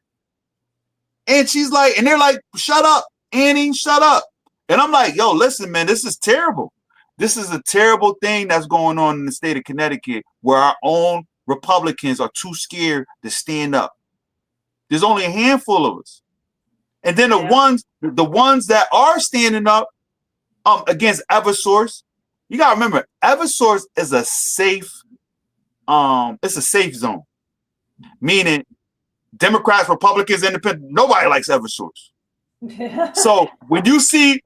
and she's like, and they're like, shut up, Annie, shut up. And I'm like, yo, listen, man, this is terrible. This is a terrible thing that's going on in the state of Connecticut, where our own Republicans are too scared to stand up. There's only a handful of us. And then the ones that are standing up against Eversource, you gotta remember, Eversource is a safe, it's a safe zone. Meaning Democrats, Republicans, Independent, nobody likes Eversource. So when you see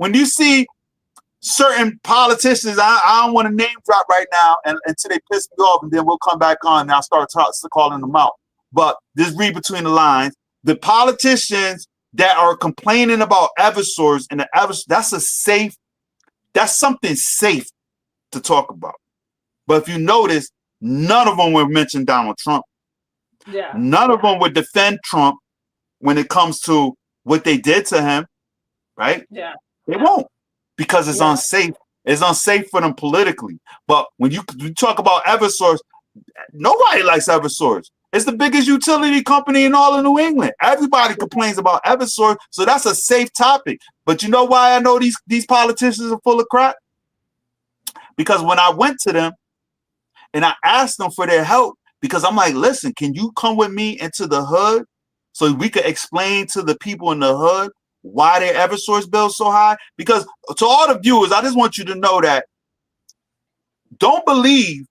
certain politicians, I don't want to name drop right now until they piss me off, and then we'll come back on and I'll start calling them out. But just read between the lines. The politicians that are complaining about Eversource and the Eversource, that's something safe to talk about. But if you notice, none of them would mention Donald Trump. Yeah. None of them would defend Trump when it comes to what they did to him, right? Yeah. They won't, because it's unsafe. It's unsafe for them politically. But when you talk about Eversource, nobody likes Eversource. It's the biggest utility company in all of New England. Everybody complains about Eversource, so that's a safe topic. But you know why I know these politicians are full of crap? Because when I went to them and I asked them for their help, because I'm like, listen, can you come with me into the hood so we could explain to the people in the hood why their Eversource bill is so high? Because to all the viewers, I just want you to know that don't believe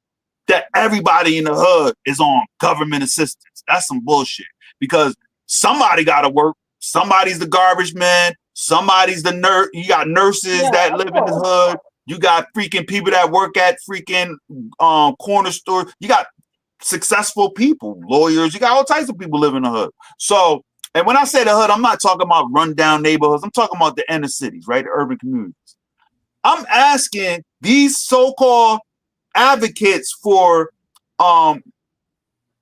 that everybody in the hood is on government assistance. That's some bullshit. Because somebody got to work. Somebody's the garbage man. Somebody's the nurse. You got nurses that live in the hood. You got freaking people that work at freaking corner stores. You got successful people, lawyers. You got all types of people living in the hood. So, and when I say the hood, I'm not talking about rundown neighborhoods. I'm talking about the inner cities, right? The urban communities. I'm asking these so-called advocates for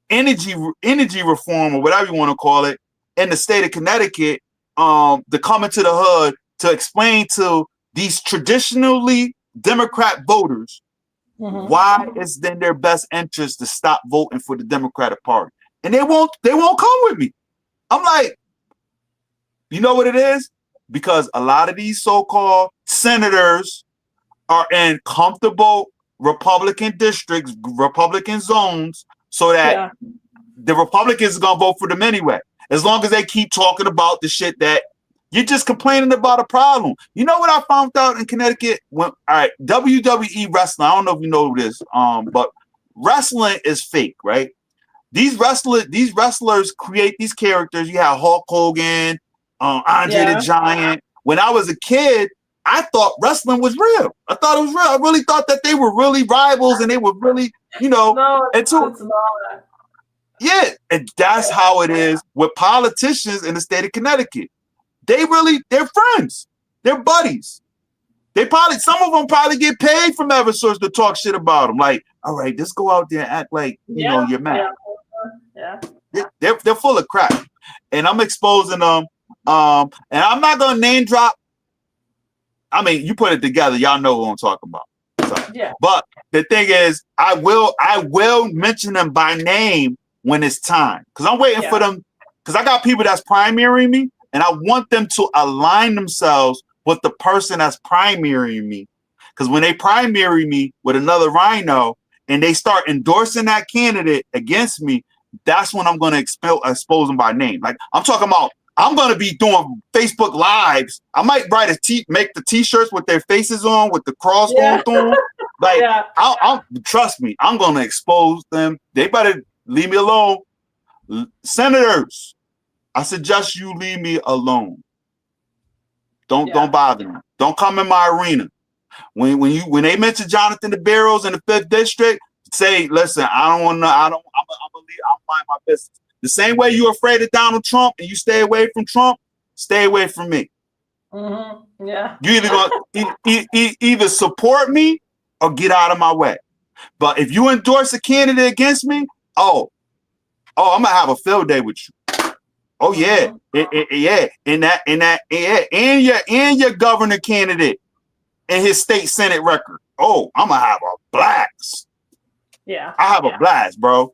energy reform, or whatever you want to call it, in the state of Connecticut, to come into the hood to explain to these traditionally Democrat voters why it's in their best interest to stop voting for the Democratic Party. And they won't come with me. I'm like, you know what it is? Because a lot of these so-called senators are in comfortable Republican districts, Republican zones, so that the Republicans are going to vote for them anyway. As long as they keep talking about the shit that you're just complaining about a problem. You know what I found out in Connecticut? WWE wrestling, I don't know if you know this, but wrestling is fake, right? These wrestlers create these characters. You have Hulk Hogan, Andre the Giant. When I was a kid, I thought wrestling was real. I thought it was real. I really thought that they were really rivals and they were really, it's not. Yeah, and that's how it is with politicians in the state of Connecticut. They're friends. They're buddies. Some of them probably get paid from Eversource to talk shit about them. Like, all right, just go out there and act like, you're mad. Yeah. They're full of crap. And I'm exposing them. And I'm not going to name drop. I mean, you put it together. Y'all know who I'm talking about. So, but the thing is, I will mention them by name when it's time. Because I'm waiting for them. Because I got people that's primarying me. And I want them to align themselves with the person that's primarying me. Because when they primary me with another rhino and they start endorsing that candidate against me, that's when I'm going to expose them by name. Like, I'm talking about, I'm going to be doing Facebook Lives. I might make the T-shirts with their faces on, with the cross going through them. Like, I'll trust me, I'm going to expose them. They better leave me alone. Senators, I suggest you leave me alone. Don't bother me. Don't come in my arena. When they mention Jonathan the Barrows in the 5th district, say, listen, I'm mind my business. The same way you're afraid of Donald Trump and you stay away from Trump, stay away from me. Yeah. You either gonna either support me or get out of my way. But if you endorse a candidate against me, I'm gonna have a field day with you. Oh yeah, yeah, and your governor candidate and his state senate record. Oh, I'm gonna have a blast. Yeah, I have a blast, bro,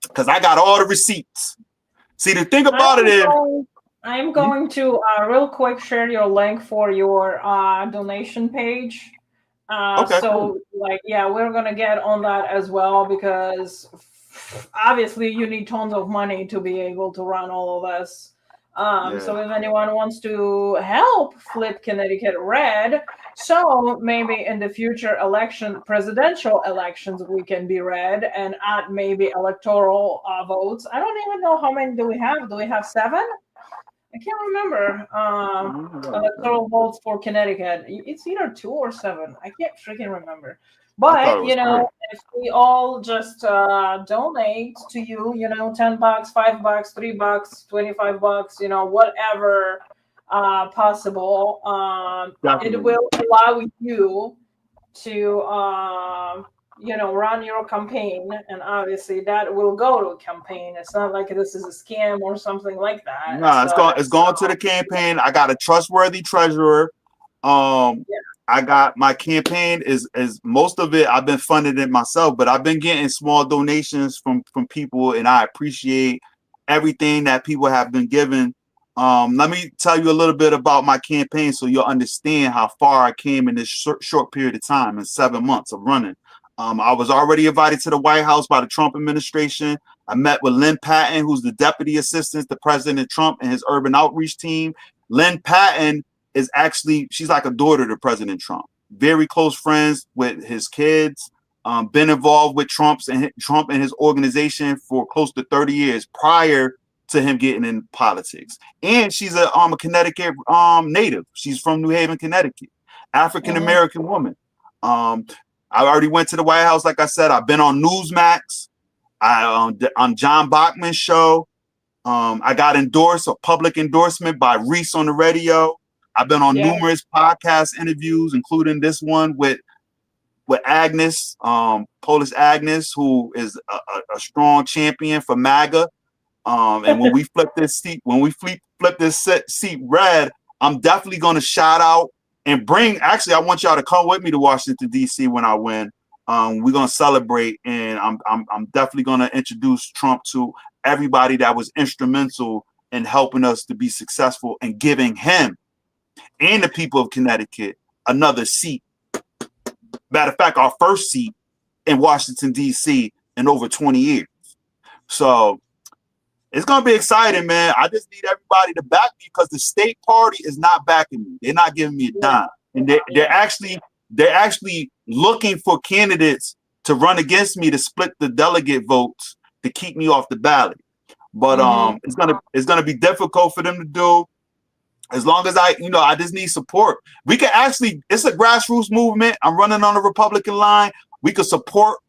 because I got all the receipts. See, the thing about it is, I'm going to real quick share your link for your donation page. okay, so cool. We're gonna get on that as well, because obviously you need tons of money to be able to run all of this. So if anyone wants to help flip Connecticut red, so maybe in the future presidential elections, we can be red and add maybe electoral votes. I don't even know how many do we have. Do we have 7? I can't remember. Electoral votes for Connecticut. It's either 2 or 7. I can't freaking remember. But if we all just donate to you, $10, $5, $3, $25, whatever possible, it will allow you to run your campaign, and obviously that will go to a campaign. It's not like this is a scam or something like that. Nah, it's going to the campaign. I got a trustworthy treasurer. I got my campaign is most of it. I've been funding it myself, but I've been getting small donations from people, and I appreciate everything that people have been giving. Let me tell you a little bit about my campaign so you'll understand how far I came in this short period of time, in 7 months of running. I was already invited to the White House by the Trump administration. I met with Lynn Patton, who's the deputy assistant to President Trump and his urban outreach team. Lynn Patton is she's like a daughter to President Trump. Very close friends with his kids. Been involved with Trump and his organization for close to 30 years prior to him getting in politics. And she's a Connecticut native. She's from New Haven, Connecticut. African-American woman. I already went to the White House. Like I said, I've been on Newsmax. On John Bachman's show. I got a public endorsement by Reese on the radio. I've been on numerous podcast interviews, including this one with Agnes, Polish Agnes, who is a strong champion for MAGA. And when we flip this seat, seat red, I'm definitely going to shout out and I want y'all to come with me to Washington, D.C. when I win. We're going to celebrate, and I'm definitely going to introduce Trump to everybody that was instrumental in helping us to be successful and giving him and the people of Connecticut another seat. Matter of fact, our first seat in Washington, D.C. in over 20 years. So it's going to be exciting, man. I just need everybody to back me, because the state party is not backing me. They're not giving me a dime. And they're actually looking for candidates to run against me to split the delegate votes to keep me off the ballot. But it's gonna be difficult for them to do. As long as I just need support. We can it's a grassroots movement. I'm running on the Republican line. We could support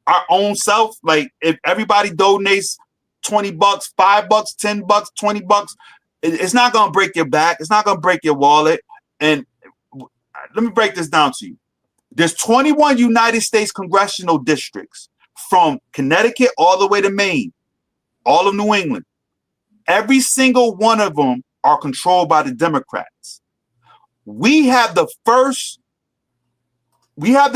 our own self. Like, if everybody donates $20, $5, $10, $20, it's not gonna break your back. It's not gonna break your wallet. And let me break this down to you. There's 21 United States congressional districts, from Connecticut all the way to Maine, all of New England. Every single one of them are controlled by the Democrats. We have the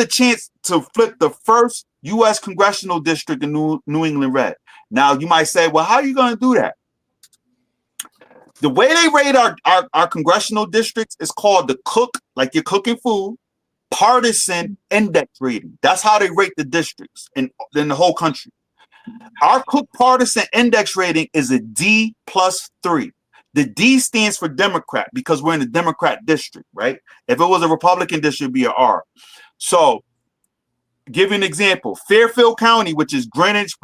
chance to flip the first U.S. congressional district in New England red. Now, you might say, well, how are you going to do that? The way they rate our congressional districts is called the Cook, like you're cooking food, partisan index rating. That's how they rate the districts in the whole country. Our Cook partisan index rating is a D+3. The D stands for Democrat, because we're in the Democrat district, right? If it was a Republican district, it'd be an R. So, give you an example. Fairfield County, which is Greenwich,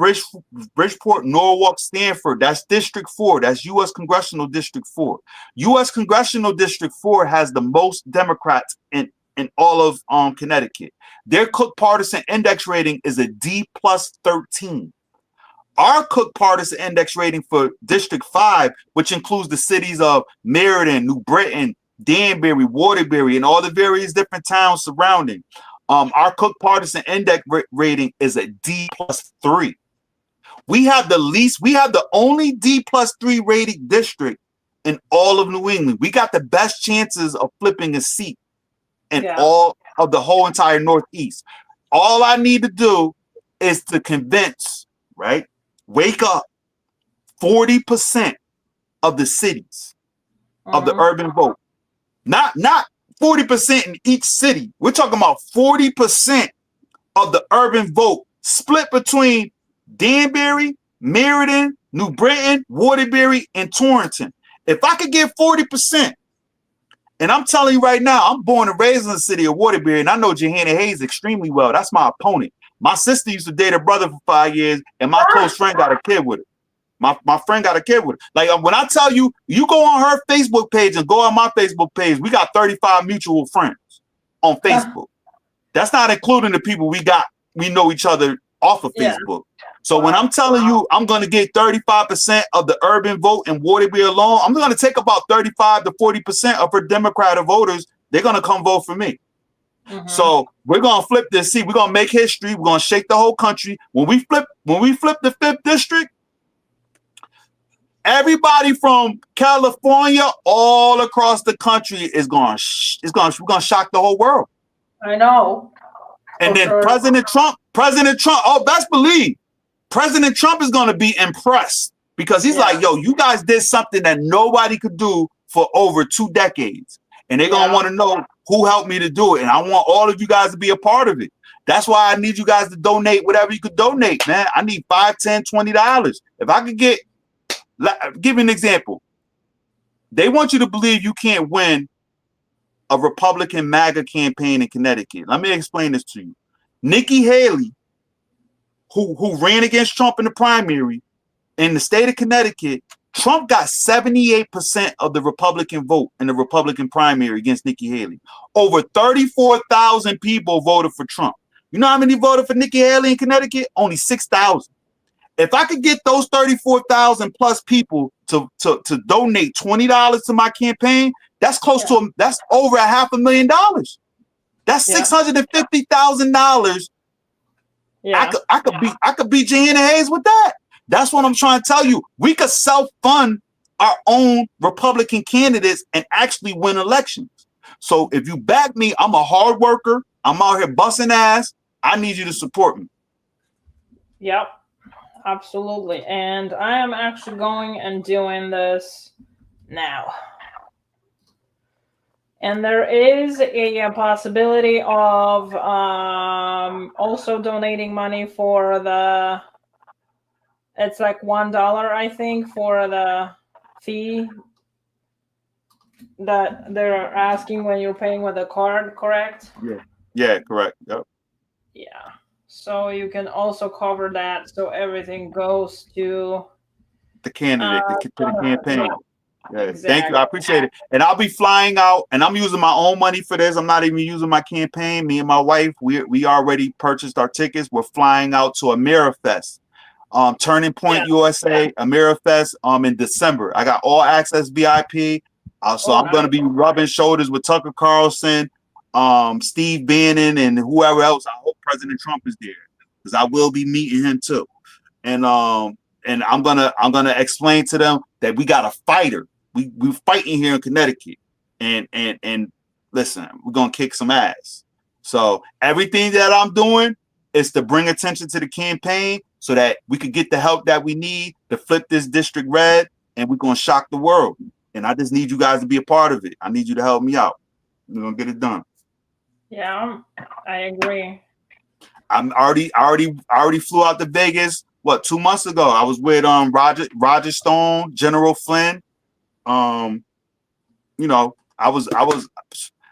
Bridgeport, Norwalk, Stanford, that's District 4. That's U.S. Congressional District 4. U.S. Congressional District 4 has the most Democrats in all of Connecticut. Their Cook partisan index rating is a D+13. Our Cook partisan index rating for District 5, which includes the cities of Meriden, New Britain, Danbury, Waterbury, and all the various different towns surrounding. Our Cook Partisan Index rating is a D+3. We have the only D+3 rated district in all of New England. We got the best chances of flipping a seat in all of the whole entire Northeast. All I need to do is to convince, right? Wake up 40% of the cities of the urban vote. Not 40% in each city. We're talking about 40% of the urban vote split between Danbury, Meriden, New Britain, Waterbury, and Torrington. If I could get 40%, and I'm telling you right now, I'm born and raised in the city of Waterbury, and I know Johanna Hayes extremely well. That's my opponent. My sister used to date her brother for 5 years, and my close friend got a kid with her. My friend got a kid with her. Like, when I tell you, you go on her Facebook page and go on my Facebook page, we got 35 mutual friends on Facebook. That's not including the people we know each other off of Facebook. So when I'm telling you I'm going to get 35% of the urban vote in Waterbury alone, I'm going to take about 35 to 40% of her Democratic voters. They're going to come vote for me. So we're going to flip this seat. We're going to make history. We're going to shake the whole country. When we flip the 5th district, everybody from California all across the country is going we're going to shock the whole world. I know. And then President Trump, oh, best believe President Trump is going to be impressed because he's like, yo, you guys did something that nobody could do for over 2 decades. And they're going to want to know who helped me to do it. And I want all of you guys to be a part of it. That's why I need you guys to donate whatever you could donate, man. I need $5, $10, $20. If I could give you an example. They want you to believe you can't win a Republican MAGA campaign in Connecticut. Let me explain this to you. Nikki Haley, who ran against Trump in the primary in the state of Connecticut, Trump got 78% of the Republican vote in the Republican primary against Nikki Haley. Over 34,000 people voted for Trump. You know how many voted for Nikki Haley in Connecticut? Only 6,000. If I could get those 34,000 plus people to donate $20 to my campaign, that's close to that's over $500,000. That's $650,000. I could beat Johanna Hayes with that. That's what I'm trying to tell you. We could self-fund our own Republican candidates and actually win elections. So if you back me, I'm a hard worker. I'm out here busting ass. I need you to support me. Yep. Absolutely. And I am actually going and doing this now. And there is a possibility of also donating money for it's like $1, I think, for the fee that they're asking when you're paying with a card, correct? Yeah, correct. Yep. Yeah. So you can also cover that, so everything goes to the candidate, to the campaign. Yeah, exactly. Thank you. I appreciate it. And I'll be flying out, and I'm using my own money for this. I'm not even using my campaign. Me and my wife, we already purchased our tickets. We're flying out to AmeriFest, Turning Point USA, AmeriFest, in December. I got all access VIP. So I'm going to be rubbing shoulders with Tucker Carlson, Steve Bannon, and whoever else. I hope President Trump is there because I will be meeting him too. And I'm gonna explain to them that we got a fighter. We're fighting here in Connecticut, and listen, we're gonna kick some ass. So everything that I'm doing is to bring attention to the campaign so that we could get the help that we need to flip this district red, and we're gonna shock the world. And I just need you guys to be a part of it. I need you to help me out. We're gonna get it done. Yeah, I agree. I already flew out to Vegas. 2 months ago? I was with Roger Stone, General Flynn. I was.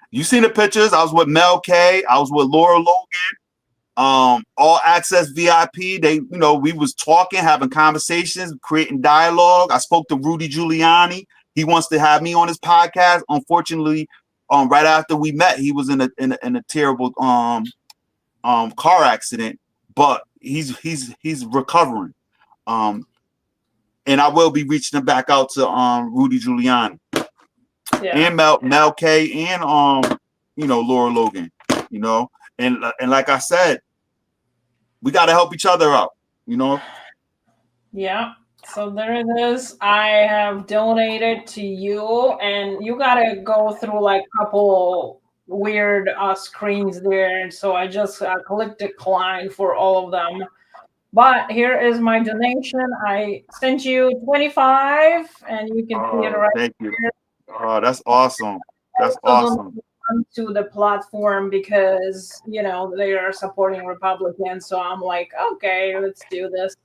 You seen the pictures? I was with Mel K. I was with Laura Logan. All access VIP. We was talking, having conversations, creating dialogue. I spoke to Rudy Giuliani. He wants to have me on his podcast. Unfortunately, right after we met, he was in a terrible car accident, but he's recovering. And I will be reaching back out to Rudy Giuliani. Yeah. and Mel K and Laura Logan, and like I said, we got to help each other out, Yeah. So there it is. I have donated to you, and you gotta go through like a couple weird screens there. So I just click decline for all of them. But here is my donation. I sent you 25, and you can see it Oh, right thank you. here. Oh, that's awesome. That's Also don't awesome. come to the platform because they are supporting Republicans. So I'm like, okay, let's do this.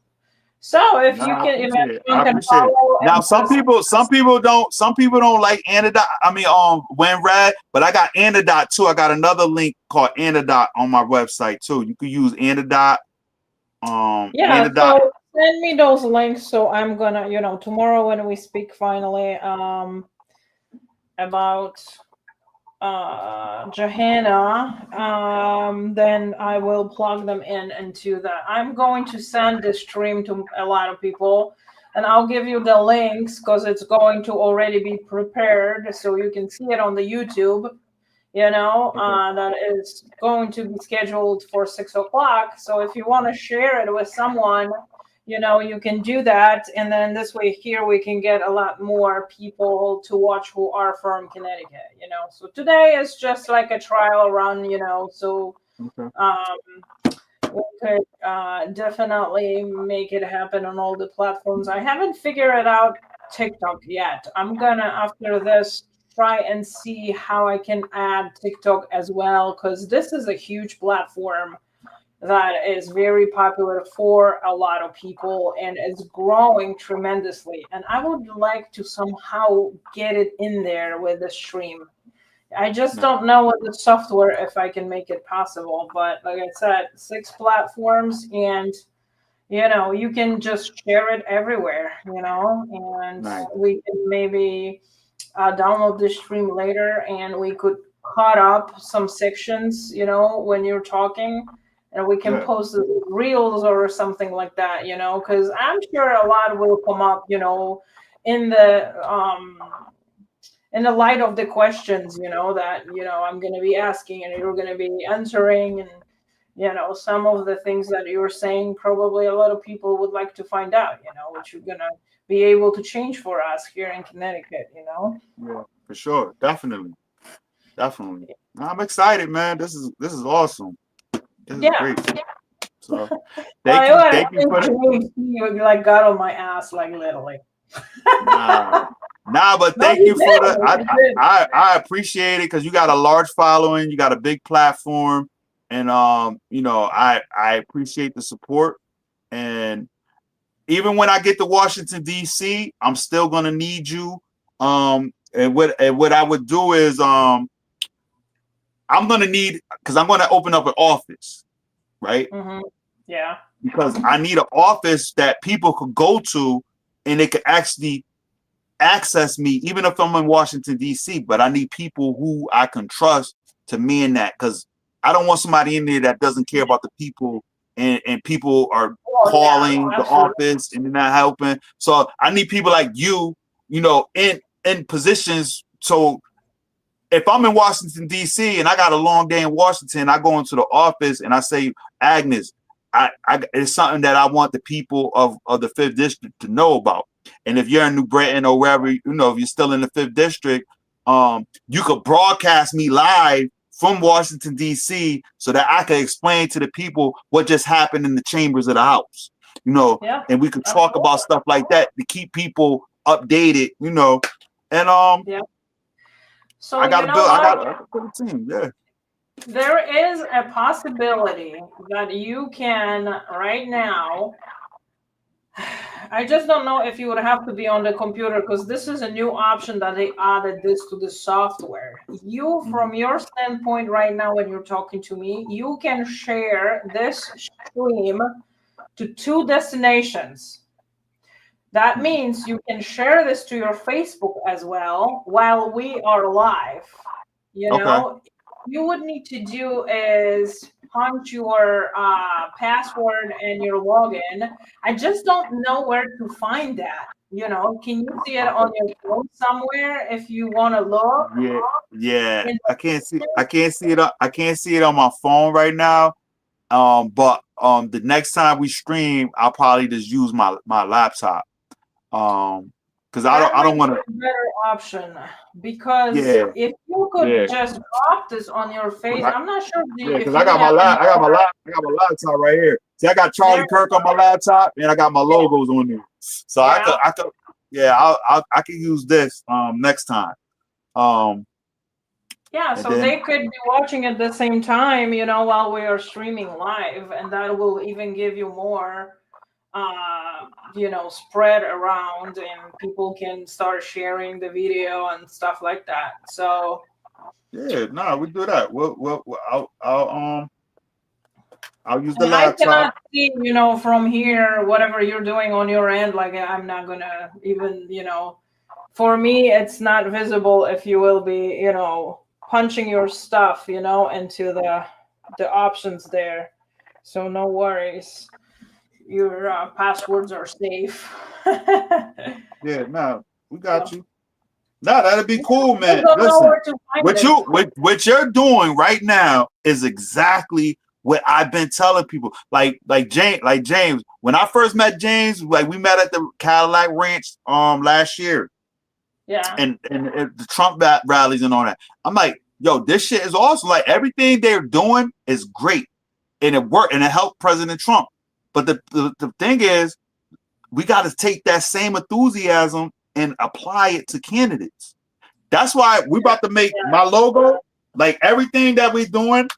So if No, you I can, if appreciate it. I anyone can appreciate it. follow Now, and just some people don't like Antidote. I mean, WinRed, but I got Antidote too. I got another link called Antidote on my website too. You can use Antidote. yeah, Antidote. so send me those links. So I'm gonna, tomorrow when we speak finally, about Johanna, then I will plug them into that. I'm going to send this stream to a lot of people, and I'll give you the links because it's going to already be prepared, so you can see it on the YouTube. That is going to be scheduled for 6 o'clock. So if you want to share it with someone, you can do that. And then this way here, we can get a lot more people to watch who are from Connecticut, So today is just like a trial run, so Okay. we could definitely make it happen on all the platforms. I haven't figured it out TikTok yet. I'm gonna, after this, try and see how I can add TikTok as well, because this is a huge platform that is very popular for a lot of people and is growing tremendously. And I would like to somehow get it in there with the stream. I just don't know with the software if I can make it possible. But like I said, 6 platforms, and you can just share it everywhere, and Nice. we can maybe download this stream later, and we could cut up some sections, when you're talking, and we can Yeah. post reels or something like that, because I'm sure a lot will come up, in the light of the questions, that I'm going to be asking and you're going to be answering, and some of the things that you're saying, probably a lot of people would like to find out, what you're going to be able to change for us here in Connecticut, Yeah, for sure. Definitely. I'm excited, man. This is awesome. This is Yeah. great. So Well, thank you for the, you like got on my ass, like literally. but thank you for the I appreciate it because you got a large following, you got a big platform, and I appreciate the support. And even when I get to Washington D.C., I'm still gonna need you. And what I would do is I'm gonna need, because I'm gonna open up an office, right? Mm-hmm. Yeah. Because I need an office that people could go to and they could actually access me, even if I'm in Washington, D.C., but I need people who I can trust to man that, because I don't want somebody in there that doesn't care about the people, and people are calling the office and they're not helping. So I need people like you, in positions. So if I'm in Washington, D.C., and I got a long day in Washington, I go into the office and I say, Agnes, it's something that I want the people of the 5th District to know about. And if you're in New Britain or wherever, if you're still in the 5th District, you could broadcast me live from Washington, D.C., so that I could explain to the people what just happened in the chambers of the House, and we could talk about stuff like that to keep people updated, and yeah. So I got a team, yeah. There is a possibility that you can right now. I just don't know if you would have to be on the computer, because this is a new option that they added this to the software. You, from your standpoint right now, when you're talking to me, you can share this stream to 2 destinations. That means you can share this to your Facebook as well while we are live. You would need to do is punch your password and your login. I just don't know where to find that. You know, can you see it on your phone somewhere if you want to look? Yeah. In I can't see it. I can't see it on my phone right now. But the next time we stream, I'll probably just use my laptop. Because I That don't might be want to. a better option because Yeah, if you could yeah, just drop this on your face, I'm not sure yeah. if Because I you got my have lap, any other. I got my laptop right here. See, I got There, Charlie Kirk on my laptop, and I got my logos on there. So yeah, I could, yeah, I can use this next time. Um, yeah. and So then they could be watching at the same time, you know, while we are streaming live, and that will even give you more, you know, spread around, and people can start sharing the video and stuff like that. So. yeah, no, we do that. I'll use the And I laptop. cannot see, you know, from here, whatever you're doing on your end. Like, I'm not gonna even, you know, for me, it's not visible if you will be, you know, punching your stuff, you know, into the options there. So no worries, your passwords are safe. Yeah, no, we got So, you. No, that'd be yeah, cool, I just man. don't know Listen. where to find it. What you're doing right now is exactly what I've been telling people. James, when I first met James, like we met at the Cadillac Ranch last year, Yeah, and the Trump rallies and all that. I'm like, yo, this shit is awesome. Like everything they're doing is great, and it worked, and it helped President Trump. But the thing is, we got to take that same enthusiasm and apply it to candidates. That's why we're about to make yeah, my logo, like everything that we're doing.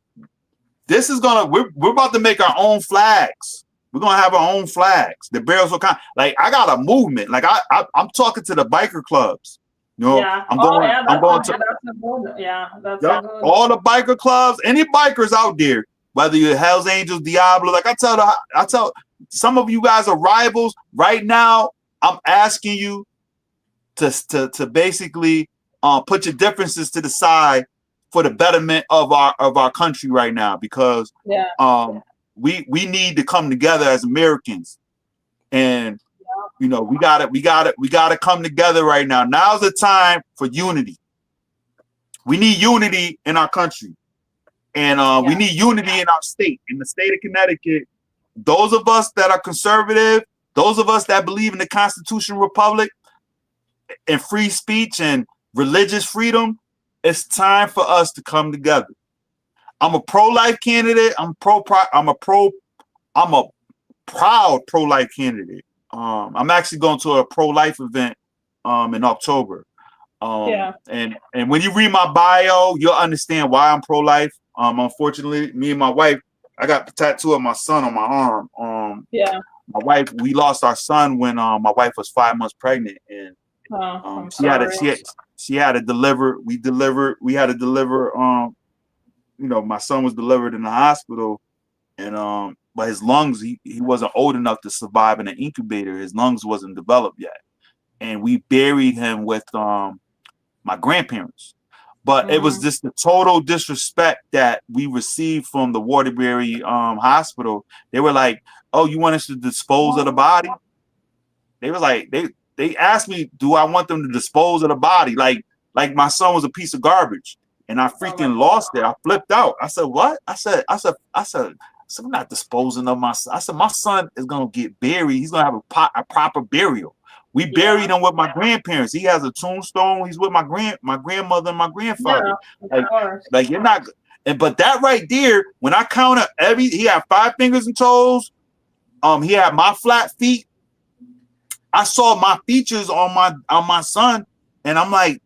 This is we're about to make our own flags. We're gonna have our own flags. The barrels will kind like I got a movement. Like I'm talking to the biker clubs. You know, yeah. Oh, yeah, I'm going to that's a good. Yeah, that's a good. all the biker clubs, any bikers out there, whether you're Hell's Angels, Diablo. Like I tell some of you guys are rivals right now. I'm asking you to basically put your differences to the side for the betterment of our country right now, because Yeah, we need to come together as Americans, and you know we gotta come together right now. Now's the time for unity. We need unity in our country, and we need unity in our state, in the state of Connecticut. Those of us that are conservative, those of us that believe in the Constitutional Republic and free speech and religious freedom, it's time for us to come together. I'm a pro-life candidate. I'm a proud pro-life candidate. I'm actually going to a pro-life event in October. And when you read my bio, you'll understand why I'm pro-life. Unfortunately, me and my wife, I got the tattoo of my son on my arm. My wife, we lost our son when my wife was 5 months pregnant, and I'm she had sorry. she had to deliver. We had to deliver. You know, my son was delivered in the hospital, and but his lungs, he wasn't old enough to survive in an incubator. His lungs wasn't developed yet, and we buried him with my grandparents. But it was just the total disrespect that we received from the Waterbury hospital. They were like, "Oh, you want us to dispose of the body?" They was like, they asked me, "Do I want them to dispose of the body?" Like my son was a piece of garbage, and I freaking lost it. I flipped out. I said, "What?" I said, "I'm not disposing of my son." I said, "My son is gonna get buried. He's gonna have a proper burial." We buried him with my grandparents. He has a tombstone. He's with my grandmother and my grandfather. Like you're not. But that right there, when I counted he had 5 fingers and toes. He had my flat feet. I saw my features on my son, and I'm like,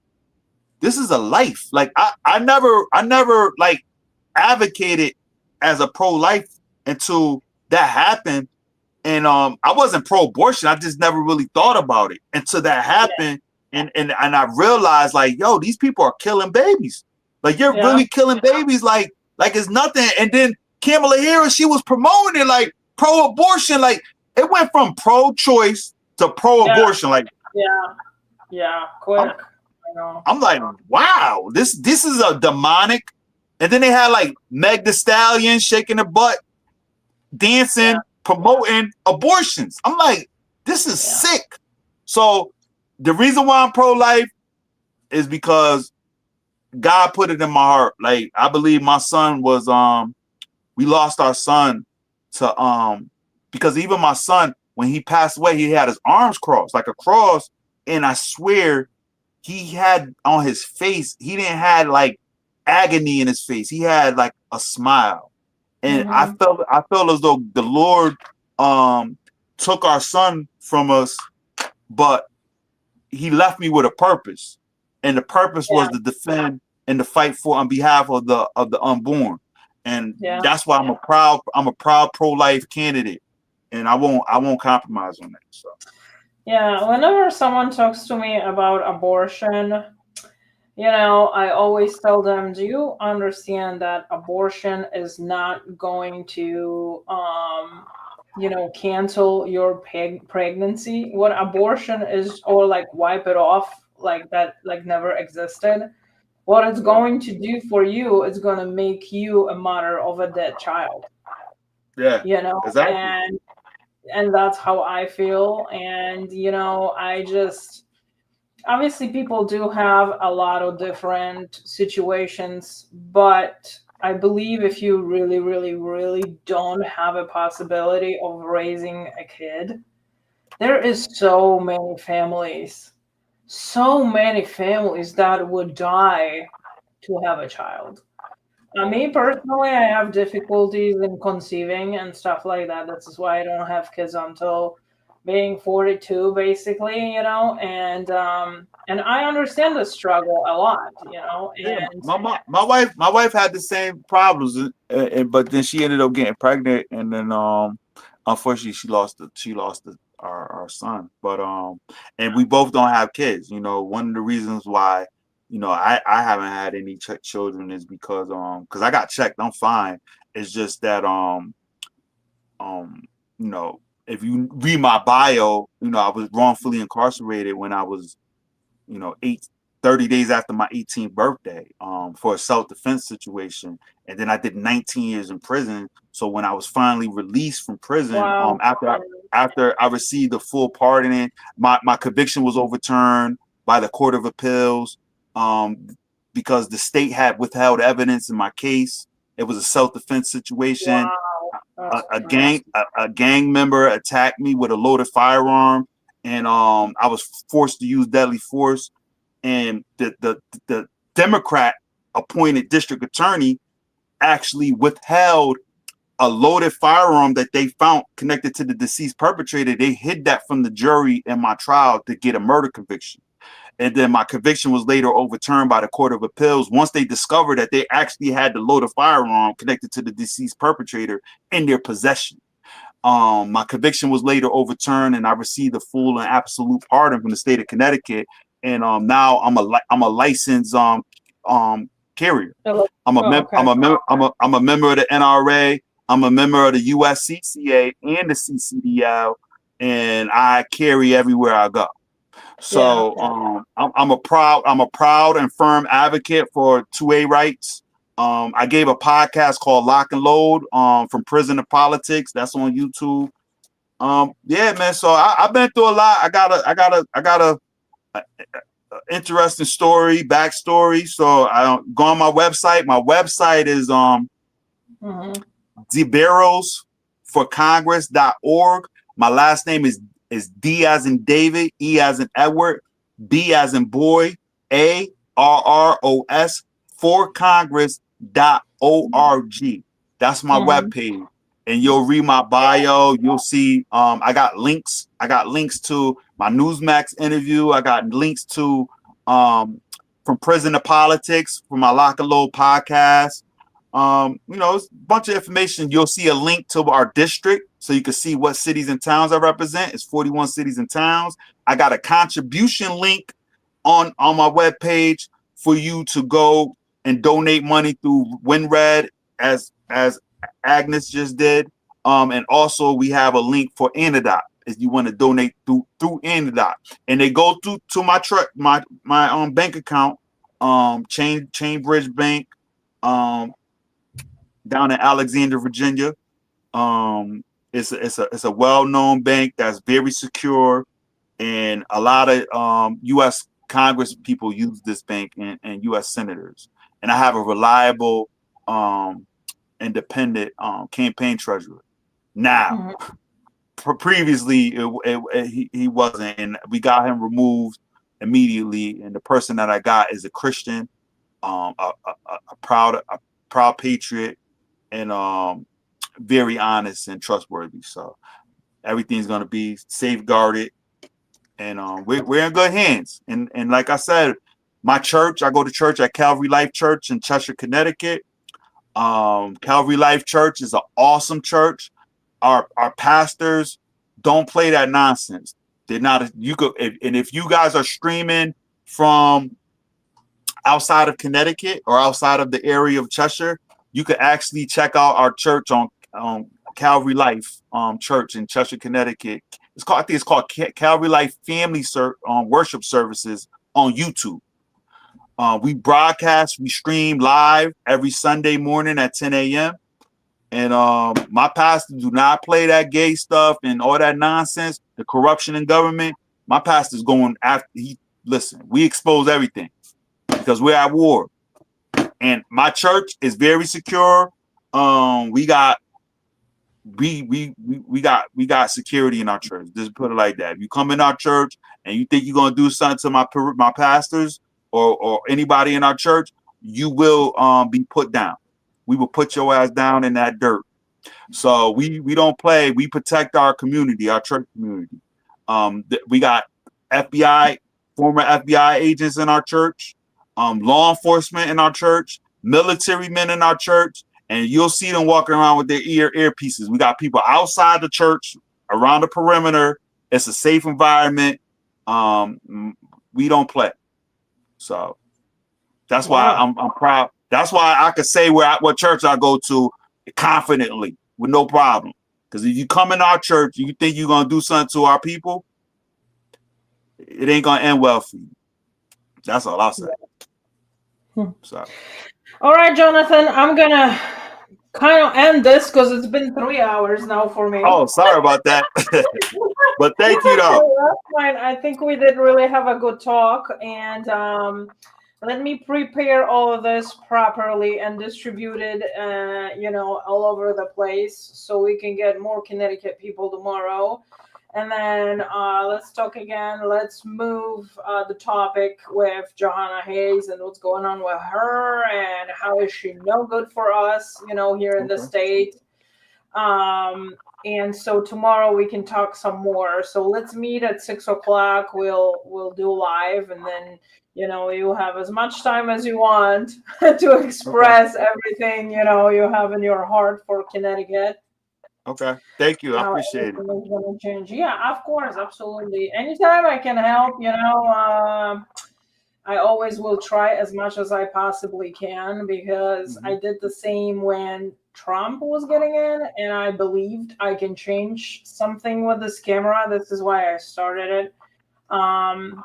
this is a life. Like I never like advocated as a pro-life until that happened. And I wasn't pro-abortion. I just never really thought about it until that happened. And I realized, like, yo, these people are killing babies. Like you're really killing babies like it's nothing. And then Kamala Harris, she was promoting it like pro-abortion. Like it went from pro-choice to pro-abortion. Like quick. I'm like, wow, this is a demonic. And then they had like Meg Thee Stallion shaking her butt, dancing, promoting abortions. I'm like, this is sick. So the reason why I'm pro-life is because God put it in my heart. Like, I believe my son was we lost our son to because even my son, when he passed away, he had his arms crossed, like a cross, and I swear he had on his face, he didn't have like agony in his face. He had like a smile. And I felt as though the Lord took our son from us, but he left me with a purpose. And the purpose was to defend and to fight for on behalf of the unborn. And that's why I'm a proud pro-life candidate. And I won't compromise on that. So yeah, whenever someone talks to me about abortion, I always tell them, do you understand that abortion is not going to, cancel your pregnancy? What abortion is, or like wipe it off, like that, like never existed. What it's going to do for you is going to make you a mother of a dead child. Yeah, exactly. And that's how I feel. And, I just, obviously people do have a lot of different situations, but I believe if you really, really, really don't have a possibility of raising a kid, there is so many families that would die to have a child. Me personally, I have difficulties in conceiving and stuff like that. That's why I don't have kids until being 42, basically, and I understand the struggle a lot, Yeah, and my wife had the same problems, but then she ended up getting pregnant, and then unfortunately she lost our son. But and we both don't have kids. One of the reasons why I haven't had any children is because I got checked, I'm fine. It's just that um if you read my bio, I was wrongfully incarcerated when I was 30 days after my 18th birthday for a self-defense situation. And then I did 19 years in prison. So when I was finally released from prison, wow. after I received the full pardoning, my conviction was overturned by the Court of Appeals because the state had withheld evidence in my case. It was a self-defense situation. Wow. A gang member attacked me with a loaded firearm, and I was forced to use deadly force. And the Democrat appointed district attorney actually withheld a loaded firearm that they found connected to the deceased perpetrator. They hid that from the jury in my trial to get a murder conviction. And then my conviction was later overturned by the Court of Appeals once they discovered that they actually had the loaded firearm connected to the deceased perpetrator in their possession. My conviction was later overturned, and I received a full and absolute pardon from the state of Connecticut. And now I'm a licensed carrier. I'm a member of the NRA. I'm a member of the USCCA and the CCDL, and I carry everywhere I go. So I'm a proud and firm advocate for 2A rights. I gave a podcast called Lock and Load from prison to politics. That's on YouTube. Yeah, man. So I've been through a lot. I got a interesting backstory. So I go on my website. My website is DeBarrosforCongress.org. My last name is D as in David, E as in Edward, B as in boy, ARROS for Congress.org. That's my webpage. And you'll read my bio. You'll see I got links. I got links to my Newsmax interview. I got links to From Prison to Politics for my Lock and Load podcast. It's a bunch of information. You'll see a link to our district so you can see what cities and towns I represent. It's 41 cities and towns. I got a contribution link on my webpage for you to go and donate money through WinRed as Agnes just did. And also we have a link for Anodot if you want to donate through Anodot. And they go to my bank account, Chainbridge Bank, down in Alexandria, Virginia. It's a well-known bank that's very secure. and a lot of U.S. Congress people use this bank, and U.S. senators. And I have a reliable, independent campaign treasurer. Now, previously, he wasn't, and we got him removed immediately. And the person that I got is a Christian, a proud patriot, and very honest and trustworthy. So everything's gonna be safeguarded, and we're in good hands. And like I said, my church, I go to church at Calvary Life Church in Cheshire, Connecticut. Calvary Life Church is an awesome church. Our pastors don't play that nonsense. They're not. You could, and if you guys are streaming from outside of Connecticut or outside of the area of Cheshire, you could actually check out our church on Calvary Life Church in Cheshire, Connecticut. I think it's called Calvary Life Family Worship Services on YouTube. We broadcast, we stream live every Sunday morning at 10 a.m. And my pastors do not play that gay stuff and all that nonsense, the corruption in government. My pastor's going after. Listen, we expose everything because we're at war. And my church is very secure. We got security in our church. Just put it like that. If you come in our church and you think you're gonna do something to my pastors or anybody in our church, you will be put down. We will put your ass down in that dirt. So we don't play. We protect our community, our church community. We got former FBI agents in our church, law enforcement in our church, military men in our church, and you'll see them walking around with their earpieces. We got people outside the church, around the perimeter. It's a safe environment. We don't play. So that's why I'm proud. That's why I could say what church I go to confidently with no problem. Because if you come in our church, you think you're gonna do something to our people, it ain't gonna end well for you. That's all I'll say. So. All right, Jonathan, I'm gonna kind of end this because it's been 3 hours now for me. Oh, sorry about that. But thank you, though. That's fine. I think we did really have a good talk, and let me prepare all of this properly and distribute it, all over the place so we can get more Connecticut people tomorrow. And then let's talk again. Let's move the topic with Johanna Hayes and what's going on with her and how is she no good for us, here in the state. And so tomorrow we can talk some more. So let's meet at 6:00. We'll do live, and then you have as much time as you want to express everything you have in your heart for Connecticut. Okay, thank you. I appreciate it. Change. Yeah, of course, absolutely. Anytime I can help, I always will try as much as I possibly can, because I did the same when Trump was getting in, and I believed I can change something with this camera. This is why I started it. And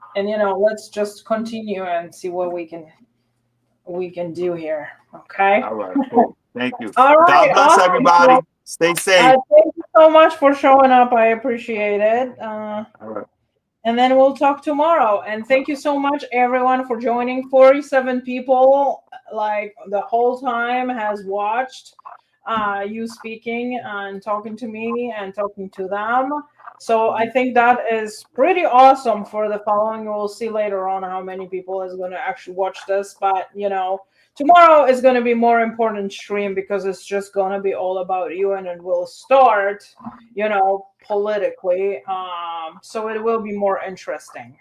let's just continue and see what we can do here. Okay. All right. Cool. Thank you. All right. God bless everybody. Stay safe. Thank you so much for showing up. I appreciate it. All right. And then we'll talk tomorrow. And thank you so much, everyone, for joining. 47 people, like the whole time, has watched you speaking and talking to me and talking to them. So I think that is pretty awesome for the following. We'll see later on how many people is going to actually watch this. But, tomorrow is going to be more important stream, because it's just going to be all about you, and it will start, politically. So it will be more interesting.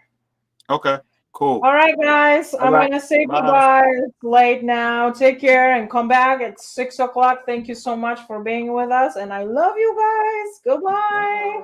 Okay, cool. All right, guys. I'm going to say goodbye. It's late now. Take care and come back at 6:00. Thank you so much for being with us. And I love you guys. Goodbye.